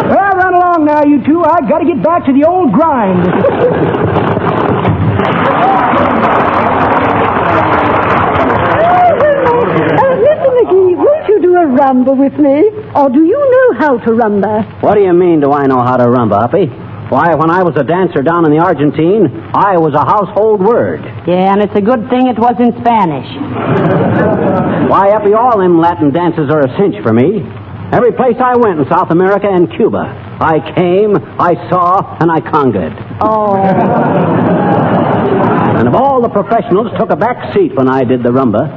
Well, run along now, you two. I've got to get back to the old grind. Mr. McGee, won't you do a rumba with me? Or do you know how to rumba? What do you mean, do I know how to rumba, Uppy? Why, when I was a dancer down in the Argentine, I was a household word. Yeah, and it's a good thing it was in Spanish. Why, Uppy, all them Latin dances are a cinch for me. Every place I went in South America and Cuba, I came, I saw, and I congaed. Oh. And of all the professionals took a back seat when I did the rumba.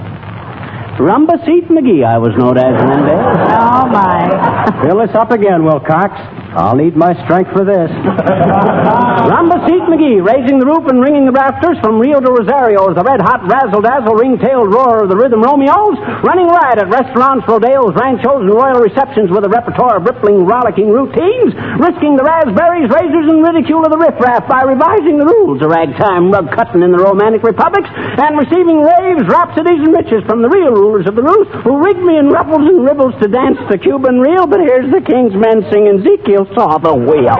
Rumba Seat McGee, I was known as in them days. Oh, my. Fill this up again, Wilcox. I'll need my strength for this. Rumba Seat McGee, raising the roof and ringing the rafters from Rio de Rosario as the red-hot, razzle-dazzle, ring-tailed roar of the rhythm Romeos, running riot at restaurants, rodeos, ranchos, and royal receptions with a repertoire of rippling, rollicking routines, risking the raspberries, razors, and ridicule of the riffraff by revising the rules of ragtime rug-cutting in the romantic republics, and receiving raves, rhapsodies, and riches from the real rulers of the roost, who rigged me in ruffles and ribbles to dance the Cuban reel, but here's the king's men singing Ezekiel saw the wheel.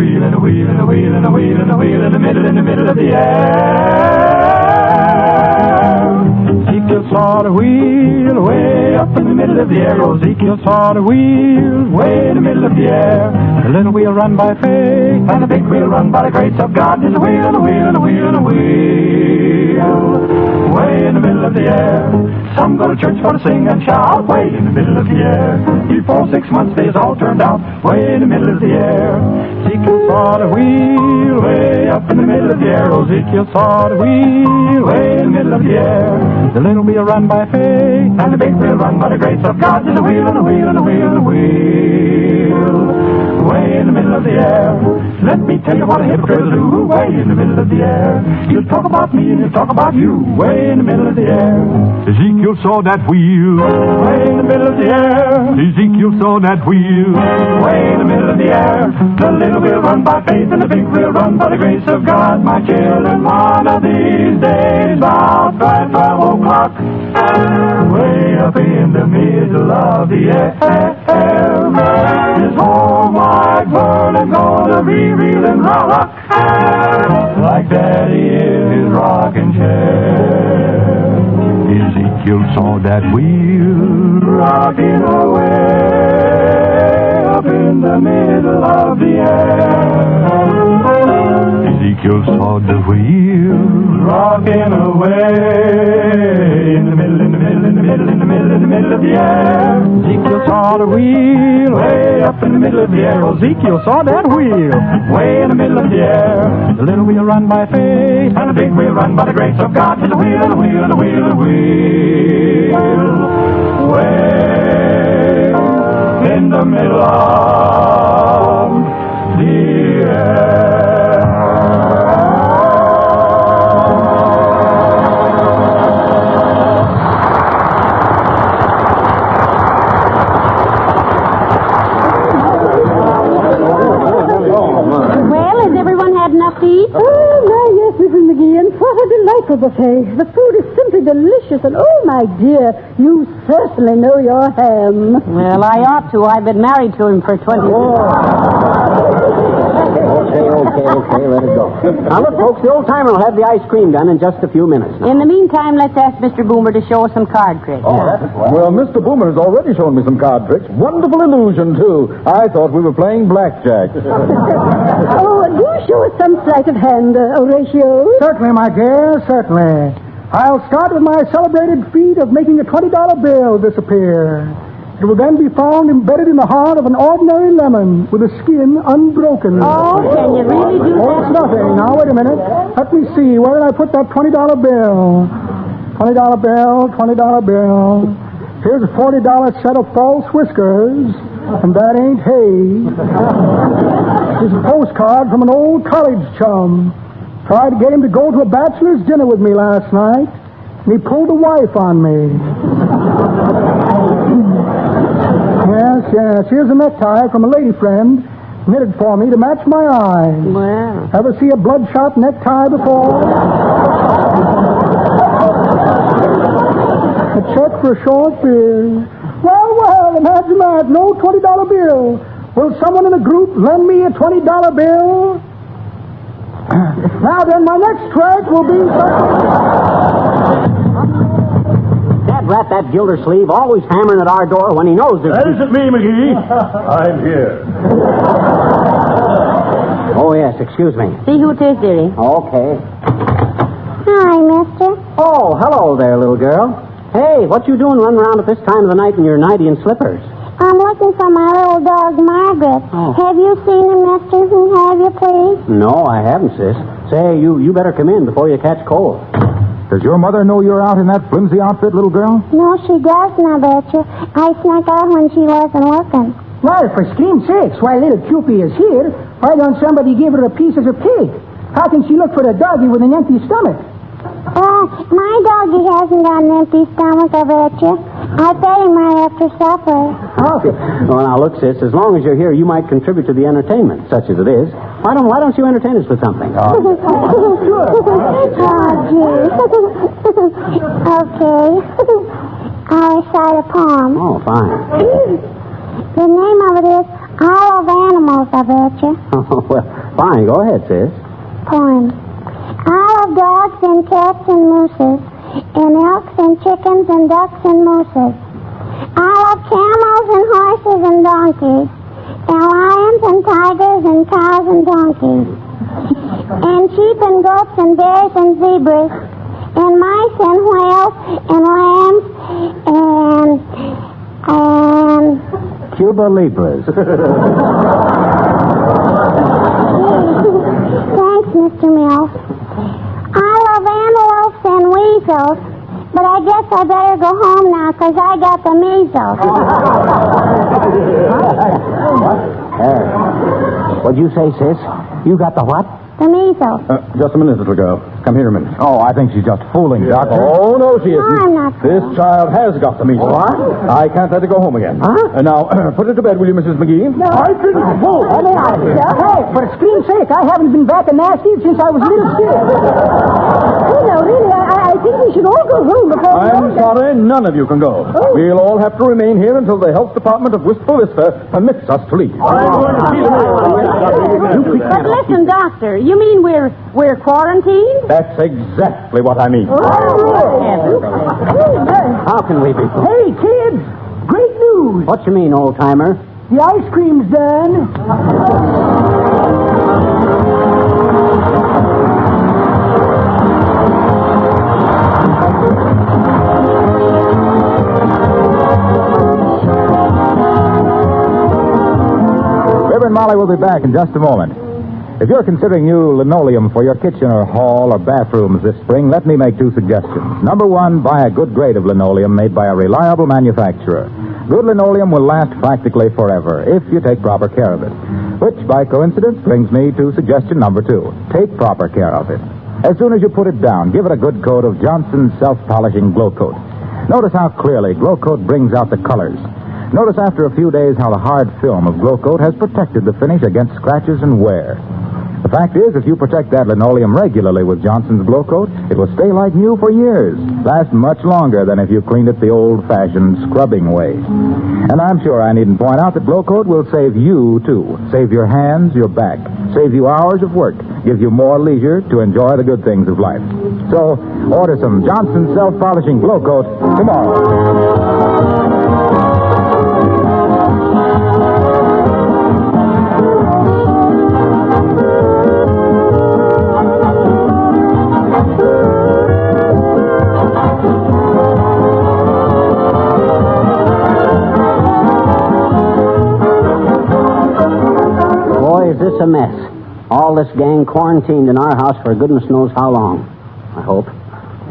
wheel, and a wheel, and a wheel, and a wheel, and a wheel in the middle of the air. Ezekiel saw the wheel way up in the middle of the air. Ezekiel saw the wheel way in the middle of the air. The little wheel run by faith, and the big wheel run by the grace of God. There's a wheel, and a wheel, and a wheel, and a wheel way in the middle of the air. Some go to church for to sing and shout way in the middle of the air. Before 6 months days all turned out way in the middle of the air. Ezekiel saw the wheel way up in the middle of the air. Ezekiel saw the wheel way in the middle of the air. The little wheel run by faith, and the big wheel run by the grace of God. There's a wheel, and a wheel, and a wheel, and a wheel way in the middle of the air. Let me tell you what a hypocrite will do way in the middle of the air. He'll talk about me and he'll talk about you way in the middle of the air. Ezekiel saw that wheel way in the middle of the air. Ezekiel saw that wheel way in the middle of the air. The little wheel run by faith and the big wheel run by the grace of God. My children, one of these days, about 12 o'clock, way up in the middle of the air, this whole wide world is gonna re-reel and rock like Daddy in his rocking chair. Ezekiel saw that wheel rocking away up in the middle of the air. Ezekiel saw the wheel rocking away in the middle, in the middle, in the middle, in the middle, in the middle of the air. Ezekiel saw the wheel way up in the middle of the air. Ezekiel saw that wheel way in the middle of the air. The little wheel run by faith, and the big wheel run by the grace of God. There's a wheel, and a wheel, and a wheel, and a wheel way in the middle of the air. Yes, Mrs. McGee, and what a delightful buffet. The food is simply delicious, and oh, my dear, you certainly know your ham. Well, I ought to. I've been married to him for 20 years. Okay, let it go. Now, look, folks, the old timer will have the ice cream done in just a few minutes now. In the meantime, let's ask Mr. Boomer to show us some card tricks. Well, Mr. Boomer has already shown me some card tricks. Wonderful illusion, too. I thought we were playing blackjack. Oh, do show us some sleight of hand, Horatio. Certainly, my dear, certainly. I'll start with my celebrated feat of making a $20 bill disappear. It will then be found embedded in the heart of an ordinary lemon with the skin unbroken. Oh, can you really do that? Oh, it's nothing. Now, wait a minute. Let me see. Where did I put that $20 bill? $20 bill, $20 bill. Here's a $40 set of false whiskers, and that ain't hay. Here's a postcard from an old college chum. Tried to get him to go to a bachelor's dinner with me last night, and he pulled a wife on me. Yes. Here's a necktie from a lady friend, knitted for me to match my eyes. Wow. Ever see a bloodshot necktie before? A check for a short beard. Well, imagine that. No $20 bill. Will someone in the group lend me a $20 bill? Now then, my next trick will be... Dad rat that Gildersleeve, always hammering at our door when he knows there's... That isn't me, McGee. I'm here. Oh, yes, excuse me. See who it is, dearie. Okay. Hi, mister. Oh, hello there, little girl. Hey, what you doing running around at this time of the night in your nightie and slippers? I'm looking for my little dog, Margaret. Oh. Have you seen her, mister? Have you, please? No, I haven't, sis. Say, you better come in before you catch cold. Does your mother know you're out in that flimsy outfit, little girl? No, she doesn't, I bet you. I snuck out when she wasn't looking. Well, for steam's sakes, while little Cupie is here, why don't somebody give her a piece of her pig? How can she look for a doggy with an empty stomach? My doggy hasn't got an empty stomach, I bet you. I fed him right after supper. Okay. Well, now, look, sis, as long as you're here, you might contribute to the entertainment, such as it is. Why don't you entertain us with something? Oh, gee. Okay. I'll recite a poem. Oh, fine. The name of it is All of Animals, I bet you. Oh, well, Fine, go ahead, sis. Poem. I love dogs and cats and mooses, and elks and chickens and ducks and mooses. I love camels and horses and donkeys, and lions and tigers and cows and donkeys, and sheep and goats and bears and zebras, and mice and whales and lambs and Cuba Libras. Thanks, Mr. Mills. I love antelopes and weasels, but I guess I better go home now because I got the measles. What'd you say, sis? You got the what? The measles. Just a minute, little girl. Come here a minute. Oh, I think she's just fooling, Doctor. Oh, no, she isn't. I'm not This child has got the measles. What? I can't let her go home again. Huh? Now, put her to bed, will you, Mrs. McGee? No. I didn't fool. Hey, for scream's sake, I haven't been back in Nasty since I was a little kid. Really, I think we should all go home before I'm sorry, none of you can go. Oh. We'll all have to remain here until the health department of Wistful Vista permits us to leave. I'm going to see But listen, Doctor, you mean we're quarantined? That's exactly what I mean. How can we be? Hey, kids! Great news! What you mean, old-timer? The ice cream's done. Fibber and Molly will be back in just a moment. If you're considering new linoleum for your kitchen or hall or bathrooms this spring, let me make two suggestions. Number one, buy a good grade of linoleum made by a reliable manufacturer. Good linoleum will last practically forever if you take proper care of it. Which, by coincidence, brings me to suggestion number two. Take proper care of it. As soon as you put it down, give it a good coat of Johnson's self-polishing Glow Coat. Notice how clearly Glow Coat brings out the colors. Notice after a few days how the hard film of Glow Coat has protected the finish against scratches and wear. The fact is, if you protect that linoleum regularly with Johnson's Glow Coat, it will stay like new for years, last much longer than if you cleaned it the old-fashioned scrubbing way. And I'm sure I needn't point out that Glow Coat will save you, too. Save your hands, your back. Save you hours of work. Give you more leisure to enjoy the good things of life. So, order some Johnson's self-polishing Glow Coat tomorrow. This a mess. All this gang quarantined in our house for goodness knows how long. I hope.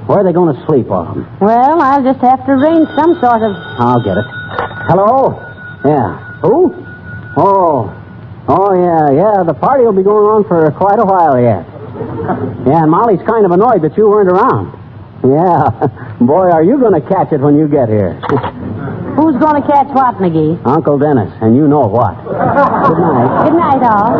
Where are they going to sleep, all of them? Well, I'll just have to arrange some sort of... I'll get it. Hello? Yeah. Who? Oh, yeah. The party will be going on for quite a while yet. Yeah, and Molly's kind of annoyed that you weren't around. Yeah. Boy, are you going to catch it when you get here. Who's going to catch what, McGee? Uncle Dennis, and you know what. Good night. Good night, all.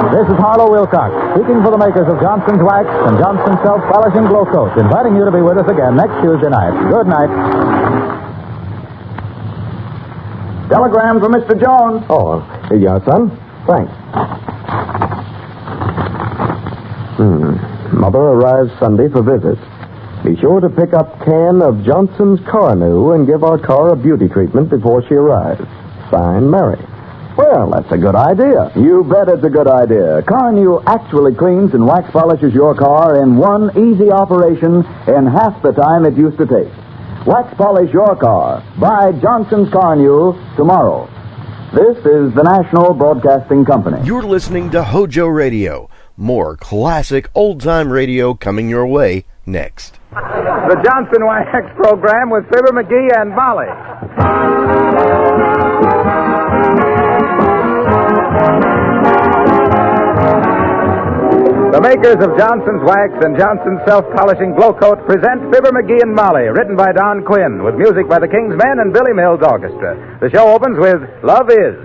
This is Harlow Wilcox, speaking for the makers of Johnson's Wax and Johnson's Self-Polishing Glow Coat, inviting you to be with us again next Tuesday night. Good night. Telegram for Mr. Jones. Oh, here you are, son. Thanks. Mother arrives Sunday for visit. Be sure to pick up can of Johnson's Carnu and give our car a beauty treatment before she arrives. Signed, Mary. Well, that's a good idea. You bet it's a good idea. Carnu actually cleans and wax polishes your car in one easy operation in half the time it used to take. Wax polish your car. Buy Johnson's Carnu tomorrow. This is the National Broadcasting Company. You're listening to HOJO Radio. More classic old-time radio coming your way next. The Johnson Wax program with Fibber McGee and Molly. The makers of Johnson's Wax and Johnson's Self-Polishing Glow Coat present Fibber McGee and Molly, written by Don Quinn, with music by the King's Men and Billy Mills Orchestra. The show opens with Love Is.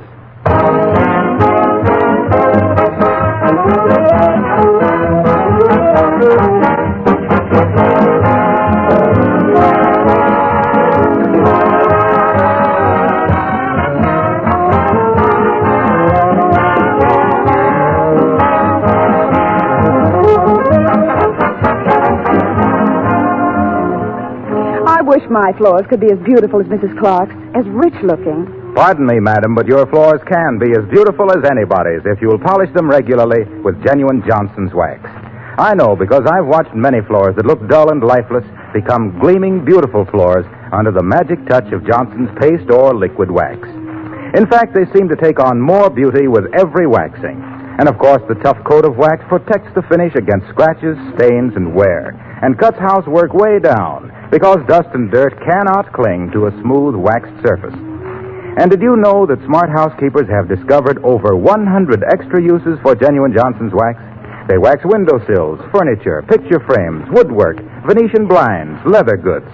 I wish my floors could be as beautiful as Mrs. Clark's, as rich-looking. Pardon me, madam, but your floors can be as beautiful as anybody's if you'll polish them regularly with genuine Johnson's Wax. I know because I've watched many floors that look dull and lifeless become gleaming, beautiful floors under the magic touch of Johnson's paste or liquid wax. In fact, they seem to take on more beauty with every waxing. And, of course, the tough coat of wax protects the finish against scratches, stains, and wear, and cuts housework way down because dust and dirt cannot cling to a smooth waxed surface. And did you know that smart housekeepers have discovered over 100 extra uses for genuine Johnson's Wax? They wax windowsills, furniture, picture frames, woodwork, Venetian blinds, leather goods.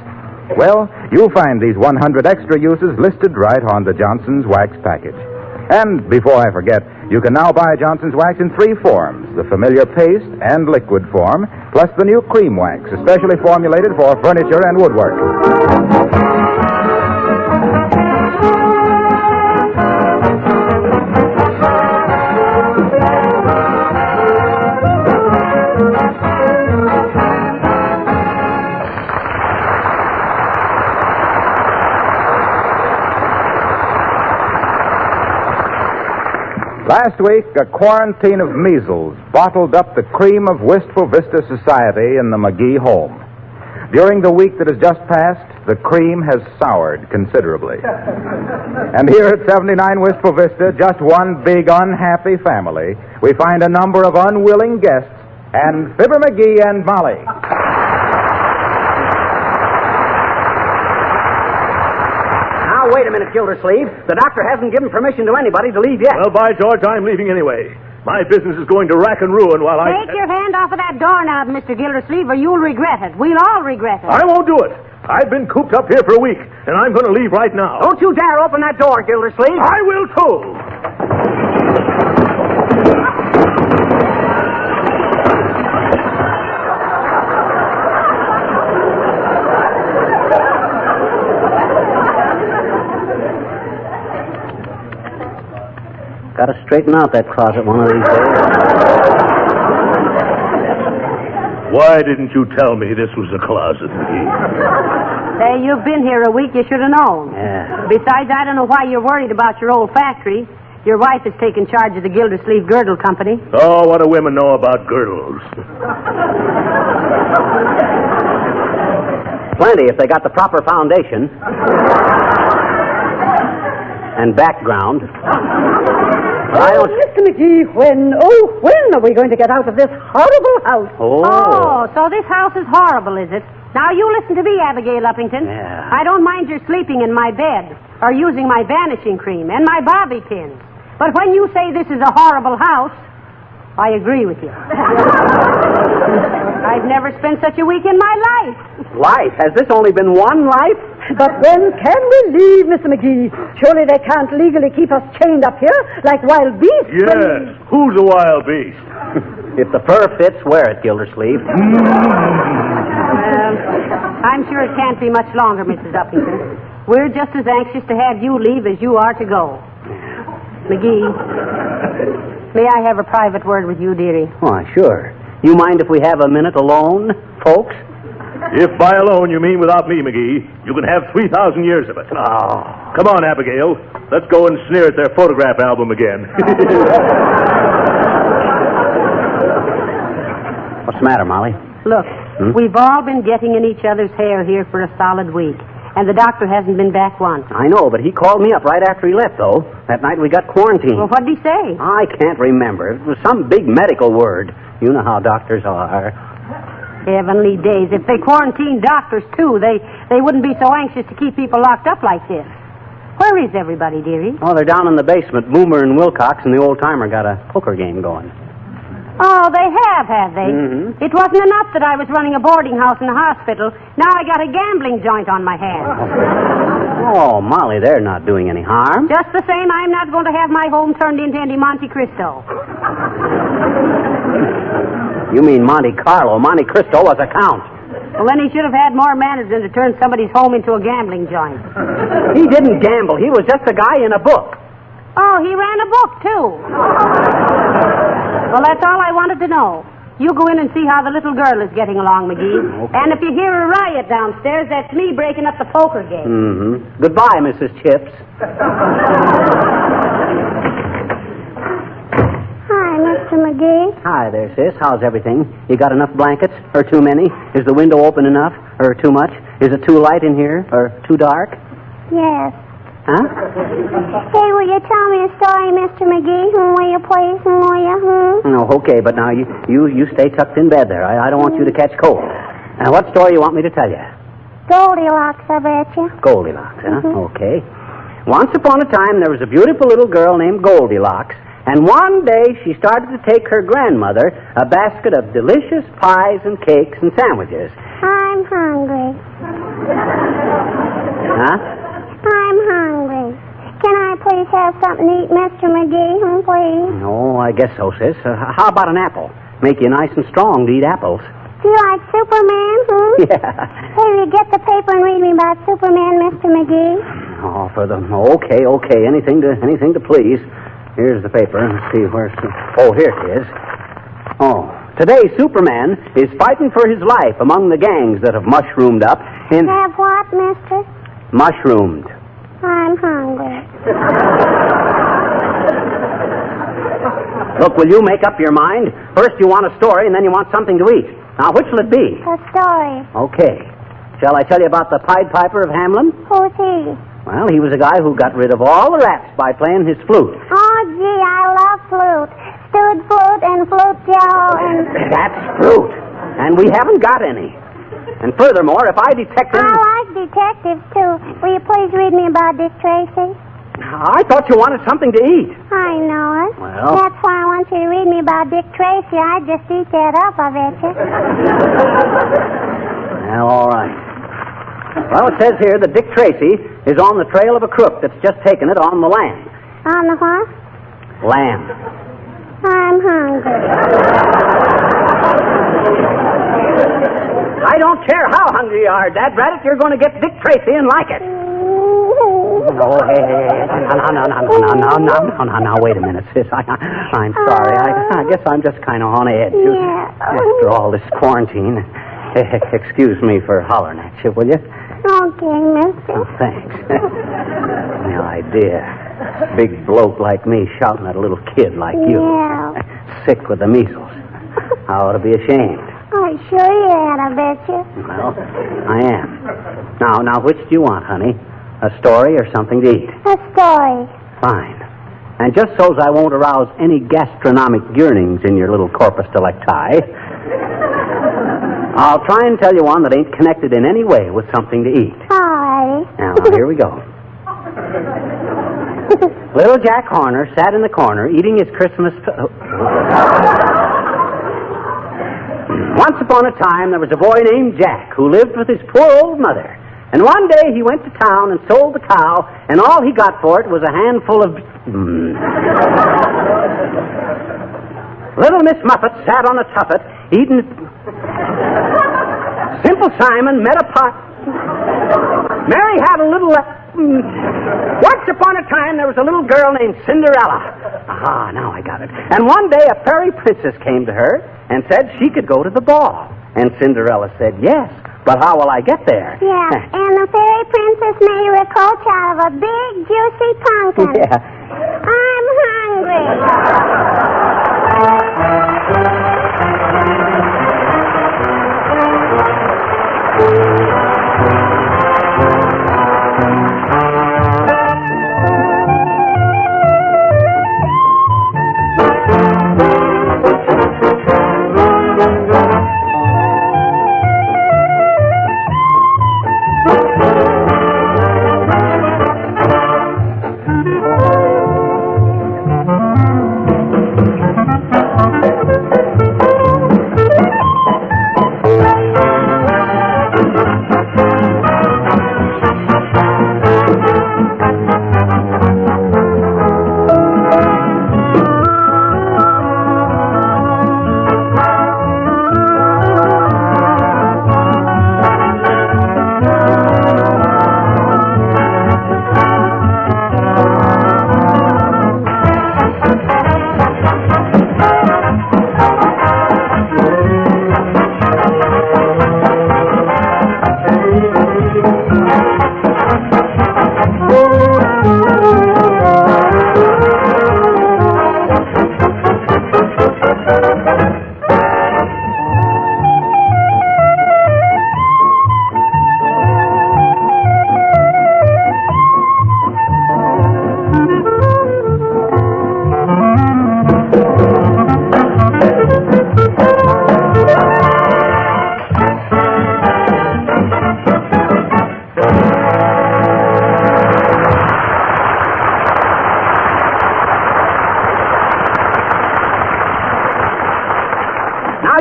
Well, you'll find these 100 extra uses listed right on the Johnson's Wax package. And before I forget, you can now buy Johnson's Wax in 3 forms, the familiar paste and liquid form, plus the new cream wax, especially formulated for furniture and woodwork. Last week, a quarantine of measles bottled up the cream of Wistful Vista society in the McGee home. During the week that has just passed, the cream has soured considerably. And here at 79 Wistful Vista, just one big unhappy family, we find a number of unwilling guests and Fibber McGee and Molly. Wait a minute, Gildersleeve. The doctor hasn't given permission to anybody to leave yet. Well, by George, I'm leaving anyway. My business is going to rack and ruin while I... Take your hand off of that doorknob, Mr. Gildersleeve, or you'll regret it. We'll all regret it. I won't do it. I've been cooped up here for a week, and I'm going to leave right now. Don't you dare open that door, Gildersleeve. I will, too. Got to straighten out that closet one of these days. Why didn't you tell me this was a closet, McGee? Hey, you've been here a week. You should have known. Yeah. Besides, I don't know why you're worried about your old factory. Your wife has taken charge of the Gildersleeve Girdle Company. Oh, what do women know about girdles? Plenty if they got the proper foundation. And background. Mr. McGee, when are we going to get out of this horrible house? Oh, so this house is horrible, is it? Now, you listen to me, Abigail Uppington. Yeah. I don't mind your sleeping in my bed or using my vanishing cream and my bobby pins. But when you say this is a horrible house, I agree with you. I've never spent such a week in my life. Life? Has this only been one life? But when can we leave, Mr. McGee? Surely they can't legally keep us chained up here like wild beasts. Yes. Who's a wild beast? If the fur fits, wear it, Gildersleeve. I'm sure it can't be much longer, Mrs. Uppington. We're just as anxious to have you leave as you are to go. McGee, may I have a private word with you, dearie? Why, sure. You mind if we have a minute alone, folks? If by alone you mean without me, McGee, you can have 3,000 years of it. Oh. Come on, Abigail. Let's go and sneer at their photograph album again. What's the matter, Molly? Look, we've all been getting in each other's hair here for a solid week, and the doctor hasn't been back once. I know, but he called me up right after he left, though. That night we got quarantined. Well, what did he say? I can't remember. It was some big medical word. You know how doctors are. Heavenly days. If they quarantined doctors, too, they wouldn't be so anxious to keep people locked up like this. Where is everybody, dearie? Oh, they're down in the basement. Boomer and Wilcox and the old-timer got a poker game going. Oh, they have they? Mm-hmm. It wasn't enough that I was running a boarding house and a hospital. Now I got a gambling joint on my hands. Oh, Molly, they're not doing any harm. Just the same, I'm not going to have my home turned into any Monte Cristo. You mean Monte Carlo. Monte Cristo was a count. Well, then he should have had more manners than to turn somebody's home into a gambling joint. He didn't gamble. He was just a guy in a book. Oh, he ran a book, too. Well, that's all I wanted to know. You go in and see how the little girl is getting along, McGee. Okay. And if you hear a riot downstairs, that's me breaking up the poker game. Mm-hmm. Goodbye, Mrs. Chips. Hi, Mr. McGee. Hi there, sis. How's everything? You got enough blankets? Or too many? Is the window open enough? Or too much? Is it too light in here? Or too dark? Yes. Huh? Hey, will you tell me a story, Mr. McGee? Will you please? Will you? No, okay, but now you stay tucked in bed there. I don't want you to catch cold. Now, what story you want me to tell you? Goldilocks, I bet you. Goldilocks, huh? Mhm. Okay. Once upon a time, there was a beautiful little girl named Goldilocks, and one day she started to take her grandmother a basket of delicious pies and cakes and sandwiches. I'm hungry. Huh? I'm hungry. Can I please have something to eat, Mr. McGee? Please? Oh, I guess so, sis. How about an apple? Make you nice and strong to eat apples. Do you like Superman, Yeah. Hey, will you get the paper and read me about Superman, Mr. McGee? Oh, okay. Anything to please. Here's the paper. Let's see, oh, here it is. Oh, today Superman is fighting for his life among the gangs that have mushroomed up in... Have what, mister? Mushroomed. I'm hungry. Look, will you make up your mind? First you want a story, and then you want something to eat. Now, which will it be? A story. Okay. Shall I tell you about the Pied Piper of Hamelin? Who's he? Well, he was a guy who got rid of all the rats by playing his flute. Oh, gee, I love flute. Stewed flute and flute jello and... That's fruit. And we haven't got any. And furthermore, if I detect him... I like detectives, too. Will you please read me about Dick Tracy? I thought you wanted something to eat. I know it. Well... That's why I want you to read me about Dick Tracy. I'd just eat that up, I bet you. Well, all right. Well, it says here that Dick Tracy is on the trail of a crook that's just taken it on the lamb. On the what? Lamb. I'm hungry. I don't care how hungry you are, Dad Braddock. You're going to get Dick Tracy and like it. Oh, hey. Now, wait a minute, sis. I'm sorry. I guess I'm just kind of on edge. Yeah. After all this quarantine. Excuse me for hollering at you, will you? Okay, mister. Oh, thanks. The idea. Big bloke like me shouting at a little kid like you. Yeah. Sick with the measles. I ought to be ashamed. I sure you had, I bet you. Well, I am. Now, which do you want, honey? A story or something to eat? A story. Fine. And just so's I won't arouse any gastronomic yearnings in your little corpus delicti, I'll try and tell you one that ain't connected in any way with something to eat. All righty. Now, here we go. Little Jack Horner sat in the corner eating his Christmas... Once upon a time, there was a boy named Jack who lived with his poor old mother. And one day he went to town and sold the cow, and all he got for it was a handful of... Little Miss Muffet sat on a tuffet eating... Simple Simon met a pot... Mary had a little... Once upon a time, there was a little girl named Cinderella. Aha, now I got it. And one day a fairy princess came to her and said she could go to the ball. And Cinderella said, yes, but how will I get there? Yeah, and the fairy princess made her a coach out of a big, juicy pumpkin. Yeah. I'm hungry.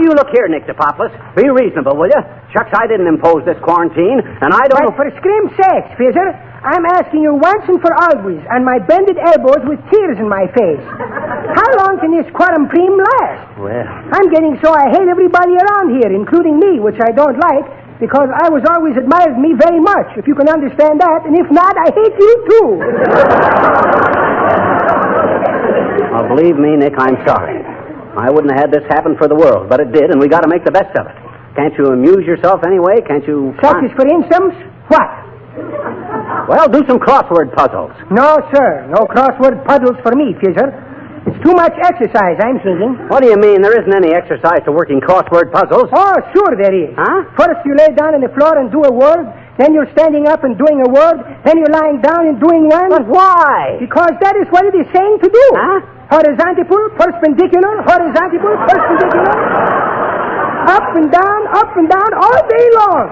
you look here, Nictopopoulos. Be reasonable, will you? Shucks, I didn't impose this quarantine, and I don't... Well, for scrim's sakes, Fizzer, I'm asking you once and for always, on my bended elbows with tears in my face. How long can this quarantine last? Well... I'm getting so I hate everybody around here, including me, which I don't like, because I was always admired me very much, if you can understand that, and if not, I hate you too. Well, believe me, Nick, I'm sorry. I wouldn't have had this happen for the world, but it did, and we got to make the best of it. Can't you amuse yourself anyway? Can't you... Such as, for instance, what? Well, do some crossword puzzles. No, sir. No crossword puzzles for me, Fizzer. It's too much exercise, I'm thinking. What do you mean? There isn't any exercise to working crossword puzzles. Oh, sure there is. Huh? First you lay down on the floor and do a word, then you're standing up and doing a word, then you're lying down and doing one. But why? Because that is what it is saying to do. Huh? Horizontal, perpendicular, horizontal, perpendicular. Up and down, all day long.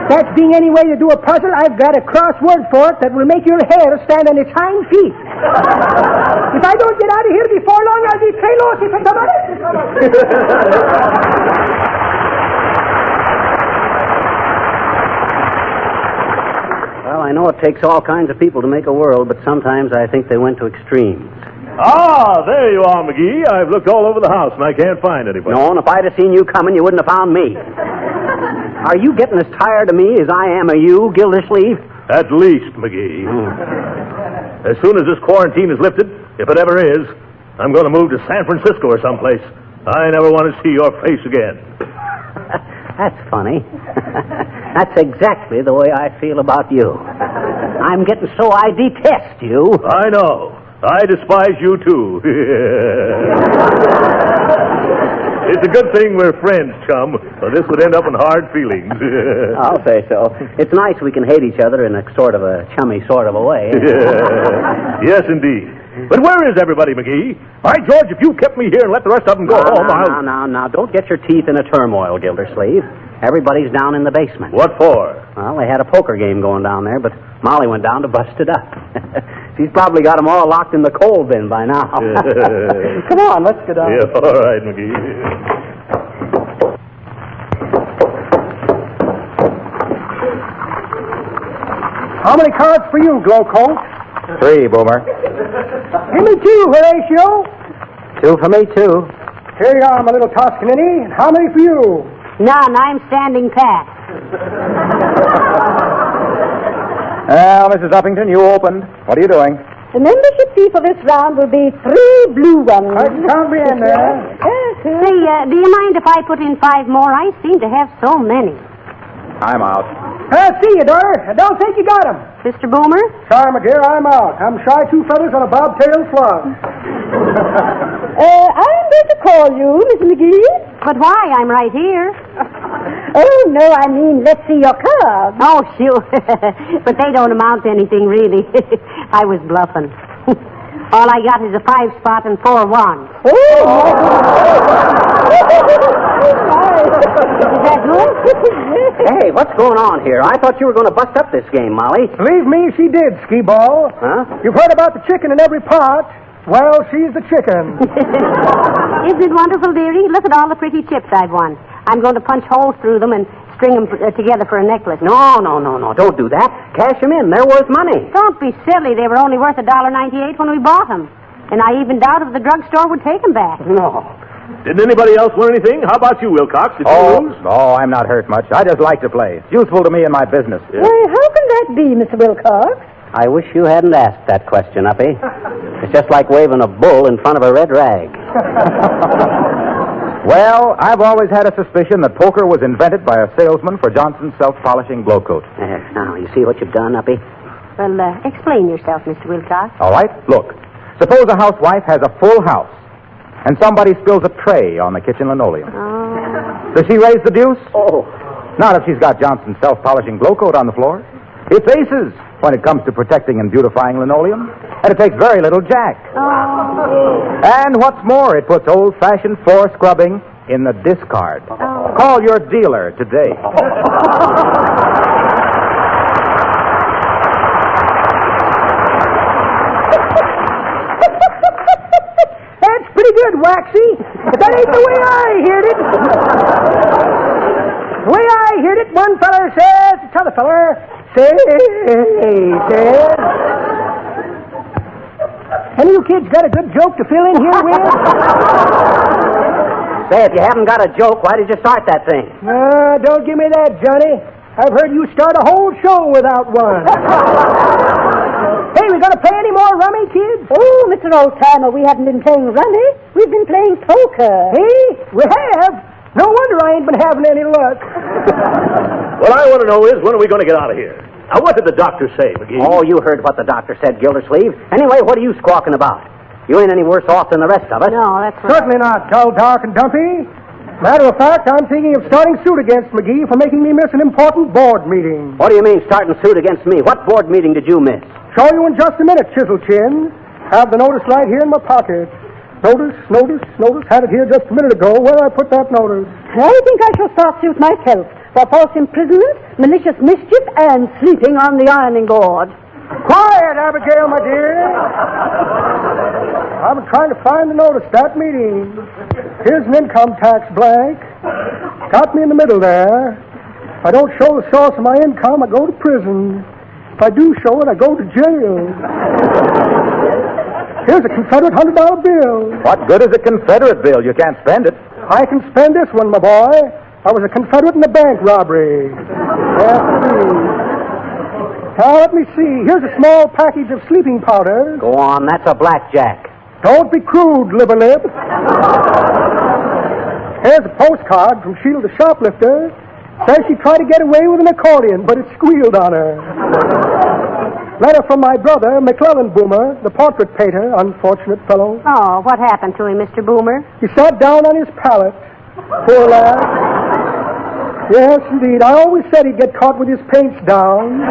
That being any way to do a puzzle, I've got a crossword for it that will make your hair stand on its hind feet. If I don't get out of here before long, I'll be trailers if it's about it. Well, I know it takes all kinds of people to make a world, but sometimes I think they went to extremes. Ah, there you are, McGee. I've looked all over the house, and I can't find anybody. No, and if I'd have seen you coming, you wouldn't have found me. Are you getting as tired of me as I am of you, Gildersleeve? At least, McGee. As soon as this quarantine is lifted, if it ever is, I'm going to move to San Francisco or someplace. I never want to see your face again. That's funny. That's exactly the way I feel about you. I'm getting so I detest you. I know. I despise you, too. It's a good thing we're friends, chum, or this would end up in hard feelings. I'll say so. It's nice we can hate each other in a sort of a chummy sort of a way. Yes, indeed. But where is everybody, McGee? By George, if you kept me here and let the rest of them go home, I'll... Now, don't get your teeth in a turmoil, Gildersleeve. Everybody's down in the basement. What for? Well, they had a poker game going down there, but Molly went down to bust it up. She's probably got them all locked in the coal bin by now. Come on, let's get down. Yeah, all right, McGee. How many cards for you, Glowcoat? 3, Boomer. Give me 2, Horatio. 2 for me, too. Here you are, my little Toscanini. And how many for you? None. I'm standing pat. Well, Mrs. Uppington, you opened. What are you doing? The membership fee for this round will be 3 blue ones. Count me in there. Say, do you mind if I put in 5 more? I seem to have so many. I'm out. See you, daughter. I don't think you got 'em. Mr. Boomer? Sorry, my dear, I'm out. I'm shy 2 feathers on a bobtail slug. I'm going to call you, Miss McGee. But why? I'm right here. Oh, no, I mean, let's see your cards. Oh, shoot. But they don't amount to anything, really. I was bluffing. All I got is a 5 spot and 4 1s. Oh, Is that good? Hey, what's going on here? I thought you were going to bust up this game, Molly. Believe me, she did, Skee-Ball. Huh? You've heard about the chicken in every pot. Well, she's the chicken. Isn't it wonderful, dearie? Look at all the pretty chips I've won. I'm going to punch holes through them and string them together for a necklace. No. Don't do that. Cash them in. They're worth money. Don't be silly. They were only worth $1.98 when we bought them. And I even doubt if the drugstore would take them back. No. Didn't anybody else win anything? How about you, Wilcox? Did you lose? Oh, I'm not hurt much. I just like to play. It's useful to me in my business. Why, how can that be, Mr. Wilcox? I wish you hadn't asked that question, Uppy. It's just like waving a bull in front of a red rag. Well, I've always had a suspicion that poker was invented by a salesman for Johnson's self-polishing glow coat. Now, you see what you've done, Uppy? Well, explain yourself, Mr. Wilcox. All right, look. Suppose a housewife has a full house, and somebody spills a tray on the kitchen linoleum. Oh. Does she raise the deuce? Oh. Not if she's got Johnson's self-polishing glow coat on the floor. It's aces when it comes to protecting and beautifying linoleum, and it takes very little jack. Oh. And what's more, it puts old-fashioned floor scrubbing in the discard. Oh. Call your dealer today. That's pretty good, Waxy. But that ain't the way I heard it. The way I heard it, one feller says to t'other feller, says, any of you kids got a good joke to fill in here with? Say, if you haven't got a joke, why did you start that thing? Don't give me that, Johnny. I've heard you start a whole show without one. Hey, we gonna play any more rummy, kids? Oh, Mr. Oldtimer, we haven't been playing rummy. We've been playing poker. Hey, we have? No wonder I ain't been having any luck. What I want to know is, when are we going to get out of here? Now, what did the doctor say, McGee? Oh, you heard what the doctor said, Gildersleeve. Anyway, what are you squawking about? You ain't any worse off than the rest of us. No, that's right. Certainly not, dull, dark, and dumpy. Matter of fact, I'm thinking of starting suit against McGee for making me miss an important board meeting. What do you mean, starting suit against me? What board meeting did you miss? Show you in just a minute, Chisel Chin. Have the notice right here in my pocket. Notice. Had it here just a minute ago. Where I put that notice? I think I shall start suit myself for false imprisonment, malicious mischief, and sleeping on the ironing board. Quiet, Abigail, my dear. I've been trying to find the notice of that meeting. Here's an income tax blank. Got me in the middle there. If I don't show the source of my income, I go to prison. If I do show it, I go to jail. Here's a Confederate $100 bill. What good is a Confederate bill? You can't spend it. I can spend this one, my boy. I was a Confederate in a bank robbery. Yes, indeed. Now, let me see. Here's a small package of sleeping powder. Go on, that's a blackjack. Don't be crude, Liverlip. Here's a postcard from Sheila the shoplifter. Says she tried to get away with an accordion, but it squealed on her. Letter from my brother, McClellan Boomer, the portrait painter, unfortunate fellow. Oh, what happened to him, Mr. Boomer? He sat down on his pallet. Poor lad. Yes, indeed. I always said he'd get caught with his paints down.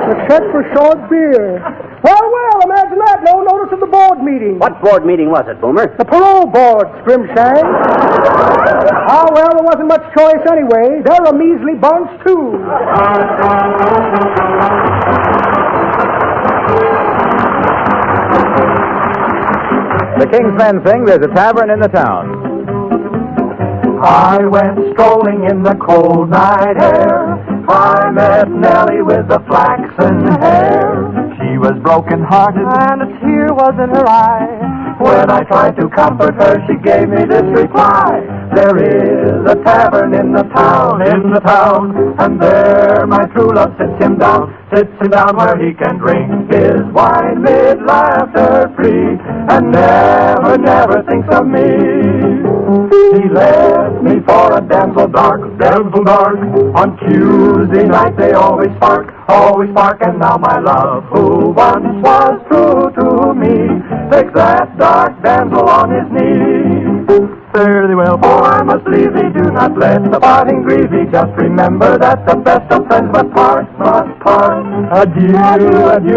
A check for short beer. Well, imagine that. No notice of the board meeting. What board meeting was it, Boomer? The parole board, Scrimshank. Well, there wasn't much choice anyway. They're a measly bunch, too. The King's Men sing, There's a Tavern in the Town. I went strolling in the cold night air. I met Nellie with the flaxen hair. She was broken-hearted, and a tear was in her eye. When I tried to comfort her, she gave me this reply. There is a tavern in the town, and there my true love sits him down where he can drink his wine mid laughter free, and never thinks of me. He left me for a damsel dark. On Tuesday night they always spark, and now my love, who once was true to me, takes that dark damsel on his knee. Fare thee well, for I must leave thee. Do not let the parting grieve thee. Just remember that the best of friends must part. Adieu,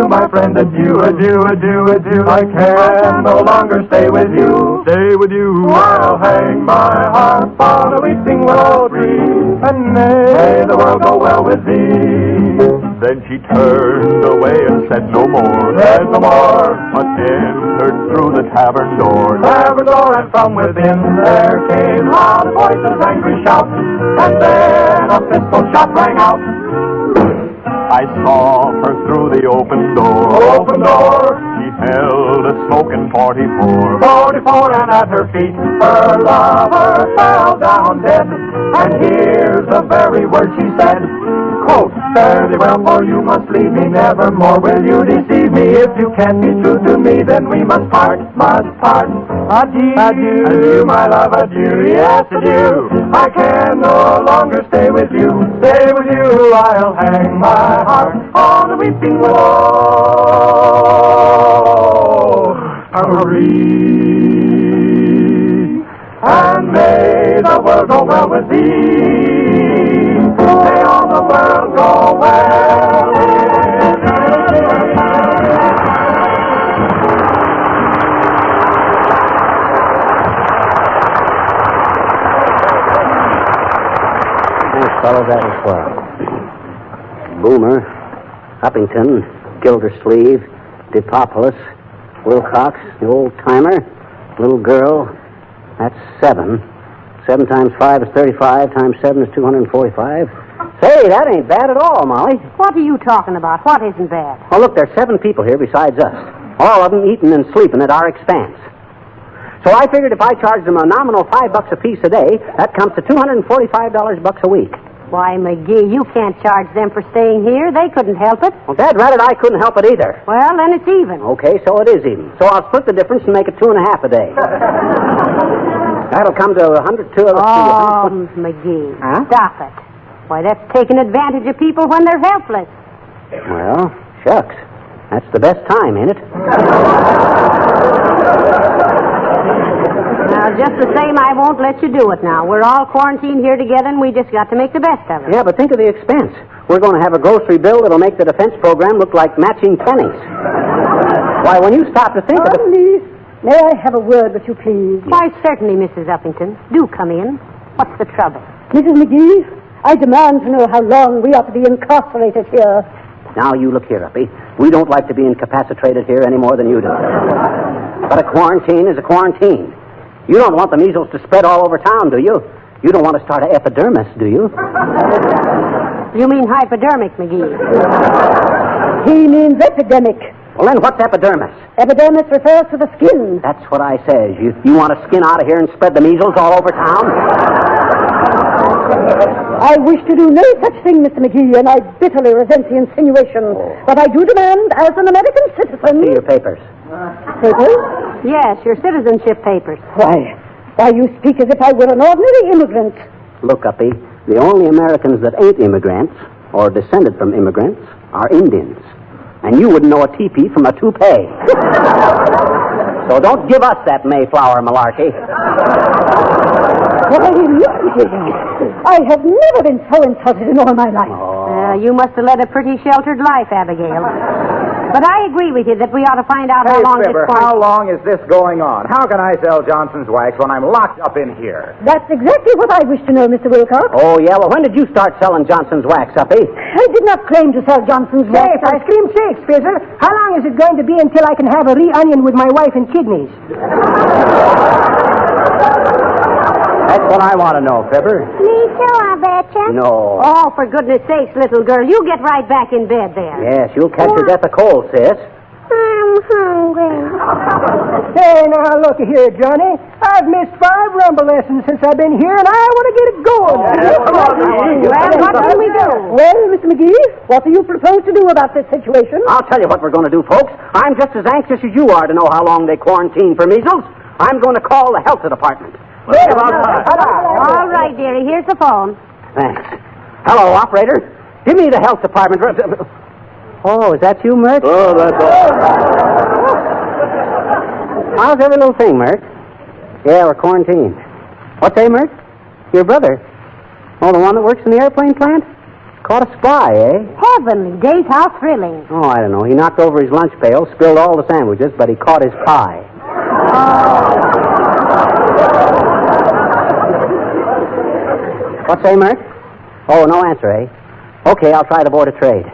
my friend. Adieu. I can no longer stay with you. I'll hang my harp on a weeping willow tree, and may the world go well with thee. Then she turned away and said no more, but entered through the tavern door, and from within there came loud voices, angry shouts, and then a pistol shot rang out. I saw her through the open door. She held a smoking 44, and at her feet her lover fell down dead. And here's the very word she said, quote, fare thee well, for you must leave me nevermore. Will you deceive me? If you can't be true to me, then we must part. Adieu, my love, adieu, yes, adieu. I can no longer stay with you. I'll hang my heart on a weeping willow. Hurry, and may the world go well with thee. May all the world go well with thee. Fellow, that was well. Boomer, Uppington, Gildersleeve, Dipopolis, Wilcox, the old-timer, little girl, that's 7. 7 times 5 is 35, times 7 is 245. Say, that ain't bad at all, Molly. What are you talking about? What isn't bad? Oh, look, there's 7 people here besides us. All of them eating and sleeping at our expense. So I figured if I charged them a nominal $5 apiece a day, that comes to $245 a week. Why, McGee, you can't charge them for staying here. They couldn't help it. Well, Dad ratted I couldn't help it either. Well, then it's even. Okay, so it is even. So I'll split the difference and make it 2.5 a day. That'll come to 102. Oh, McGee, stop it. Why, that's taking advantage of people when they're helpless. Well, shucks. That's the best time, ain't it? Now, just the same, I won't let you do it now. We're all quarantined here together, and we just got to make the best of it. Yeah, but think of the expense. We're going to have a grocery bill that'll make the defense program look like matching pennies. Why, when you stop to think of it... Please, may I have a word with you, please? Why, certainly, Mrs. Uppington. Do come in. What's the trouble? Mrs. McGee, I demand to know how long we ought to be incarcerated here. Now, you look here, Uppy. We don't like to be incapacitated here any more than you do. But a quarantine is a quarantine. You don't want the measles to spread all over town, do you? You don't want to start an epidermis, do you? You mean hypodermic, McGee. He means epidemic. Well, then what's epidermis? Epidermis refers to the skin. That's what I says. You want to skin out of here and spread the measles all over town? I wish to do no such thing, Mr. McGee, and I bitterly resent the insinuation. But I do demand, as an American citizen... See your papers. Papers? Yes, your citizenship papers. Why, you speak as if I were an ordinary immigrant. Look, Uppy, the only Americans that ain't immigrants, or descended from immigrants, are Indians. And you wouldn't know a teepee from a toupee. So don't give us that Mayflower malarkey. Why, look here. I have never been so insulted in all my life. You must have led a pretty sheltered life, Abigail. But I agree with you that we ought to find out how long Fibber, this how long is this going on? How can I sell Johnson's wax when I'm locked up in here? That's exactly what I wish to know, Mr. Wilcox. Oh, yeah? Well, when did you start selling Johnson's wax, Uppy? I did not claim to sell Johnson's wax. I scream sakes, Fizzer. How long is it going to be until I can have a re-onion with my wife and kidneys? That's what I want to know, Fibber. Me too, I betcha. No. Oh, for goodness sakes, little girl, you get right back in bed there. Yes, you'll catch your death of cold, sis. I'm hungry. Hey, now, look here, Johnny. I've missed 5 rumble lessons since I've been here, and I want to get it going. Well, what can we do? Well, Mr. McGee, what do you propose to do about this situation? I'll tell you what we're going to do, folks. I'm just as anxious as you are to know how long they quarantine for measles. I'm going to call the health department. All right, dearie, here's the phone. Thanks. Hello, operator. Give me the health department. Oh, is that you, Mert? Oh, that's all. How's every little thing, Mert? Yeah, we're quarantined. What's that, Mert? Your brother? Oh, the one that works in the airplane plant? Caught a spy, eh? Heavenly days, how thrilling. Oh, I don't know. He knocked over his lunch pail, spilled all the sandwiches, but he caught his pie. What's that, Mert? Oh, no answer, eh? Okay, I'll try the Board of Trade.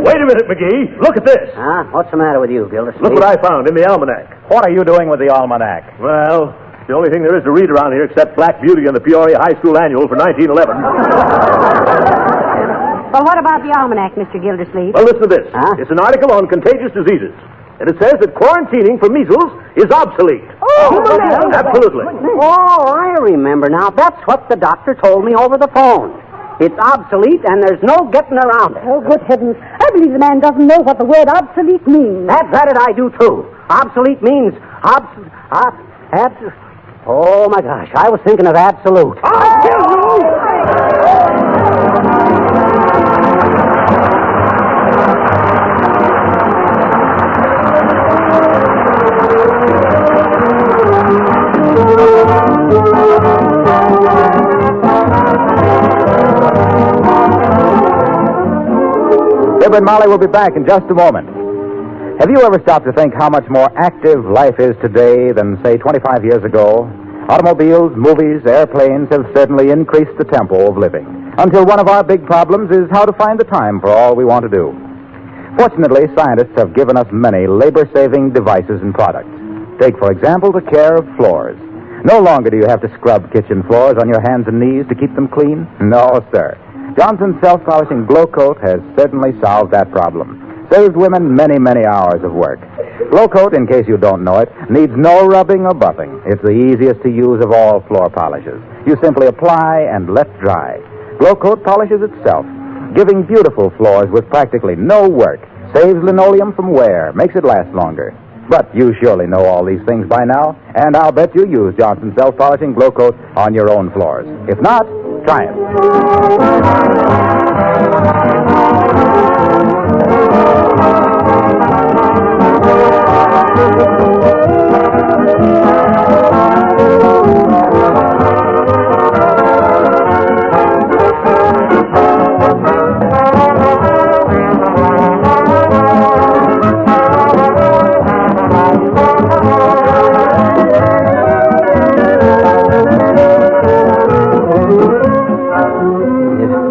Wait a minute, McGee. Look at this. Huh? What's the matter with you, Gildersleeve? Look what I found in the almanac. What are you doing with the almanac? Well, the only thing there is to read around here except Black Beauty and the Peoria High School Annual for 1911. Well, what about the almanac, Mr. Gildersleeve? Well, listen to this. It's an article on contagious diseases. And it says that quarantining for measles is obsolete. Oh, absolutely. Oh, I remember now. That's what the doctor told me over the phone. It's obsolete, and there's no getting around it. Oh, good heavens. I believe the man doesn't know what the word obsolete means. That's it, I do, too. Obsolete means oh, my gosh. I was thinking of absolute. Fib and Molly will be back in just a moment. Have you ever stopped to think how much more active life is today than, say, 25 years ago? Automobiles, movies, airplanes have certainly increased the tempo of living, until one of our big problems is how to find the time for all we want to do. Fortunately, scientists have given us many labor-saving devices and products. Take, for example, the care of floors. No longer do you have to scrub kitchen floors on your hands and knees to keep them clean. No, sir. Johnson's self-polishing Glow Coat has certainly solved that problem. Saved women many, many hours of work. Glow Coat, in case you don't know it, needs no rubbing or buffing. It's the easiest to use of all floor polishes. You simply apply and let dry. Glow Coat polishes itself, giving beautiful floors with practically no work. Saves linoleum from wear, makes it last longer. But you surely know all these things by now, and I'll bet you use Johnson's self-polishing Glow Coat on your own floors. If not, try it.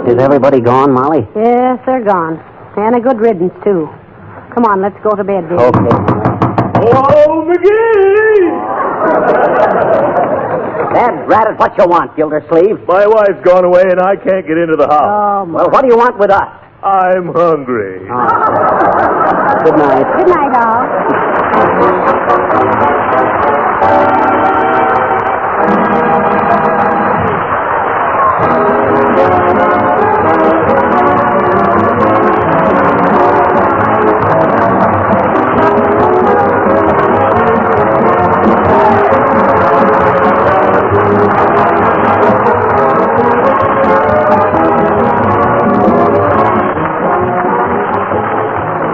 Is everybody gone, Molly? Yes, they're gone. And a good riddance, too. Come on, let's go to bed, Dave. Okay. Oh, McGee! Dad, rat what you want, Gildersleeve? My wife's gone away and I can't get into the house. Well, what do you want with us? I'm hungry. Good night. Good night, all.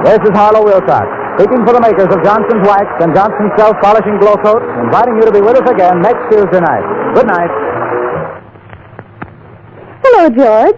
This is Harlow Wilcox, speaking for the makers of Johnson's Wax and Johnson's Self-Polishing Glow Coat, inviting you to be with us again next Tuesday night. Good night. Hello, George.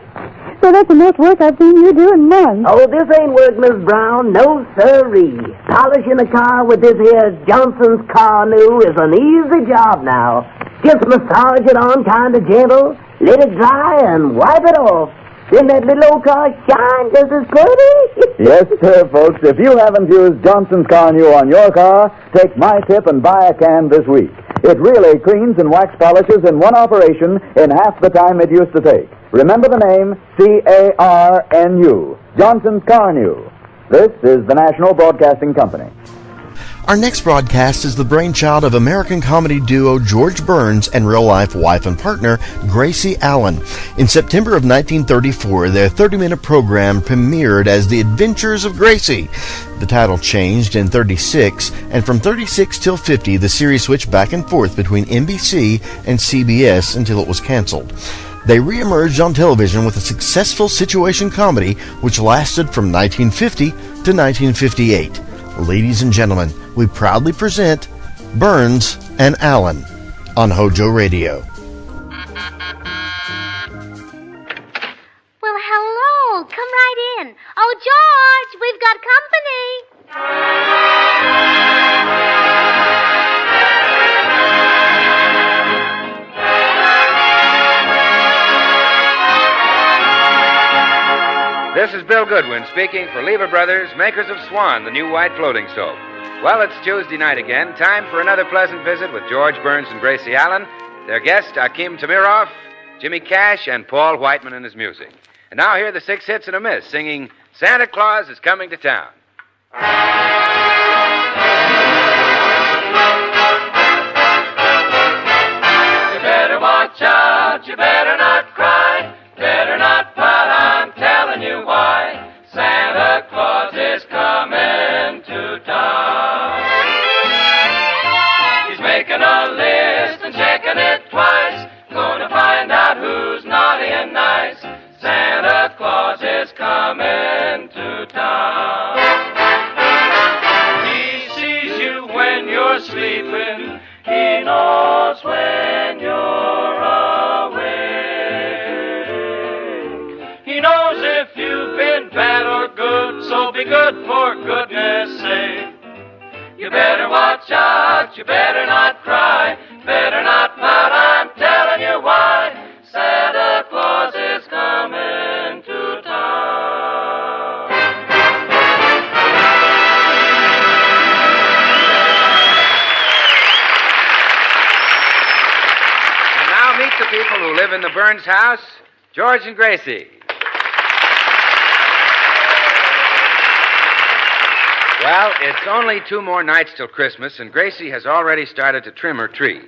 So that's the most work I've seen you do in months. Oh, this ain't work, Miss Brown. No, sirree. Polishing a car with this here Johnson's Car New is an easy job now. Just massage it on kind of gentle, let it dry, and wipe it off. Then that little old car shine just as pretty. Yes, sir, folks. If you haven't used Johnson's Car New on your car, take my tip and buy a can this week. It really cleans and wax polishes in one operation in half the time it used to take. Remember the name, C-A-R-N-U, Johnson's Car New. This is the National Broadcasting Company. Our next broadcast is the brainchild of American comedy duo George Burns and real-life wife and partner Gracie Allen. In September of 1934, their 30-minute program premiered as The Adventures of Gracie. The title changed in 36, and from 36 till 50, the series switched back and forth between NBC and CBS until it was canceled. They re-emerged on television with a successful situation comedy which lasted from 1950 to 1958. Ladies and gentlemen, we proudly present Burns and Allen on HOJO Radio. Well, hello. Come right in. Oh, George, we've got company. This is Bill Goodwin speaking for Lever Brothers, makers of Swan, the new white floating soap. Well, it's Tuesday night again. Time for another pleasant visit with George Burns and Gracie Allen, their guests Akim Tamiroff, Jimmy Cash, and Paul Whiteman and his music. And now here are the 6 hits and a miss singing Santa Claus is Coming to Town. You better watch out, you better not cry, better not pout, I'm telling you why. Santa Claus is coming to town. He's making a list and checking it twice, gonna find out who's naughty and nice. Santa Claus is coming to town. He sees you when you're sleeping, he knows when you're awake. He knows if you've been bad or good, so be good for goodness sake. You better watch out, you better not cry, better not pout, I'm telling you why. Santa Claus is coming to town. live in the Burns house, George and Gracie. Well, it's only 2 more nights till Christmas, and Gracie has already started to trim her tree.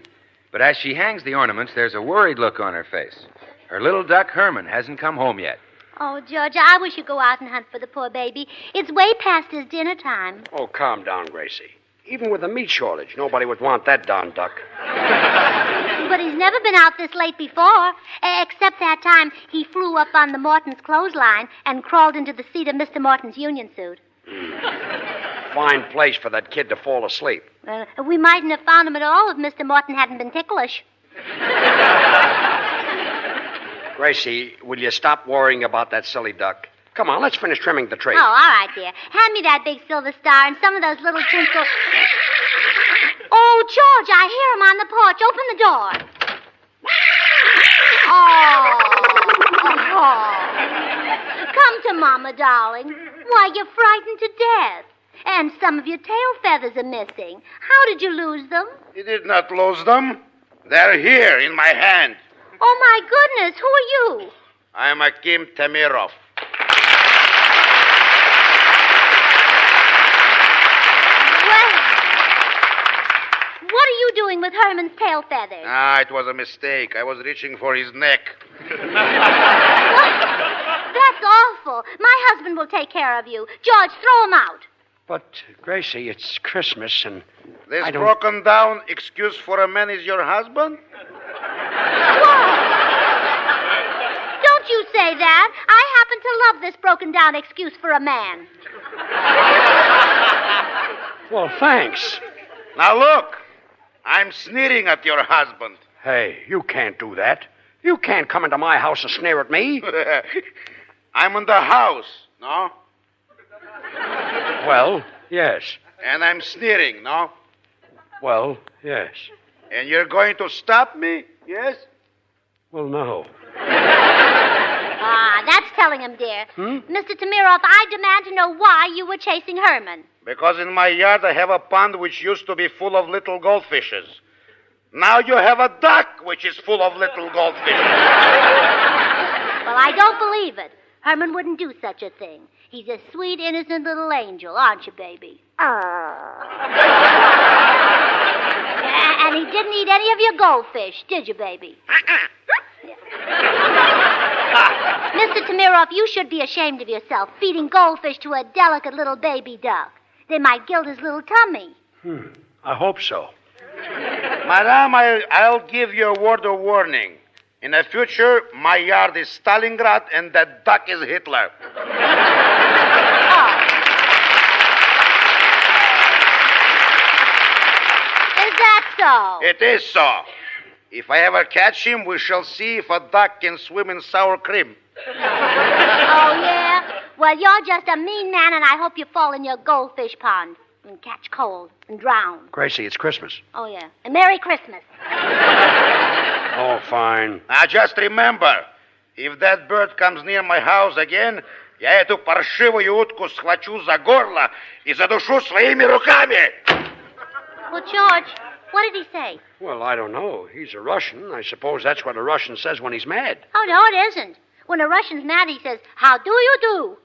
But as she hangs the ornaments, there's a worried look on her face. Her little duck, Herman, hasn't come home yet. Oh, George, I wish you'd go out and hunt for the poor baby. It's way past his dinner time. Oh, calm down, Gracie. Even with a meat shortage, nobody would want that darn duck. But he's never been out this late before, except that time he flew up on the Morton's clothesline and crawled into the seat of Mr. Morton's union suit. Fine place for that kid to fall asleep. We mightn't have found him at all if Mr. Morton hadn't been ticklish. Gracie, will you stop worrying about that silly duck? Come on, let's finish trimming the tree. Oh, all right, dear. Hand me that big silver star and some of those little tinsel... Oh, George, I hear him on the porch. Open the door. Oh. Come to Mama, darling. Why, you're frightened to death. And some of your tail feathers are missing. How did you lose them? You did not lose them. They're here in my hand. Oh, my goodness. Who are you? I am Akim Tamirov. Well, what are you doing with Herman's tail feathers? It was a mistake. I was reaching for his neck. That's awful. My husband will take care of you. George, throw him out. But, Gracie, it's Christmas and This broken down excuse for a man is your husband? Don't you say that. I happen to love this broken down excuse for a man. Well, thanks. Now look, I'm sneering at your husband. Hey, you can't do that. You can't come into my house and sneer at me. I'm in the house, no? Well, yes. And I'm sneering, no? Well, yes. And you're going to stop me, yes? Well, no. That's telling him, dear. Mr. Tamirov, I demand to know why you were chasing Herman. Because in my yard I have a pond which used to be full of little goldfishes. Now you have a duck which is full of little goldfishes. Well, I don't believe it. Herman wouldn't do such a thing. He's a sweet, innocent little angel, aren't you, baby? And he didn't eat any of your goldfish, did you, baby? Mr. Tamirov, you should be ashamed of yourself, feeding goldfish to a delicate little baby duck. They might gild his little tummy. I hope so. Madame, I'll give you a word of warning. In the future, my yard is Stalingrad and that duck is Hitler. Is that so? It is so. If I ever catch him, we shall see if a duck can swim in sour cream. Oh, yeah? Well, you're just a mean man, and I hope you fall in your goldfish pond and catch cold and drown. Gracie, it's Christmas. Oh, yeah. And Merry Christmas. Oh, fine. Now, just remember, if that bird comes near my house again, я эту паршивую утку схвачу за горло и задушу своими руками. Well, George, what did he say? Well, I don't know. He's a Russian. I suppose that's what a Russian says when he's mad. Oh, no, it isn't. When a Russian's mad, he says, how do you do?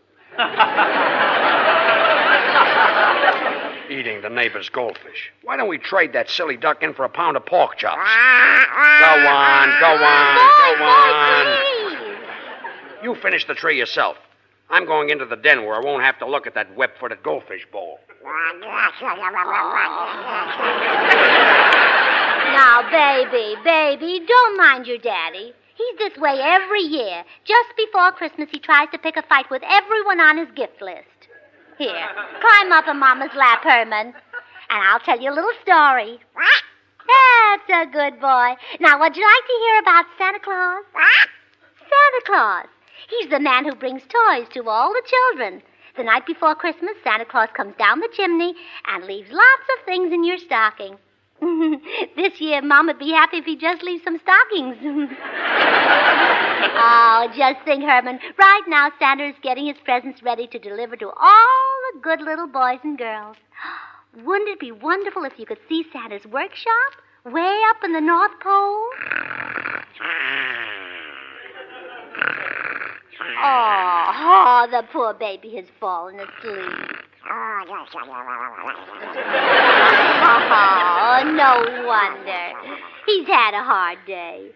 Eating the neighbor's goldfish. Why don't we trade that silly duck in for a pound of pork chops? Go on. You finish the tree yourself. I'm going into the den where I won't have to look at that web-footed goldfish bowl. Now, baby, don't mind your daddy. He's this way every year. Just before Christmas, he tries to pick a fight with everyone on his gift list. Here, climb up in Mama's lap, Herman, and I'll tell you a little story. That's a good boy. Now, would you like to hear about Santa Claus? Santa Claus. He's the man who brings toys to all the children. The night before Christmas, Santa Claus comes down the chimney and leaves lots of things in your stocking. This year, Moma'd be happy if he just leaves some stockings. Oh, just think, Herman. Right now, Santa is getting his presents ready to deliver to all the good little boys and girls. Wouldn't it be wonderful if you could see Santa's workshop way up in the North Pole? Oh, the poor baby has fallen asleep. Oh, no wonder. He's had a hard day.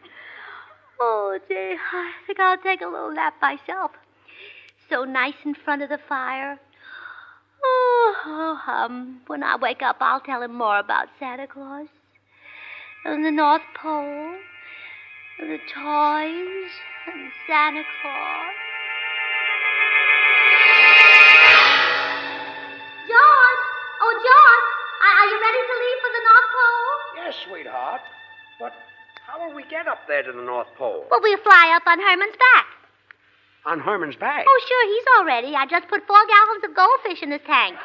Oh, gee, I think I'll take a little nap myself. So nice in front of the fire. When I wake up, I'll tell him more about Santa Claus and the North Pole and the toys and Santa Claus. George! Oh, George! Are you ready to leave for the North Pole? Yes, sweetheart. But how will we get up there to the North Pole? Well, we'll fly up on Herman's back. On Herman's back? Oh, sure, he's all ready. I just put 4 gallons of goldfish in his tank.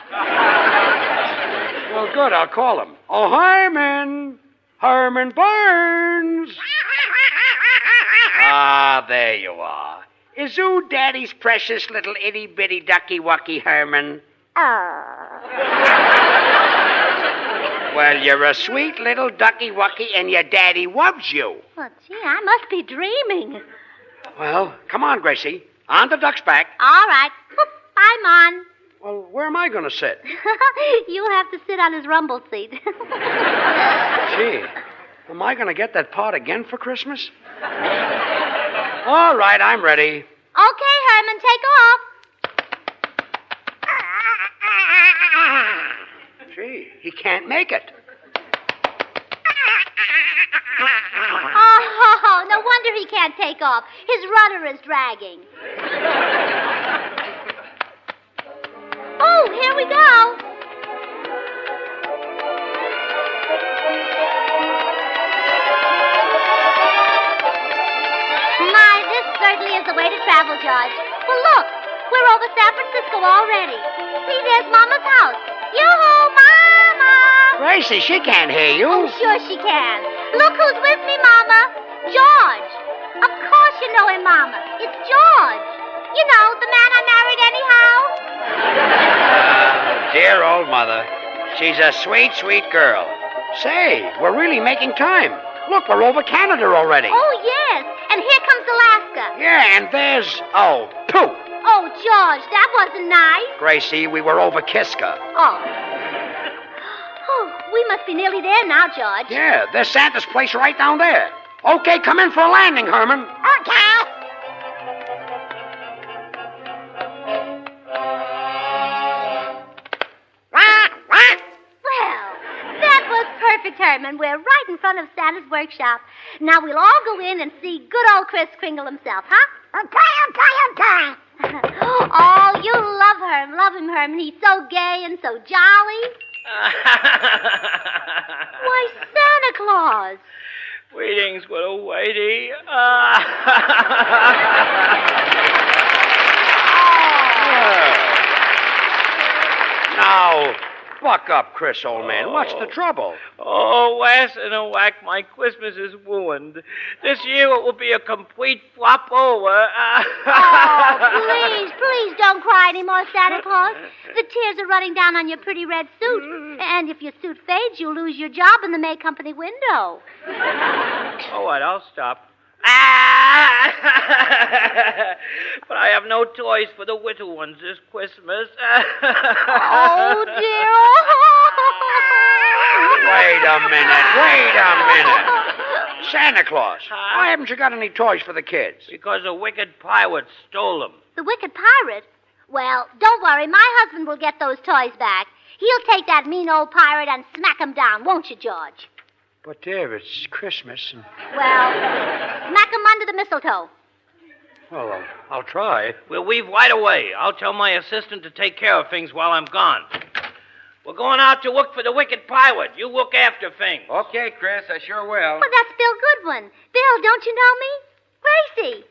Well, good. I'll call him. Oh, Herman! Herman Burns! Ah, there you are. Is you Daddy's precious little itty-bitty ducky-wucky Herman? Well, you're a sweet little ducky-wucky, and your daddy loves you. Well, gee, I must be dreaming. Well, come on, Gracie. On the duck's back. All right. I'm on. Well, where am I going to sit? You'll have to sit on his rumble seat. Gee, am I going to get that pot again for Christmas? All right, I'm ready. Okay, Herman, take off. Gee, he can't make it. Oh, no wonder he can't take off. His rudder is dragging. Oh, here we go. My, this certainly is the way to travel, George. Well, look, we're over San Francisco already. See, there's Mama's house. Yoo-hoo, Mama! Gracie, she can't hear you. Oh, sure she can. Look who's with me, Mama. George. Of course you know him, Mama. It's George. You know, the man I married anyhow. Dear old mother. She's a sweet, sweet girl. Say, we're really making time. Look, we're over Canada already. Oh, yes. And here comes Alaska. Yeah, and there's... Oh, pooh. Oh, George, that wasn't nice. Gracie, we were over Kiska. Oh, we must be nearly there now, George. Yeah, there's Santa's place right down there. Okay, come in for a landing, Herman. Okay. Well, that was perfect, Herman. We're right in front of Santa's workshop. Now we'll all go in and see good old Kris Kringle himself, huh? Okay. Oh, you love him, Herman. He's so gay and so jolly. Why, Santa Claus. Greetings, little lady. Now, buck up, Chris, old man. What's the trouble? Oh, last in a whack, my Christmas is ruined. This year it will be a complete flop over. Please don't cry anymore, Santa Claus. The tears are running down on your pretty red suit. And if your suit fades, you'll lose your job in the May Company window. All right, I'll stop. But I have no toys for the little ones this Christmas. Oh, dear. Wait a minute. Santa Claus, why haven't you got any toys for the kids? Because a wicked pirate stole them. The wicked pirate? Well, don't worry. My husband will get those toys back. He'll take that mean old pirate and smack him down, won't you, George? But, dear, it's Christmas. And... Well, smack him under the mistletoe. Well, I'll try. We'll leave right away. I'll tell my assistant to take care of things while I'm gone. We're going out to look for the wicked pirate. You look after things. Okay, Chris, I sure will. Well, that's Bill Goodwin. Bill, don't you know me? Gracie.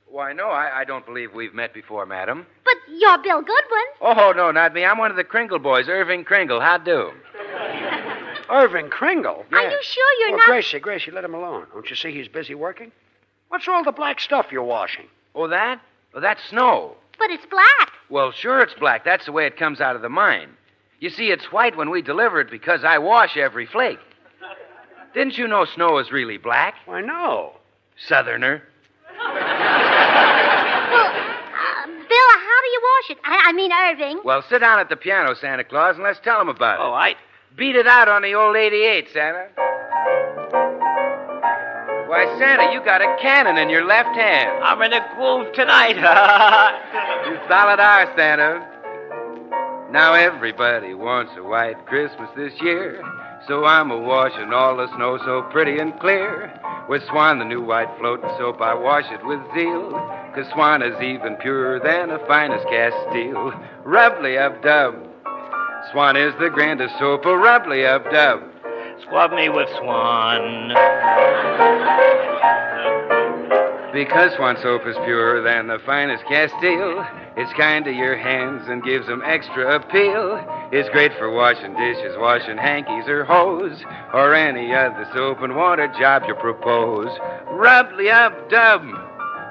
Why, no, I don't believe we've met before, madam. But you're Bill Goodwin. Oh, no, not me. I'm one of the Kringle boys, Irving Kringle. How do? Irving Kringle? Yeah. Are you sure you're not... Gracie, let him alone. Don't you see he's busy working? What's all the black stuff you're washing? Oh, that? Well, that's snow. But it's black. Well, sure it's black. That's the way it comes out of the mine. You see, it's white when we deliver it because I wash every flake. Didn't you know snow is really black? Why, no. Southerner. Richard. I mean Irving. Well, sit down at the piano, Santa Claus, and let's tell him about it. All right. Beat it out on the old 88, Santa. Why, Santa, you got a cannon in your left hand. I'm in a groove tonight. You solid are, Santa. Now everybody wants a white Christmas this year, so I'm a-washing all the snow so pretty and clear. With Swan, the new white floating soap, I wash it with zeal, 'cause Swan is even purer than the finest cast steel. Rubbly-up-dub. Swan is the grandest soap, a rubbly-up-dub. Squab me with Swan. Because Swan soap is purer than the finest Castile, it's kind to your hands and gives them extra appeal. It's great for washing dishes, washing hankies or hose, or any other soap and water job you propose. Rubbly-up-dub.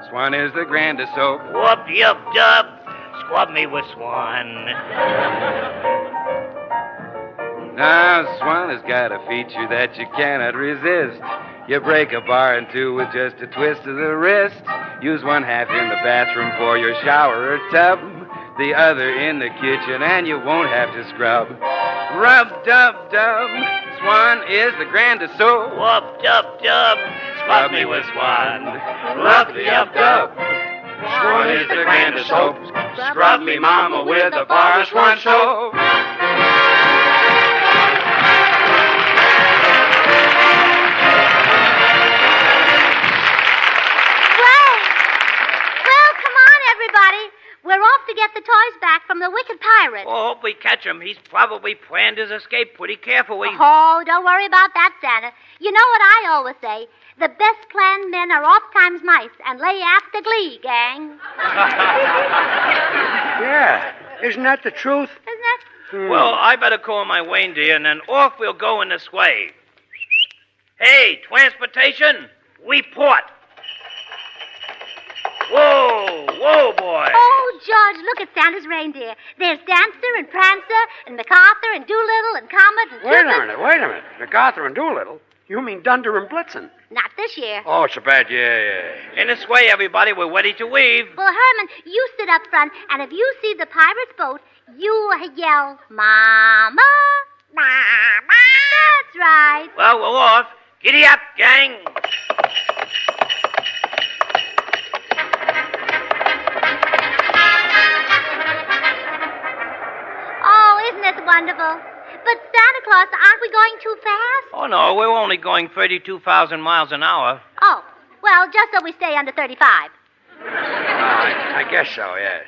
Swan is the grandest soap. Whoop-de-up-dub. Squab me with Swan. Now, Swan has got a feature that you cannot resist. You break a bar in two with just a twist of the wrist. Use one half in the bathroom for your shower or tub, the other in the kitchen, and you won't have to scrub. Rub-dub-dub. Swan is the grandest soap. Whoop-dub-dub. Squab me with Swan. Rub-de-up-dub. Swan is the grandest soap. Scrub me, mama, with a bar of Swan soap. We're off to get the toys back from the wicked pirate. Oh, hope we catch him. He's probably planned his escape pretty carefully. Oh, don't worry about that, Santa. You know what I always say? The best planned men are oft times mice and lay after glee, gang. Yeah. Isn't that the truth? Isn't it? Well, I better call my reindeer, and then off we'll go in the sleigh. Hey, transportation, report. Whoa, boy. Oh, George, look at Santa's reindeer. There's Dancer and Prancer and MacArthur and Doolittle and Comet and Wait Cupid. a minute. MacArthur and Doolittle? You mean Dunder and Blitzen? Not this year. Oh, it's a bad year. In this way, everybody, we're ready to leave. Well, Herman, you sit up front, and if you see the pirate's boat, you yell, Mama, Mama. That's right. Well, we're off. Giddy up, gang. Isn't this wonderful? But Santa Claus, aren't we going too fast? Oh, no, we're only going 32,000 miles an hour. Oh, well, just so we stay under 35. I guess so, yes.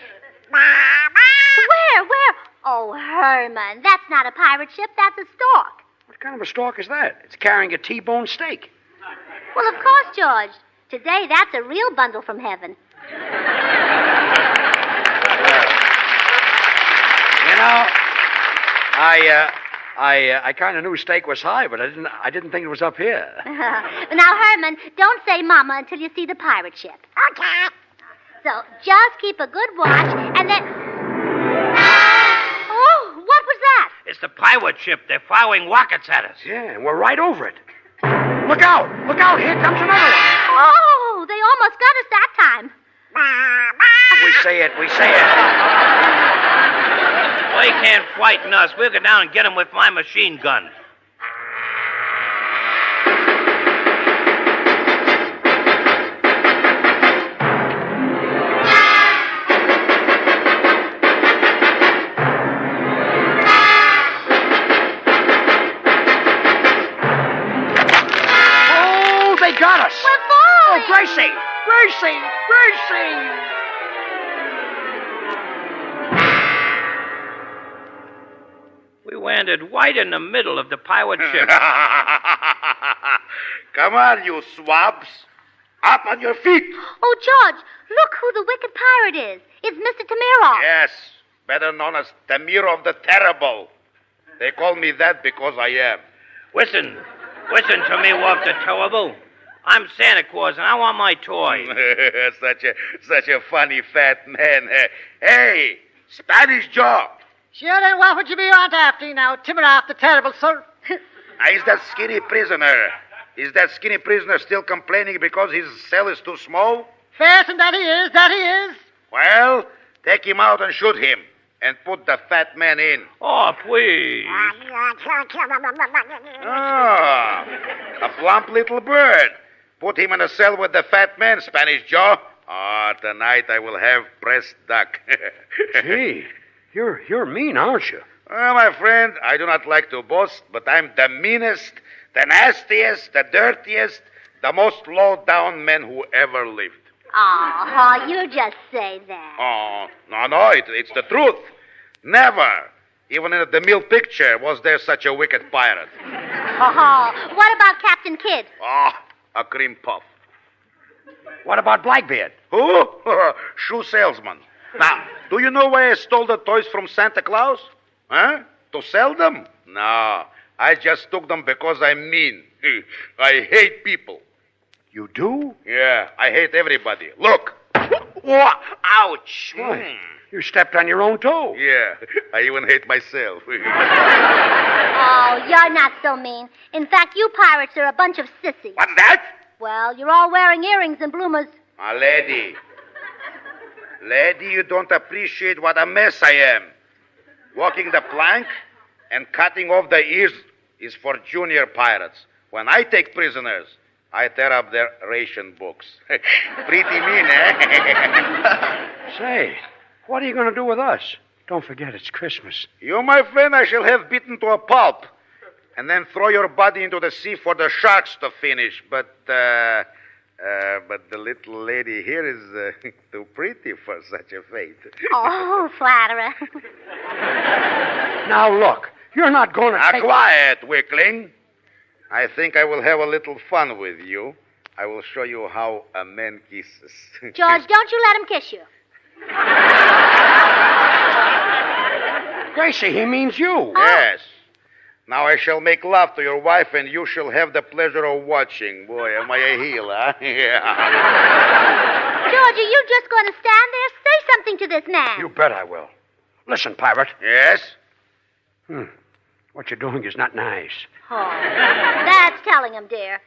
Where? Oh, Herman, that's not a pirate ship, that's a stork. What kind of a stork is that? It's carrying a T-bone steak. Well, of course, George. Today, that's a real bundle from heaven. You know, I kind of knew steak was high, but I didn't think it was up here. Now, Herman, don't say Mama until you see the pirate ship. Okay. So just keep a good watch, and then... Oh, what was that? It's the pirate ship. They're firing rockets at us. Yeah, and we're right over it. Look out! Here comes another one. Oh, they almost got us that time. We say it. They can't frighten us. We'll go down and get them with my machine gun. Oh, they got us. We're falling. Oh, Gracie. We landed right in the middle of the pirate ship. Come on, you swabs. Up on your feet. Oh, George, look who the wicked pirate is. It's Mr. Tamirov. Yes, better known as Tamirov the Terrible. They call me that because I am. Listen to me, Wolf the Terrible. I'm Santa Claus, and I want my toy. such a funny fat man. Hey, Spanish Joe. Sure, then what would you be on after now, Timirov the Terrible, sir? Is that skinny prisoner? Is that skinny prisoner still complaining because his cell is too small? Fasten that he is. Well, Take him out and shoot him. And put the fat man in. Oh, please. Ah, a plump little bird. Put him in a cell with the fat man, Spanish Joe. Tonight I will have pressed duck. Gee, you're mean, aren't you? Well, my friend, I do not like to boast, but I'm the meanest, the nastiest, the dirtiest, the most low-down man who ever lived. Oh, you just say that. Oh, no, it's the truth. Never, even in the mill picture, was there such a wicked pirate. Oh, what about Captain Kidd? Oh, a cream puff. What about Blackbeard? Who? Shoe salesman. Now, do you know why I stole the toys from Santa Claus? Huh? To sell them? No, I just took them because I'm mean. I hate people. You do? Yeah, I hate everybody. Look. Ouch. You stepped on your own toe. Yeah, I even hate myself. Oh, you're not so mean. In fact, you pirates are a bunch of sissies. What's that? Well, you're all wearing earrings and bloomers. Lady, you don't appreciate what a mess I am. Walking the plank and cutting off the ears is for junior pirates. When I take prisoners, I tear up their ration books. Pretty mean, eh? Say, what are you going to do with us? Don't forget, it's Christmas. You, my friend, I shall have beaten to a pulp. And then throw your body into the sea for the sharks to finish. But the little lady here is too pretty for such a fate. Oh, flatterer. Now, look, you're not going to take... Quiet, weakling. I think I will have a little fun with you. I will show you how a man kisses. George, don't you let him kiss you. Gracie, he means you. Oh. Yes. Now I shall make love to your wife, and you shall have the pleasure of watching. Boy, am I a heel, huh? Yeah. George, are you just going to stand there? Say something to this man. You bet I will. Listen, pirate. Yes? What you're doing is not nice. Oh, that's telling him, dear.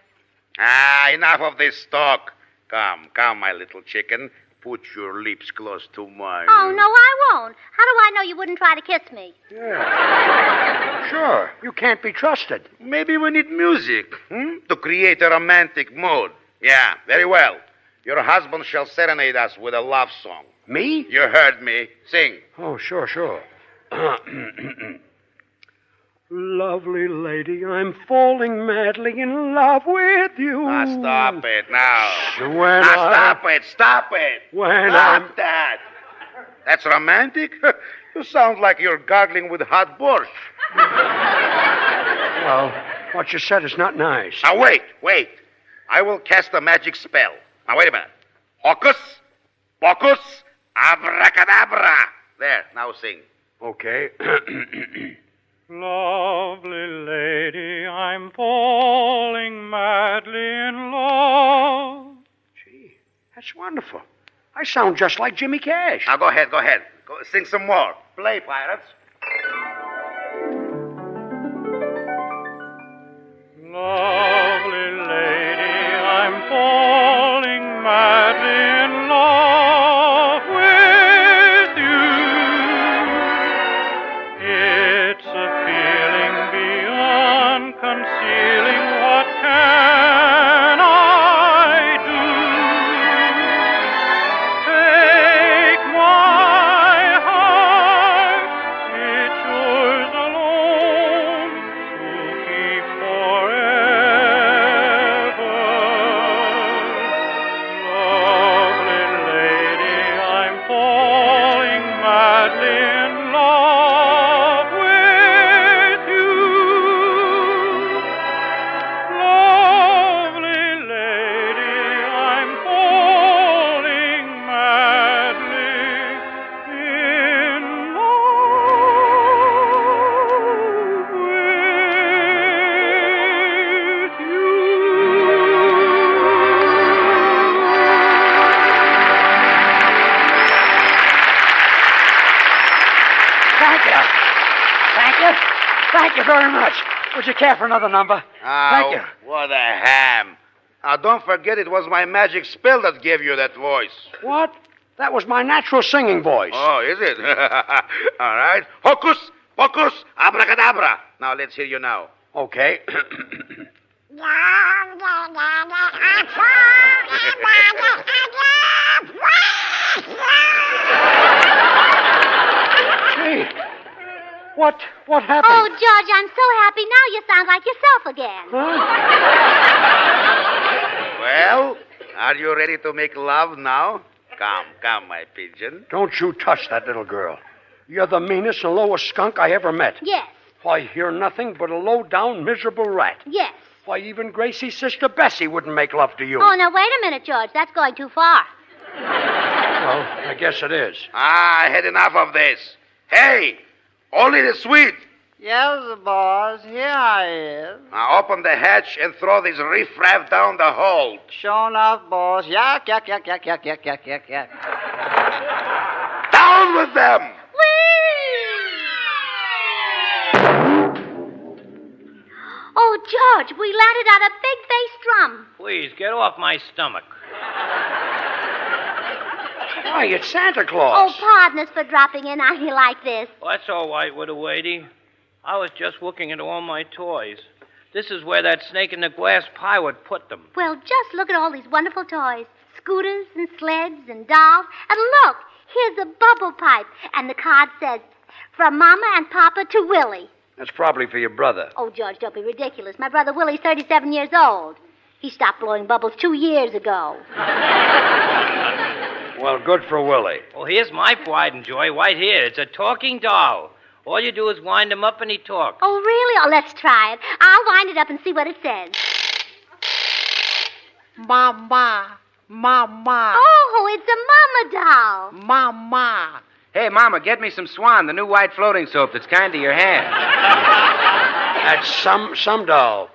Enough of this talk. Come, my little chicken. Put your lips close to mine. Oh, no, I won't. How do I know you wouldn't try to kiss me? Yeah. Sure. You can't be trusted. Maybe we need music, to create a romantic mood. Yeah, very well. Your husband shall serenade us with a love song. Me? You heard me. Sing. Oh, sure. Lovely lady, I'm falling madly in love with you. Stop it now. Stop it. Stop that. That's romantic? You sound like you're gargling with hot borscht. Well, what you said is not nice. Now, wait. I will cast a magic spell. Now, wait a minute. Hocus pocus abracadabra. There, now sing. Okay. Lovely lady, I'm falling madly in love. Gee, that's wonderful. I sound just like Jimmy Cash. Now, go ahead. Go sing some more. Play, pirates. Lovely lady, I'm falling madly in love with you. It's a feeling beyond concealing. What can I do? Take my heart, it's yours alone to keep forever. Lovely lady, I'm falling madly in love with you. Lovely lady, I'm falling madly in love with you. Thank you very much. Would you care for another number? Thank you. What a ham. Now, don't forget it was my magic spell that gave you that voice. What? That was my natural singing voice. Oh, is it? All right. Hocus pocus abracadabra. Now let's hear you now. Okay. Gee, what happened? Oh, George, I'm so happy now you sound like yourself again. Well, are you ready to make love now? Come, my pigeon. Don't you touch that little girl. You're the meanest and lowest skunk I ever met. Yes. Why, you're nothing but a low-down, miserable rat. Yes. Why, even Gracie's sister Bessie wouldn't make love to you. Oh, now, wait a minute, George. That's going too far. Well, I guess it is. I had enough of this. Hey, only the sweet. Yes, boss. Here I is. Now open the hatch and throw this riffraff down the hole. Sure enough, boss. Yak, yak, yak, yak, yak, yak, yak, yak, yak. Down with them! Oh, George, we landed on a big-faced drum. Please, get off my stomach. Why, it's Santa Claus. Oh, pardon us for dropping in on you like this. Well, that's all right, Widow Wadey. I was just looking at all my toys. This is where that snake in the glass pirate put them. Well, just look at all these wonderful toys. Scooters and sleds and dolls. And look, here's a bubble pipe. And the card says, from Mama and Papa to Willie. That's probably for your brother. Oh, George, don't be ridiculous. My brother Willie's 37 years old. He stopped blowing bubbles 2 years ago. Well, good for Willie. Well, here's my pride and joy right here. It's a talking doll. All you do is wind him up and he talks. Oh, really? Oh, let's try it. I'll wind it up and see what it says. Mama. Mama. Oh, it's a mama doll. Mama. Hey, Mama, get me some Swan, the new white floating soap that's kind to your hand. That's some doll.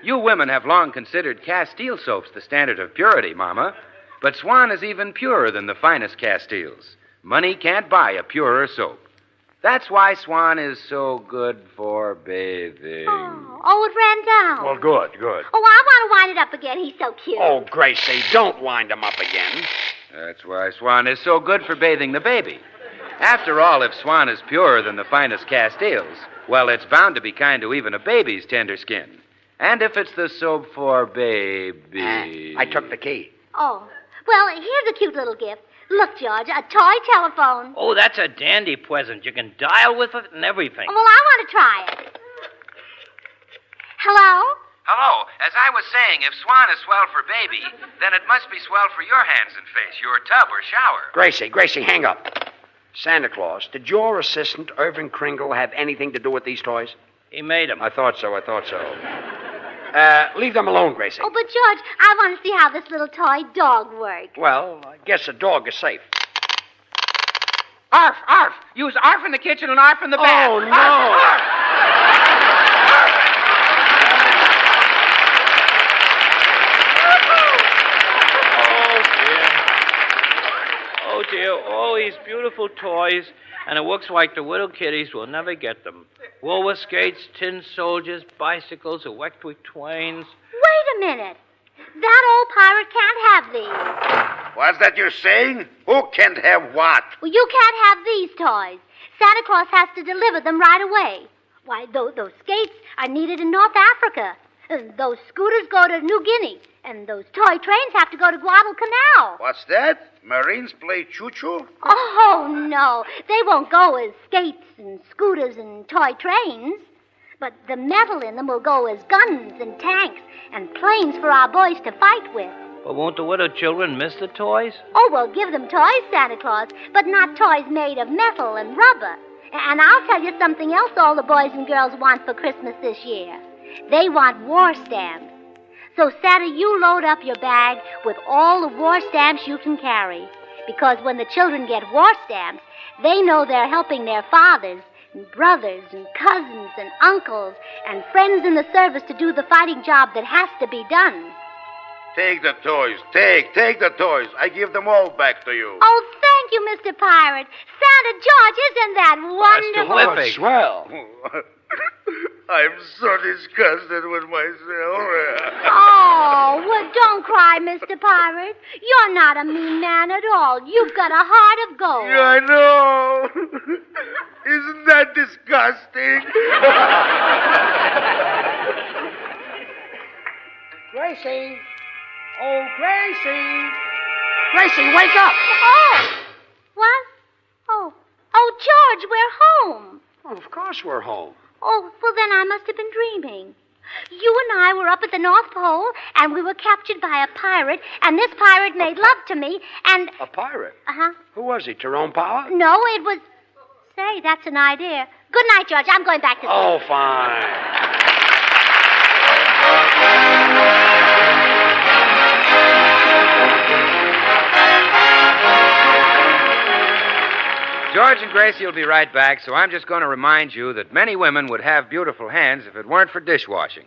You women have long considered Castile soaps the standard of purity, Mama. But Swan is even purer than the finest Castiles. Money can't buy a purer soap. That's why Swan is so good for bathing. Oh, it ran down. Well, good. Oh, I want to wind it up again. He's so cute. Oh, Gracie, don't wind him up again. That's why Swan is so good for bathing the baby. After all, if Swan is purer than the finest Castiles, well, it's bound to be kind to even a baby's tender skin. And if it's the soap for baby... I took the key. Oh, well, here's a cute little gift. Look, George, a toy telephone. Oh, that's a dandy present. You can dial with it and everything. Well, I want to try it. Hello? Hello. As I was saying, if Swan is swell for baby, then it must be swell for your hands and face, your tub or shower. Gracie, hang up. Santa Claus, did your assistant, Irving Kringle, have anything to do with these toys? He made them. I thought so. Leave them alone, Gracie. Oh, but George, I want to see how this little toy dog works. Well, I guess a dog is safe. Arf, arf. Use arf in the kitchen and arf in the bath. Oh, no. Arf, arf. Oh, dear. All these beautiful toys, and it looks like the little kiddies will never get them. Roller skates, tin soldiers, bicycles, electric trains. Wait a minute. That old pirate can't have these. What's that you're saying? Who can't have what? Well, you can't have these toys. Santa Claus has to deliver them right away. Why, those skates are needed in North Africa. Those scooters go to New Guinea. And those toy trains have to go to Guadalcanal. What's that? Marines play choo-choo? Oh, no. They won't go as skates and scooters and toy trains. But the metal in them will go as guns and tanks and planes for our boys to fight with. But won't the little children miss the toys? Oh, well, give them toys, Santa Claus, but not toys made of metal and rubber. And I'll tell you something else all the boys and girls want for Christmas this year. They want war stamps. So, Santa, you load up your bag with all the war stamps you can carry. Because when the children get war stamps, they know they're helping their fathers and brothers and cousins and uncles and friends in the service to do the fighting job that has to be done. Take the toys. Take the toys. I give them all back to you. Oh, thank you, Mr. Pirate. Santa George, isn't that wonderful? That's swell. I'm so disgusted with myself. Oh, well, don't cry, Mr. Pirate. You're not a mean man at all. You've got a heart of gold. Yeah, I know. Isn't that disgusting? Gracie! Oh, Gracie! Gracie, wake up! Oh, what? Oh, George, we're home. Oh, of course we're home. Oh, well, then I must have been dreaming. You and I were up at the North Pole, and we were captured by a pirate, and this pirate made love to me, and... A pirate? Uh-huh. Who was he, Tyrone Power? No, it was... Say, that's an idea. Good night, George. I'm going back to sleep. Oh, fine. George and Gracie will be right back, so I'm just going to remind you that many women would have beautiful hands if it weren't for dishwashing.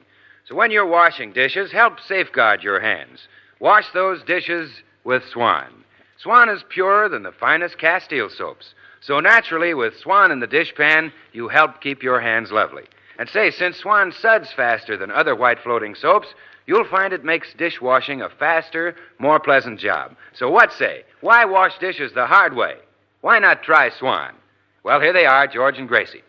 So when you're washing dishes, help safeguard your hands. Wash those dishes with Swan. Swan is purer than the finest Castile soaps. So naturally, with Swan in the dishpan, you help keep your hands lovely. And say, since Swan suds faster than other white floating soaps, you'll find it makes dishwashing a faster, more pleasant job. So what say? Why wash dishes the hard way? Why not try Swan? Well, here they are, George and Gracie.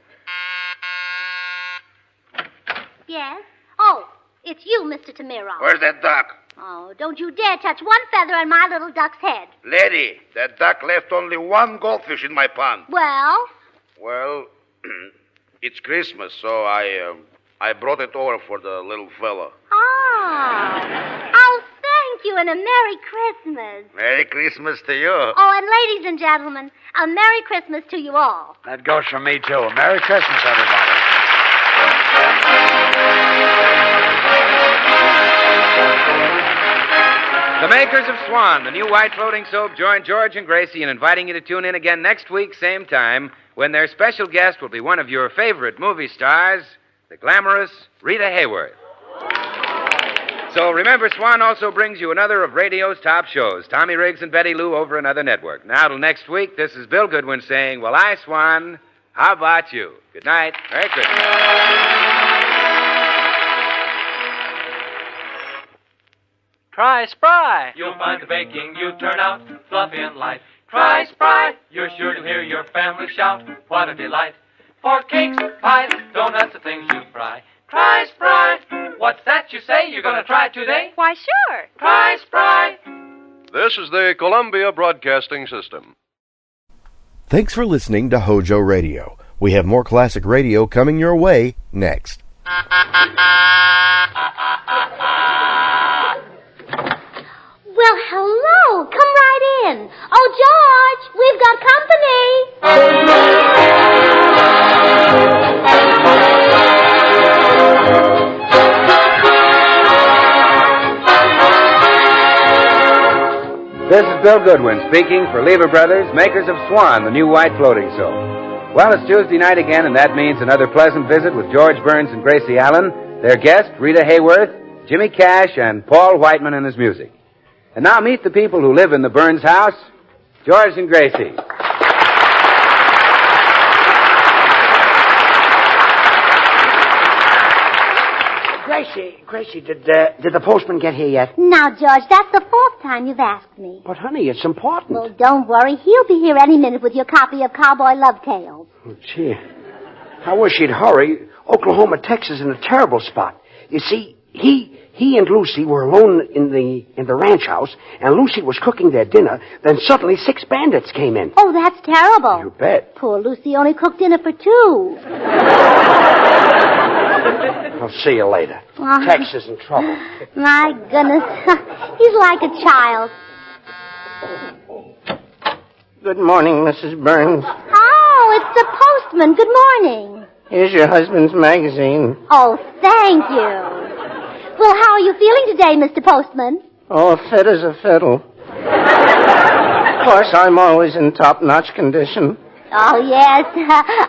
Yes? Oh, it's you, Mr. Tamiro. Where's that duck? Oh, don't you dare touch one feather on my little duck's head. Lady, that duck left only one goldfish in my pond. Well? Well, it's Christmas, so I brought it over for the little fella. Oh, thank you, and a Merry Christmas. Merry Christmas to you. Oh, and ladies and gentlemen, a Merry Christmas to you all. That goes for me, too. Merry Christmas, everybody. The makers of Swan, the new white floating soap, join George and Gracie in inviting you to tune in again next week, same time, when their special guest will be one of your favorite movie stars, the glamorous Rita Hayworth. So remember, Swan also brings you another of radio's top shows, Tommy Riggs and Betty Lou over another network. Now till next week, this is Bill Goodwin saying, well, I, Swan, how about you? Good night. Merry Christmas. Try Spry. You'll find the baking you turn out fluffy and light. Try Spry. You're sure to hear your family shout, what a delight. For cakes, pies, donuts, the things you fry. Try Spry. What's that you say you're going to try today? Why, sure. Try Spry. This is the Columbia Broadcasting System. Thanks for listening to HOJO Radio. We have more classic radio coming your way next. Well, hello. Come right in. Oh, George, we've got company. This is Bill Goodwin speaking for Lever Brothers, makers of Swan, the new white floating soap. Well, it's Tuesday night again, and that means another pleasant visit with George Burns and Gracie Allen, their guest, Rita Hayworth, Jimmy Cash, and Paul Whiteman and his music. And now meet the people who live in the Burns house, George and Gracie. Gracie, did the postman get here yet? Now, George, that's the fourth time you've asked me. But, honey, it's important. Well, don't worry. He'll be here any minute with your copy of Cowboy Love Tales. Oh, gee. I wish he'd hurry. Oklahoma, Texas is in a terrible spot. You see, he and Lucy were alone in the ranch house, and Lucy was cooking their dinner. Then suddenly 6 bandits came in. Oh, that's terrible. You bet. Poor Lucy only cooked dinner for 2. I'll see you later. Tex is in trouble. My goodness. He's like a child. Good morning, Mrs. Burns. Oh, it's the postman. Good morning. Here's your husband's magazine. Oh, thank you. Well, how are you feeling today, Mr. Postman? Oh, fit as a fiddle. Of course, I'm always in top-notch condition. Oh, yes.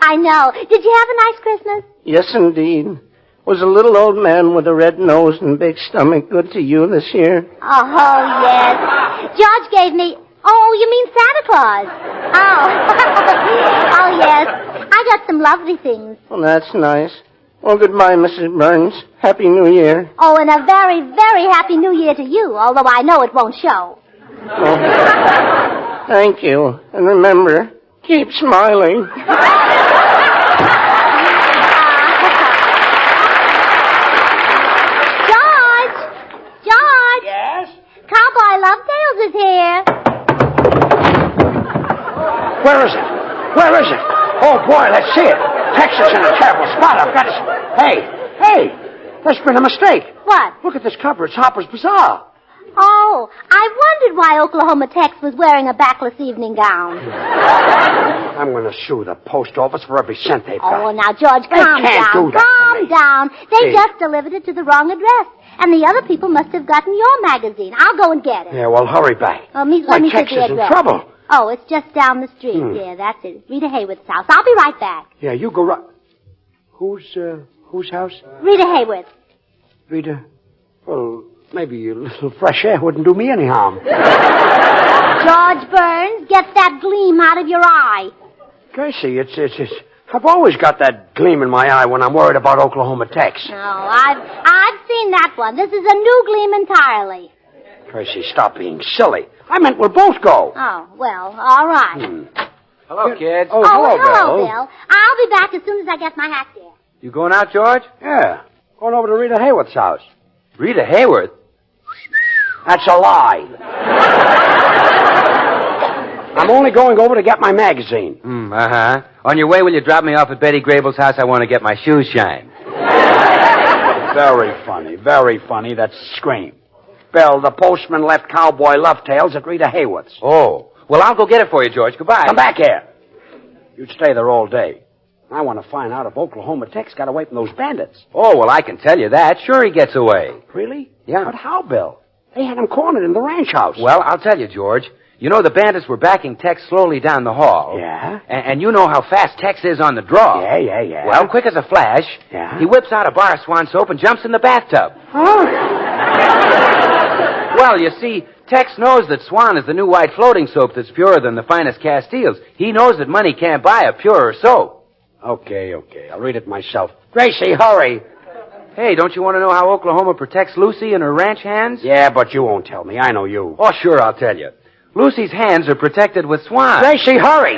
I know. Did you have a nice Christmas? Yes, indeed. Was a little old man with a red nose and big stomach good to you this year? Oh, yes. George gave me... Oh, you mean Santa Claus? Oh. Oh, yes. I got some lovely things. Well, that's nice. Well, goodbye, Mrs. Burns. Happy New Year. Oh, and a very, very happy New Year to you, although I know it won't show. Oh. Thank you. And remember, keep smiling. George! Yes? Cowboy Lovetails is here. Where is it? Where is it? Oh, boy, let's see it. Texas in a terrible spot. I've got to... Hey! There's been a mistake. What? Look at this cover. It's Harper's Bazaar. Oh, I wondered why Oklahoma Tex was wearing a backless evening gown. I'm going to sue the post office for every cent they've got. Oh, now, George, calm They can't down. do that to me. Calm down. They Gee. just delivered it to the wrong address. And the other people must have gotten your magazine. I'll go and get it. Yeah, well, hurry back. Let me Why, see Tex the is in address. trouble. Oh, it's just down the street. Yeah, that's it. Rita Hayworth's house. I'll be right back. Yeah, you go right... Whose house? Rita Hayworth. Rita? Well, maybe a little fresh air wouldn't do me any harm. George Burns, get that gleam out of your eye. Gracie, it's... I've always got that gleam in my eye when I'm worried about Oklahoma Tex. No, I've seen that one. This is a new gleam entirely. Gracie, stop being silly. I meant we'll both go. Oh, well, all right. Hello, kids. Oh, hello, Bill. I'll be back as soon as I get my hat there. You going out, George? Yeah. Going over to Rita Hayworth's house. Rita Hayworth? That's a lie. I'm only going over to get my magazine. Uh-huh. On your way, will you drop me off at Betty Grable's house? I want to get my shoes shined. Very funny. That's Scream. Bill, the postman left Cowboy Lovetails at Rita Hayworth's. Oh. Well, I'll go get it for you, George. Goodbye. Come back here. You'd stay there all day. I want to find out if Oklahoma Tex got away from those bandits. Oh, well, I can tell you that. Sure he gets away. Really? Yeah. But how, Bill? They had him cornered in the ranch house. Well, I'll tell you, George. You know the bandits were backing Tex slowly down the hall. Yeah? And you know how fast Tex is on the draw. Yeah. Well, quick as a flash, Yeah? he whips out a bar of Swan soap and jumps in the bathtub. Well, you see, Tex knows that Swan is the new white floating soap that's purer than the finest Castiles. He knows that money can't buy a purer soap. Okay. I'll read it myself. Gracie, hurry. Hey, don't you want to know how Oklahoma protects Lucy and her ranch hands? Yeah, but you won't tell me. I know you. Oh, sure, I'll tell you. Lucy's hands are protected with Swan. Gracie, hurry.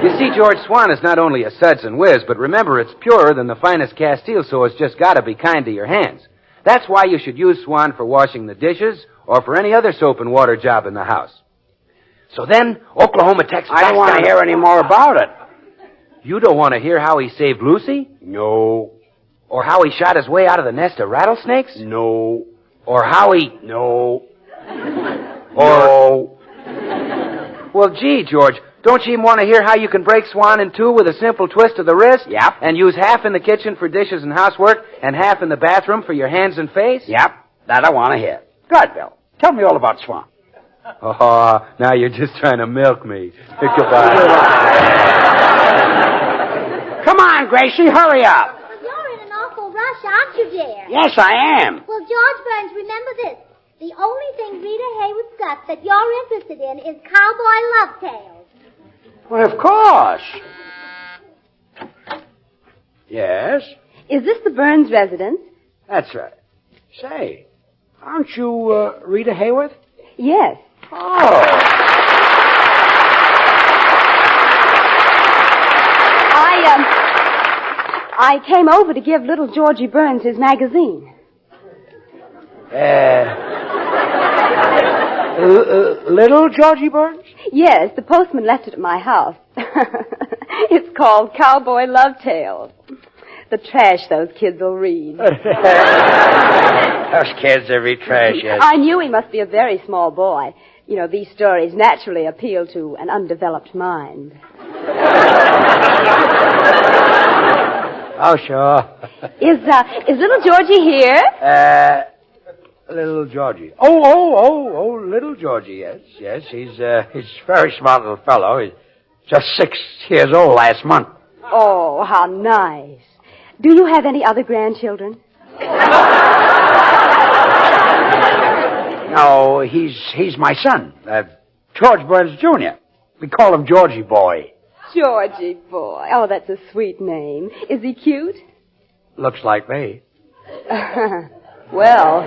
You see, George, Swan is not only a suds and whiz, but remember, it's purer than the finest Castile, so it's just got to be kind to your hands. That's why you should use Swan for washing the dishes or for any other soap and water job in the house. So then, Oklahoma Tex... I don't want to hear any more about it. You don't want to hear how he saved Lucy? No. Or how he shot his way out of the nest of rattlesnakes? No. Or how he... No. No. Well, gee, George, don't you even want to hear how you can break Swan in two with a simple twist of the wrist? Yep. And use half in the kitchen for dishes and housework and half in the bathroom for your hands and face? Yep. That I want to hear. Good, Bill. Tell me all about Swan. Oh, now you're just trying to milk me. Goodbye. Come on, Gracie, hurry up. You're in an awful rush, aren't you, dear? Yes, I am. Well, George Burns, remember this. The only thing Rita Hayworth's got that you're interested in is Cowboy Lovetails. Well, of course. Yes? Is this the Burns residence? That's right. Say, aren't you Rita Hayworth? Yes. Oh. I came over to give little Georgie Burns his magazine. Little Georgie Burns? Yes, the postman left it at my house. It's called Cowboy Lovetails. The trash those kids will read. Those kids, they read trash, yes. I knew he must be a very small boy. You know, these stories naturally appeal to an undeveloped mind. Oh, sure. Is little Georgie here? Little Georgie. Oh, little Georgie, yes. He's a very smart little fellow. He's just 6 years old last month. Oh, how nice. Do you have any other grandchildren? No, he's my son, George Burns, Jr. We call him Georgie Boy. Georgie boy. Oh, that's a sweet name. Is he cute? Looks like me. Well.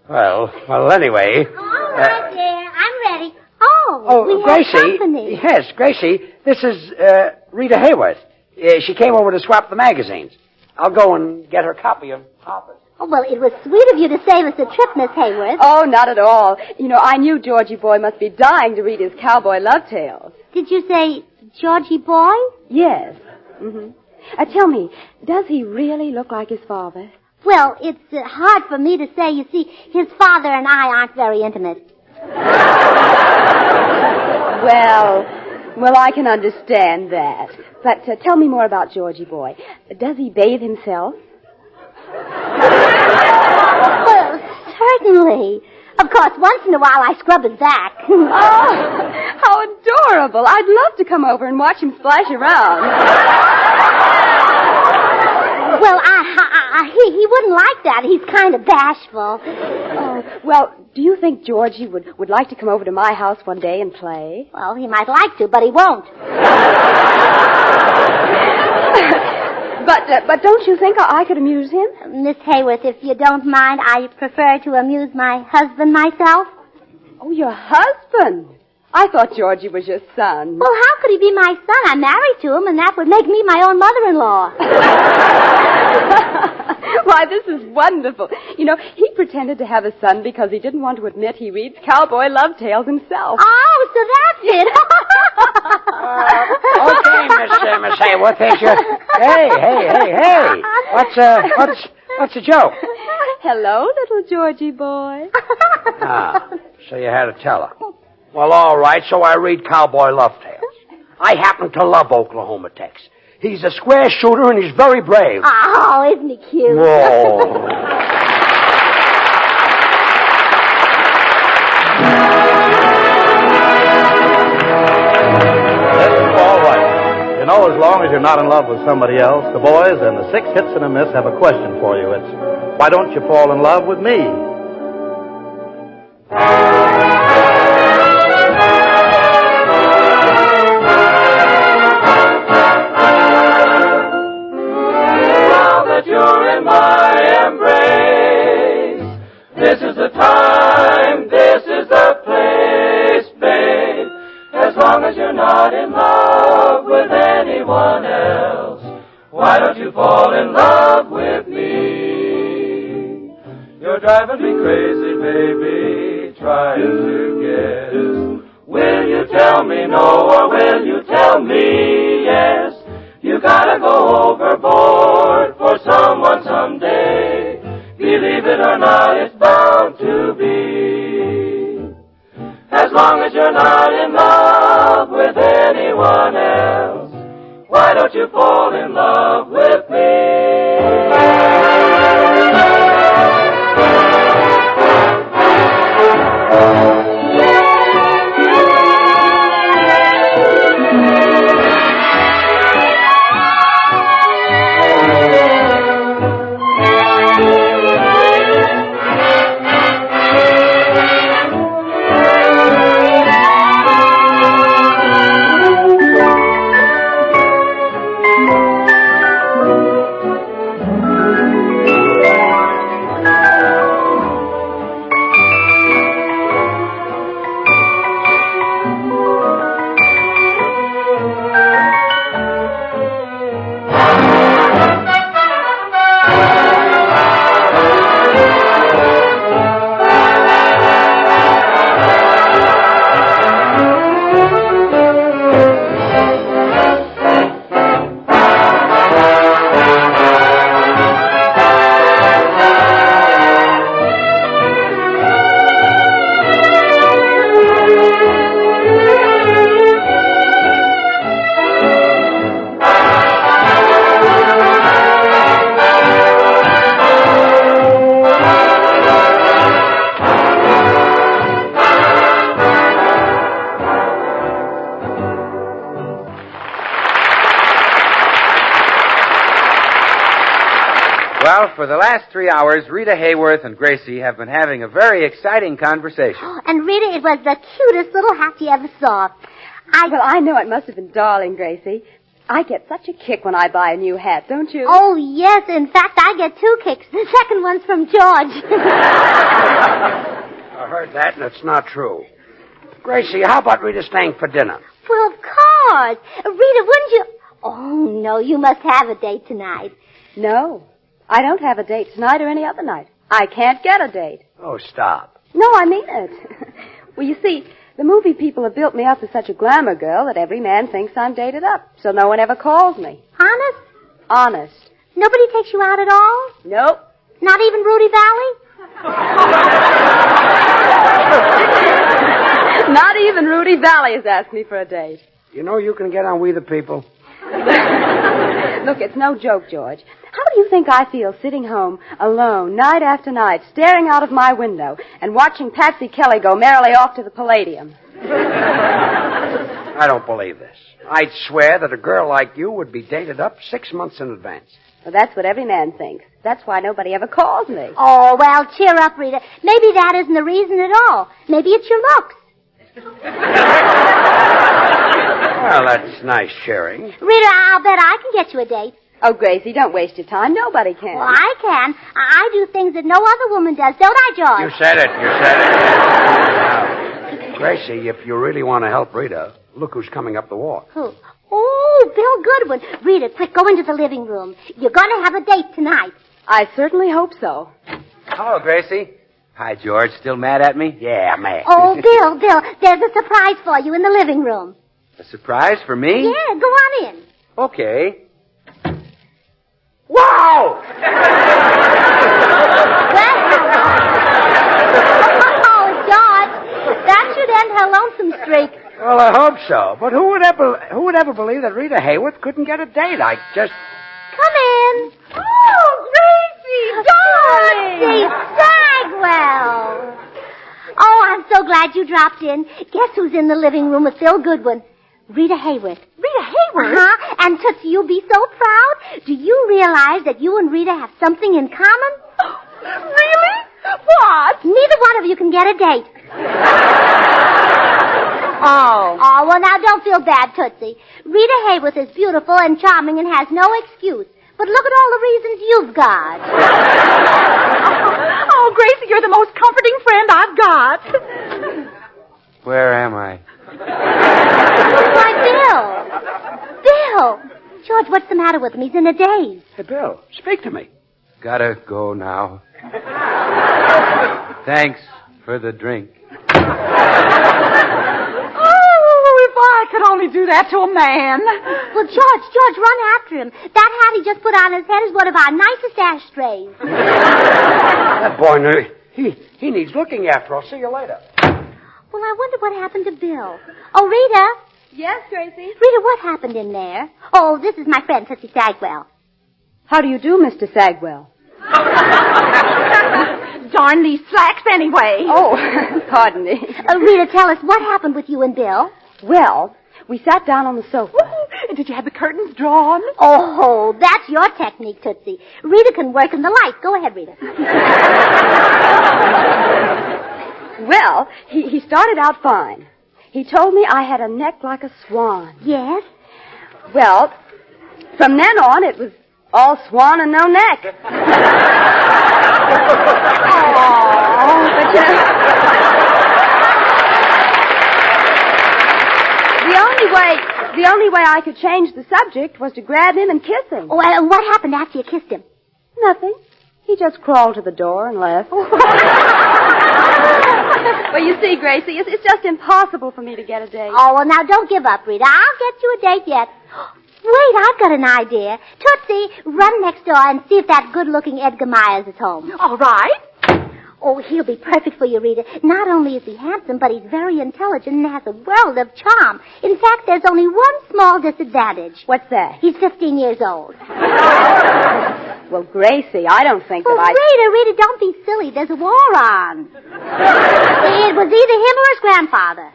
Well, anyway. All right, dear. I'm ready. Oh, we Gracie. have company. Yes, Gracie. This is Rita Hayworth. She came over to swap the magazines. I'll go and get her copy of Harper's. Oh, well, it was sweet of you to save us a trip, Miss Hayworth. Oh, not at all. You know, I knew Georgie Boy must be dying to read his cowboy love tales. Did you say Georgie Boy? Yes. Mm-hmm. Tell me, does he really look like his father? Well, it's hard for me to say. You see, his father and I aren't very intimate. Well, I can understand that. But tell me more about Georgie Boy. Does he bathe himself? Well, certainly. Of course, once in a while I scrub his back. Oh, how adorable. I'd love to come over and watch him splash around. Well, he wouldn't like that. He's kind of bashful. Oh, well, do you think Georgie would like to come over to my house one day and play? Well, he might like to, but he won't. But don't you think I could amuse him? Miss Hayworth, if you don't mind, I prefer to amuse my husband myself. Oh, your husband? I thought Georgie was your son. Well, how could he be my son? I'm married to him, and that would make me my own mother-in-law. Why, this is wonderful. You know, he pretended to have a son because he didn't want to admit he reads cowboy love tales himself. Oh, so that's it. Okay, Miss Hayworth, here's your... Hey. What's the joke? Hello, little Georgie Boy. So you had to tell her. Well, all right, so I read cowboy love tales. I happen to love Oklahoma Tex. He's a square shooter and he's very brave. Oh, isn't he cute? Whoa. All right. You know, as long as you're not in love with somebody else, the boys and the 6 hits and a miss have a question for you. It's, why don't you fall in love with me? You're in my embrace. This is the time, this is the place, babe. As long as you're not in love with anyone else, why don't you fall in love with me? You're driving me crazy, baby, trying to guess. Will you tell me no or will you tell me yes? You gotta go overboard for someone someday. Believe it or not, it's bound to be. As long as you're not in love with anyone else, why don't you fall in love with me? Well, for the last 3 hours, Rita Hayworth and Gracie have been having a very exciting conversation. And Rita, it was the cutest little hat you ever saw. Well, I know it must have been darling, Gracie. I get such a kick when I buy a new hat, don't you? Oh, yes. In fact, I get 2 kicks. The second one's from George. I heard that, and it's not true. Gracie, how about Rita staying for dinner? Well, of course. Rita, wouldn't you... Oh, no, you must have a date tonight. No, I don't have a date tonight or any other night. I can't get a date. Oh, stop. No, I mean it. Well, you see, the movie people have built me up as such a glamour girl that every man thinks I'm dated up, so no one ever calls me. Honest? Honest. Nobody takes you out at all? Nope. Not even Rudy Valley? Not even Rudy Valley has asked me for a date. You know you can get on We the People. Look, it's no joke, George. How do you think I feel sitting home alone night after night, staring out of my window and watching Patsy Kelly go merrily off to the Palladium? I don't believe this. I'd swear that a girl like you would be dated up 6 months in advance. Well, that's what every man thinks. That's why nobody ever calls me. Oh, well, cheer up, Rita. Maybe that isn't the reason at all. Maybe it's your looks. Well, that's nice sharing. Rita, I'll bet I can get you a date. Oh, Gracie, don't waste your time. Nobody can. Well, I can. I do things that no other woman does, don't I, George? You said it. Now, Gracie, if you really want to help Rita, look who's coming up the walk. Who? Oh, Bill Goodwin. Rita, quick, go into the living room. You're going to have a date tonight. I certainly hope so. Hello, Gracie. Hi, George. Still mad at me? Yeah, mad. Oh, Bill, there's a surprise for you in the living room. A surprise for me? Yeah, go on in. Okay. Wow! Oh, George, that should end her lonesome streak. Well, I hope so. But who would ever believe that Rita Hayworth couldn't get a date? I just... Come in. Oh, Gracie, darling. Sagwell. Oh, I'm so glad you dropped in. Guess who's in the living room with Bill Goodwin? Rita Hayworth. Rita Hayworth? Uh-huh. And Tootsie, you'll be so proud. Do you realize that you and Rita have something in common? Really? What? Neither one of you can get a date. Oh, well, now don't feel bad, Tootsie. Rita Hayworth is beautiful and charming and has no excuse. But look at all the reasons you've got. Oh, Gracie, you're the most comforting friend I've got. Where am I? Why, Bill. George, what's the matter with him? He's in a daze. Hey, Bill, speak to me. Gotta go now. Thanks for the drink. Oh, if I could only do that to a man. Well, George, run after him. That hat he just put on his head is one of our nicest ashtrays. That boy, he needs looking after. I'll see you later. Well, I wonder what happened to Bill. Oh, Rita. Yes, Gracie? Rita, what happened in there? Oh, this is my friend, Tootsie Sagwell. How do you do, Mr. Sagwell? Darn these slacks anyway. Oh, pardon me. Rita, tell us, what happened with you and Bill? Well, we sat down on the sofa. Did you have the curtains drawn? Oh, that's your technique, Tootsie. Rita can work in the light. Go ahead, Rita. Well, he started out fine. He told me I had a neck like a swan. Yes? Well, from then on, it was all swan and no neck. But the only way I could change the subject was to grab him and kiss him. Oh, and what happened after you kissed him? Nothing. He just crawled to the door and left. Well, you see, Gracie, it's just impossible for me to get a date. Oh, well, now don't give up, Rita. I'll get you a date yet. Wait, I've got an idea. Tootsie, run next door and see if that good-looking Edgar Myers is home. All right. Oh, he'll be perfect for you, Rita. Not only is he handsome, but he's very intelligent and has a world of charm. In fact, there's only one small disadvantage. What's that? He's 15 years old. Well, Gracie, I don't think that Rita, don't be silly. There's a war on. It was either him or his grandfather.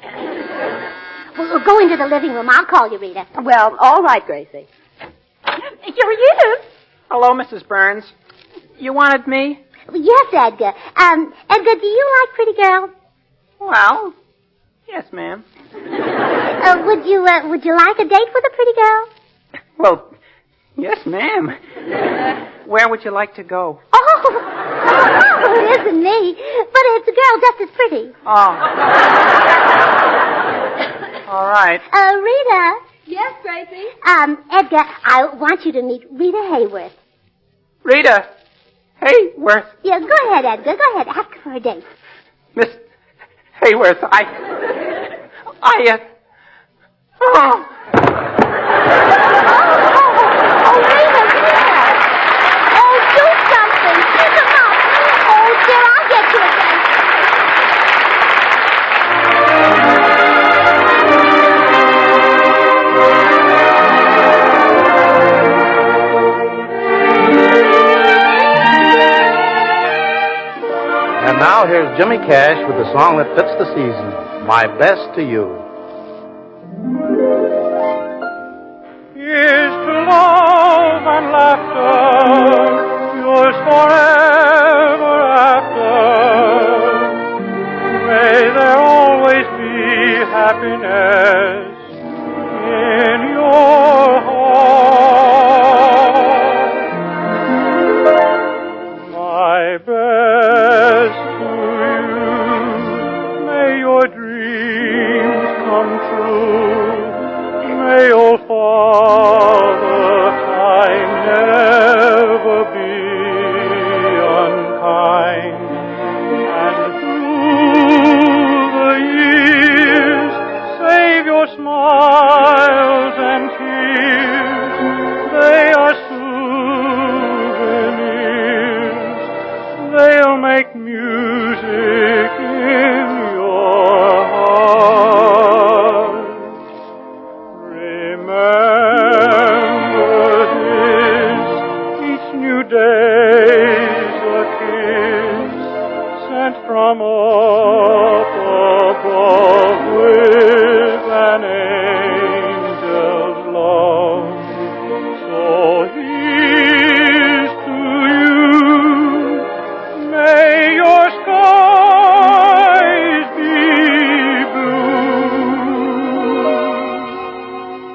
Well, go into the living room. I'll call you, Rita. Well, all right, Gracie. Here he is. Hello, Mrs. Burns. You wanted me? Yes, Edgar. Edgar, do you like pretty girls? Well, yes, ma'am. Would you like a date with a pretty girl? Yes, ma'am. Where would you like to go? Oh, it isn't me, but it's a girl just as pretty. Oh. All right. Rita. Yes, Gracie? Edgar, I want you to meet Rita Hayworth. Rita Hayworth. Yeah, go ahead, Edgar. Go ahead. Ask her for a date. Miss Hayworth, Oh. Do something. Keep him up. Oh, dear, I'll get you a date. And now here's Jimmy Cash with the song that fits the season, My Best to You. Here's to love and laughter, yours forever after. May there always be happiness in your heart. My best to you, may your dreams come true. May old Father Time never be unkind. And through the years, save your smiles and tears. They are souvenirs. They'll make music in your heart. Remember this, each new day's a kiss sent from up above with an angel's love. So here's to you, may your skies be blue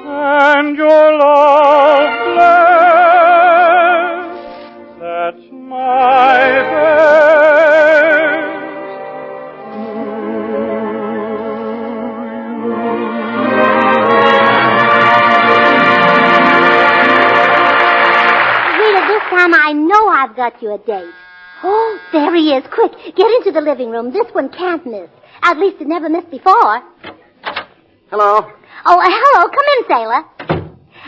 and your love blessed. That's my best Rita, this time I know I've got you a date. Oh, there he is. Quick, get into the living room. This one can't miss. At least it never missed before. Hello. Oh, hello. Come in, sailor.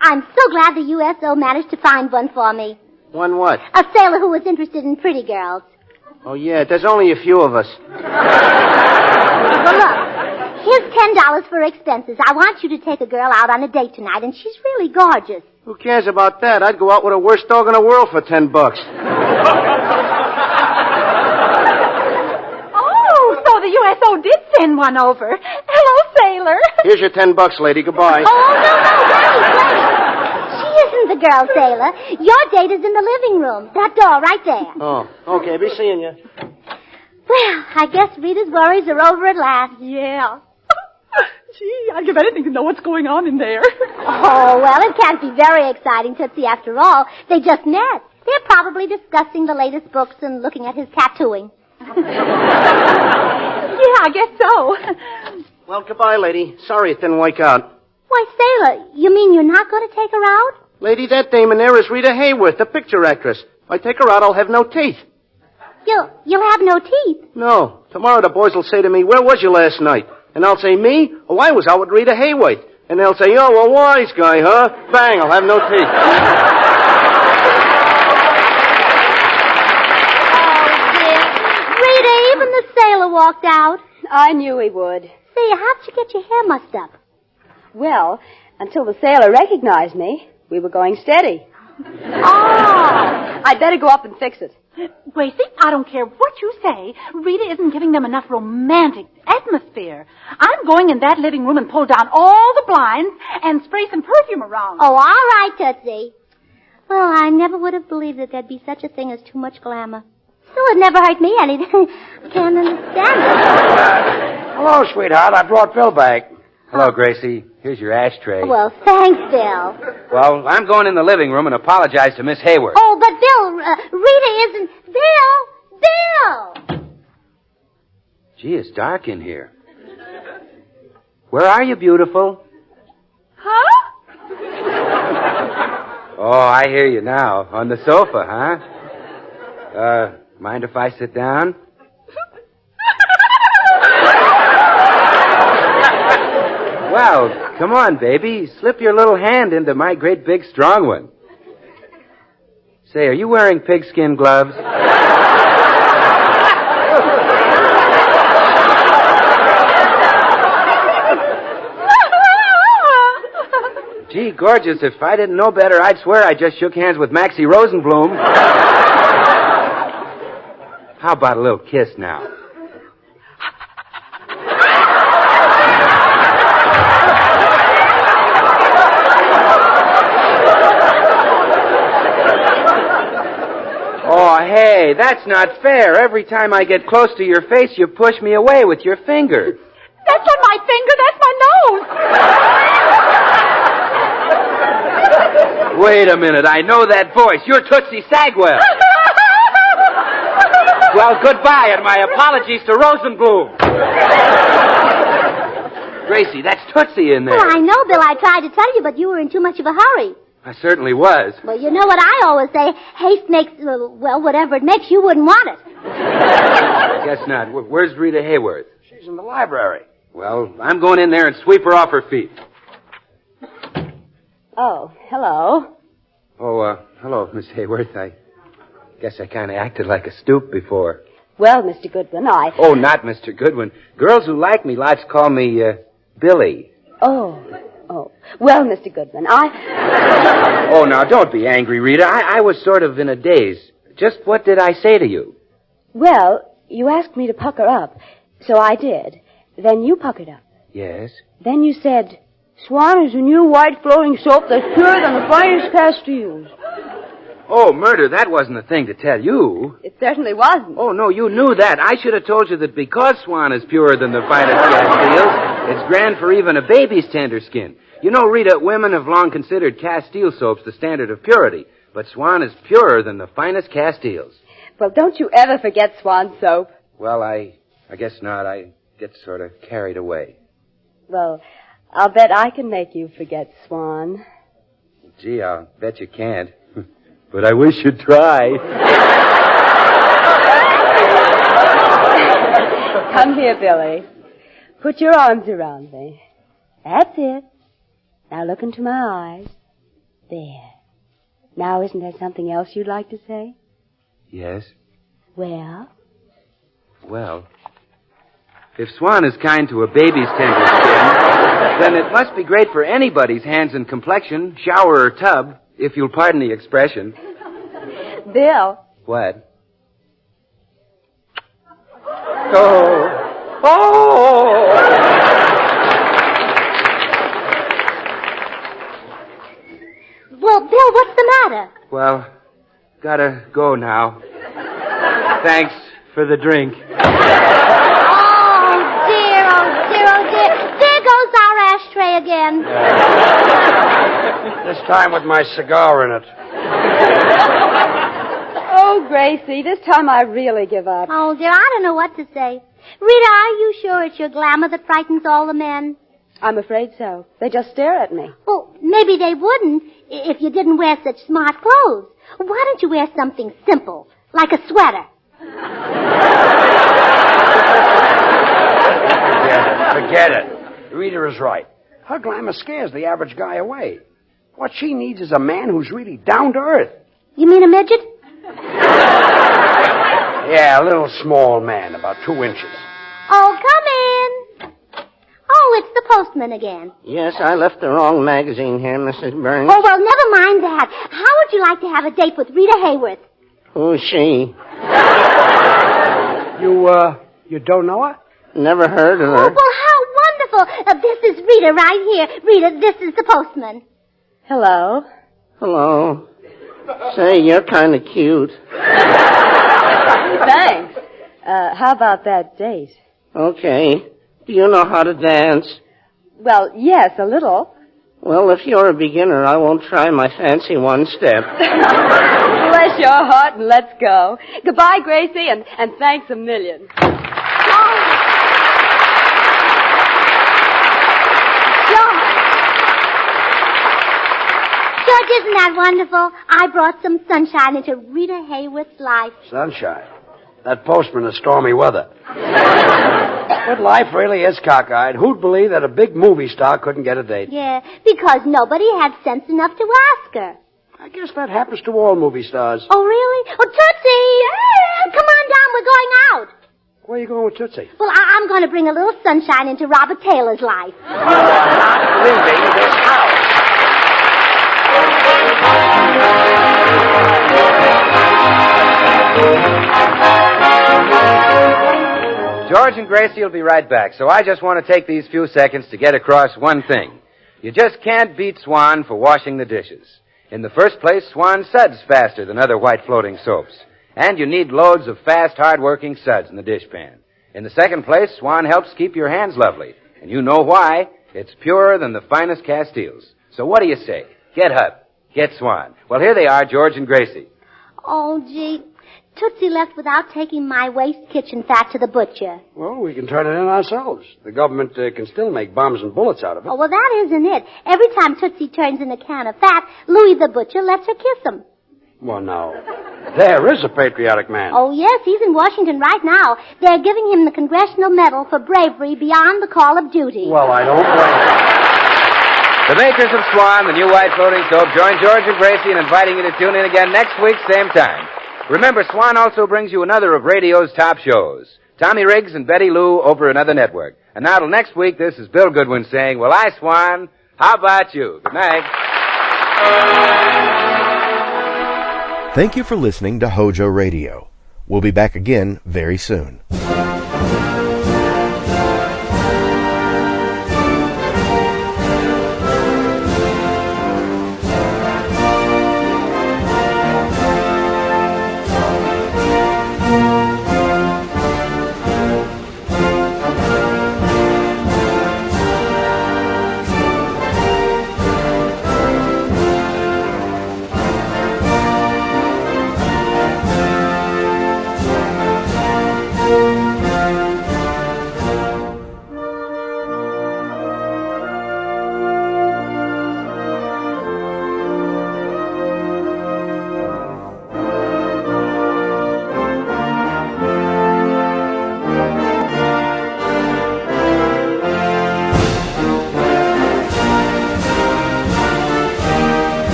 I'm so glad the USO managed to find one for me. One what? A sailor who was interested in pretty girls. Oh, yeah, there's only a few of us. Well, look, here's $10 for expenses. I want you to take a girl out on a date tonight, and she's really gorgeous. Who cares about that? I'd go out with the worst dog in the world for $10. Oh, so the USO did send one over. Hello, sailor. Here's your $10, lady. Goodbye. Oh, no, wait. She isn't the girl, sailor. Your date is in the living room. That door right there. Oh, okay. Be seeing you. Well, I guess Rita's worries are over at last. Yeah. Gee, I'd give anything to know what's going on in there. Oh, well, it can't be very exciting, Tootsie, after all. They just met. They're probably discussing the latest books and looking at his tattooing. Yeah, I guess so. Well, goodbye, lady. Sorry it didn't work out. Why, sailor, you mean you're not going to take her out? Lady, that dame in there is Rita Hayworth, the picture actress. If I take her out, I'll have no teeth. You'll have no teeth. No. Tomorrow the boys will say to me, where was you last night? And I'll say, me? Oh, I was out with Rita Hayworth. And they'll say, oh, a wise guy, huh? Bang, I'll have no teeth. Rita, even the sailor walked out. I knew he would. Say, how'd you get your hair mussed up? Well, until the sailor recognized me, we were going steady. Oh! I'd better go up and fix it. Gracie, I don't care what you say. Rita isn't giving them enough romantic atmosphere. I'm going in that living room and pull down all the blinds and spray some perfume around. Oh, all right, Tootsie. Well, I never would have believed that there'd be such a thing as too much glamour. Still, it never hurt me any. I can't understand it. Hello, sweetheart. I brought Bill back. Hello, Gracie. Here's your ashtray. Well, thanks, Bill. Well, I'm going in the living room and apologize to Miss Hayward. Oh, but Bill, Rita isn't... Bill! Gee, it's dark in here. Where are you, beautiful? Huh? Oh, I hear you now. On the sofa, huh? Mind if I sit down? Well, come on, baby. Slip your little hand into my great big strong one. Say, are you wearing pigskin gloves? Gee, gorgeous, if I didn't know better, I'd swear I just shook hands with Maxie Rosenblum. How about a little kiss now? Oh, hey, that's not fair. Every time I get close to your face, you push me away with your finger. That's not my finger, that's my nose. Wait a minute, I know that voice. You're Tootsie Sagwell. Well, goodbye, and my apologies to Rosenblum. Gracie, that's Tootsie in there. Well, I know, Bill. I tried to tell you, but you were in too much of a hurry. I certainly was. Well, you know what I always say. Haste makes, well, whatever it makes, you wouldn't want it. I guess not. Where's Rita Hayworth? She's in the library. Well, I'm going in there and sweep her off her feet. Oh, hello. Oh, hello, Miss Hayworth. I guess I kind of acted like a stoop before. Well, Mr. Goodwin, Oh, not Mr. Goodwin. Girls who like me lots call me, Billy. Oh. Well, Mr. Goodwin, Oh, now, don't be angry, Rita. I was sort of in a daze. Just what did I say to you? Well, you asked me to pucker up, so I did. Then you puckered up. Yes? Then you said, Swan is a new white flowing soap that's purer than the finest Castiles. Oh, murder, that wasn't the thing to tell you. It certainly wasn't. Oh, no, you knew that. I should have told you that because Swan is purer than the finest Castiles, it's grand for even a baby's tender skin. You know, Rita, women have long considered Castile soaps the standard of purity, but Swan is purer than the finest Castiles. Well, don't you ever forget Swan soap. Well, I guess not. I get sort of carried away. Well, I'll bet I can make you forget Swan. Gee, I'll bet you can't. But I wish you'd try. Come here, Billy. Put your arms around me. That's it. Now look into my eyes. There. Now, isn't there something else you'd like to say? Yes? Well? Well, if Swan is kind to a baby's tender skin, then it must be great for anybody's hands and complexion, shower or tub, if you'll pardon the expression. Bill. What? Oh! Well, Bill, what's the matter? Well, gotta go now. Thanks for the drink. Oh, dear. There goes our ashtray again. This time with my cigar in it. Oh, Gracie, this time I really give up. Oh, dear, I don't know what to say. Rita, are you sure it's your glamour that frightens all the men? I'm afraid so. They just stare at me. Well, maybe they wouldn't if you didn't wear such smart clothes. Why don't you wear something simple, like a sweater? Forget it. Rita is right. Her glamour scares the average guy away. What she needs is a man who's really down to earth. You mean a midget? Yeah, a little small man, about 2 inches. Oh, come in. Oh, it's the postman again. Yes, I left the wrong magazine here, Mrs. Burns. Oh, well, never mind that. How would you like to have a date with Rita Hayworth? Who's she? You don't know her? Never heard of Oh, her. well, how wonderful. This is Rita right here. Rita, this is the postman. Hello. Hello. Say, you're kind of cute. Thanks. How about that date? Okay. Do you know how to dance? Well, yes, a little. Well, if you're a beginner, I won't try my fancy one step. Bless your heart and let's go. Goodbye, Gracie, and thanks a million. George, isn't that wonderful? I brought some sunshine into Rita Hayworth's life. Sunshine. That postman is stormy weather. But life really is cockeyed. Who'd believe that a big movie star couldn't get a date? Yeah, because nobody had sense enough to ask her. I guess that happens to all movie stars. Oh, really? Oh, Tootsie! Come on down, we're going out. Where are you going with Tootsie? Well, I'm going to bring a little sunshine into Robert Taylor's life. Not leaving this house. George and Gracie will be right back, so I just want to take these few seconds to get across one thing. You just can't beat Swan for washing the dishes. In the first place, Swan suds faster than other white floating soaps. And you need loads of fast, hard-working suds in the dishpan. In the second place, Swan helps keep your hands lovely. And you know why. It's purer than the finest Castiles. So what do you say? Get Hub. Get Swan. Well, here they are, George and Gracie. Oh, gee. Tootsie left without taking my waste kitchen fat to the butcher. Well, we can turn it in ourselves. The government can still make bombs and bullets out of it. Oh, well, that isn't it. Every time Tootsie turns in a can of fat, Louis the butcher lets her kiss him. Well, now, there is a patriotic man. Oh, yes, he's in Washington right now. They're giving him the Congressional Medal for bravery beyond the call of duty. Well, I don't blame him. The makers of Swan, the new white floating soap, join George and Gracie in inviting you to tune in again next week, same time. Remember, Swan also brings you another of radio's top shows. Tommy Riggs and Betty Lou over another network. And now till next week, this is Bill Goodwin saying, well, I, Swan, how about you? Good night. Thank you for listening to HOJO Radio. We'll be back again very soon.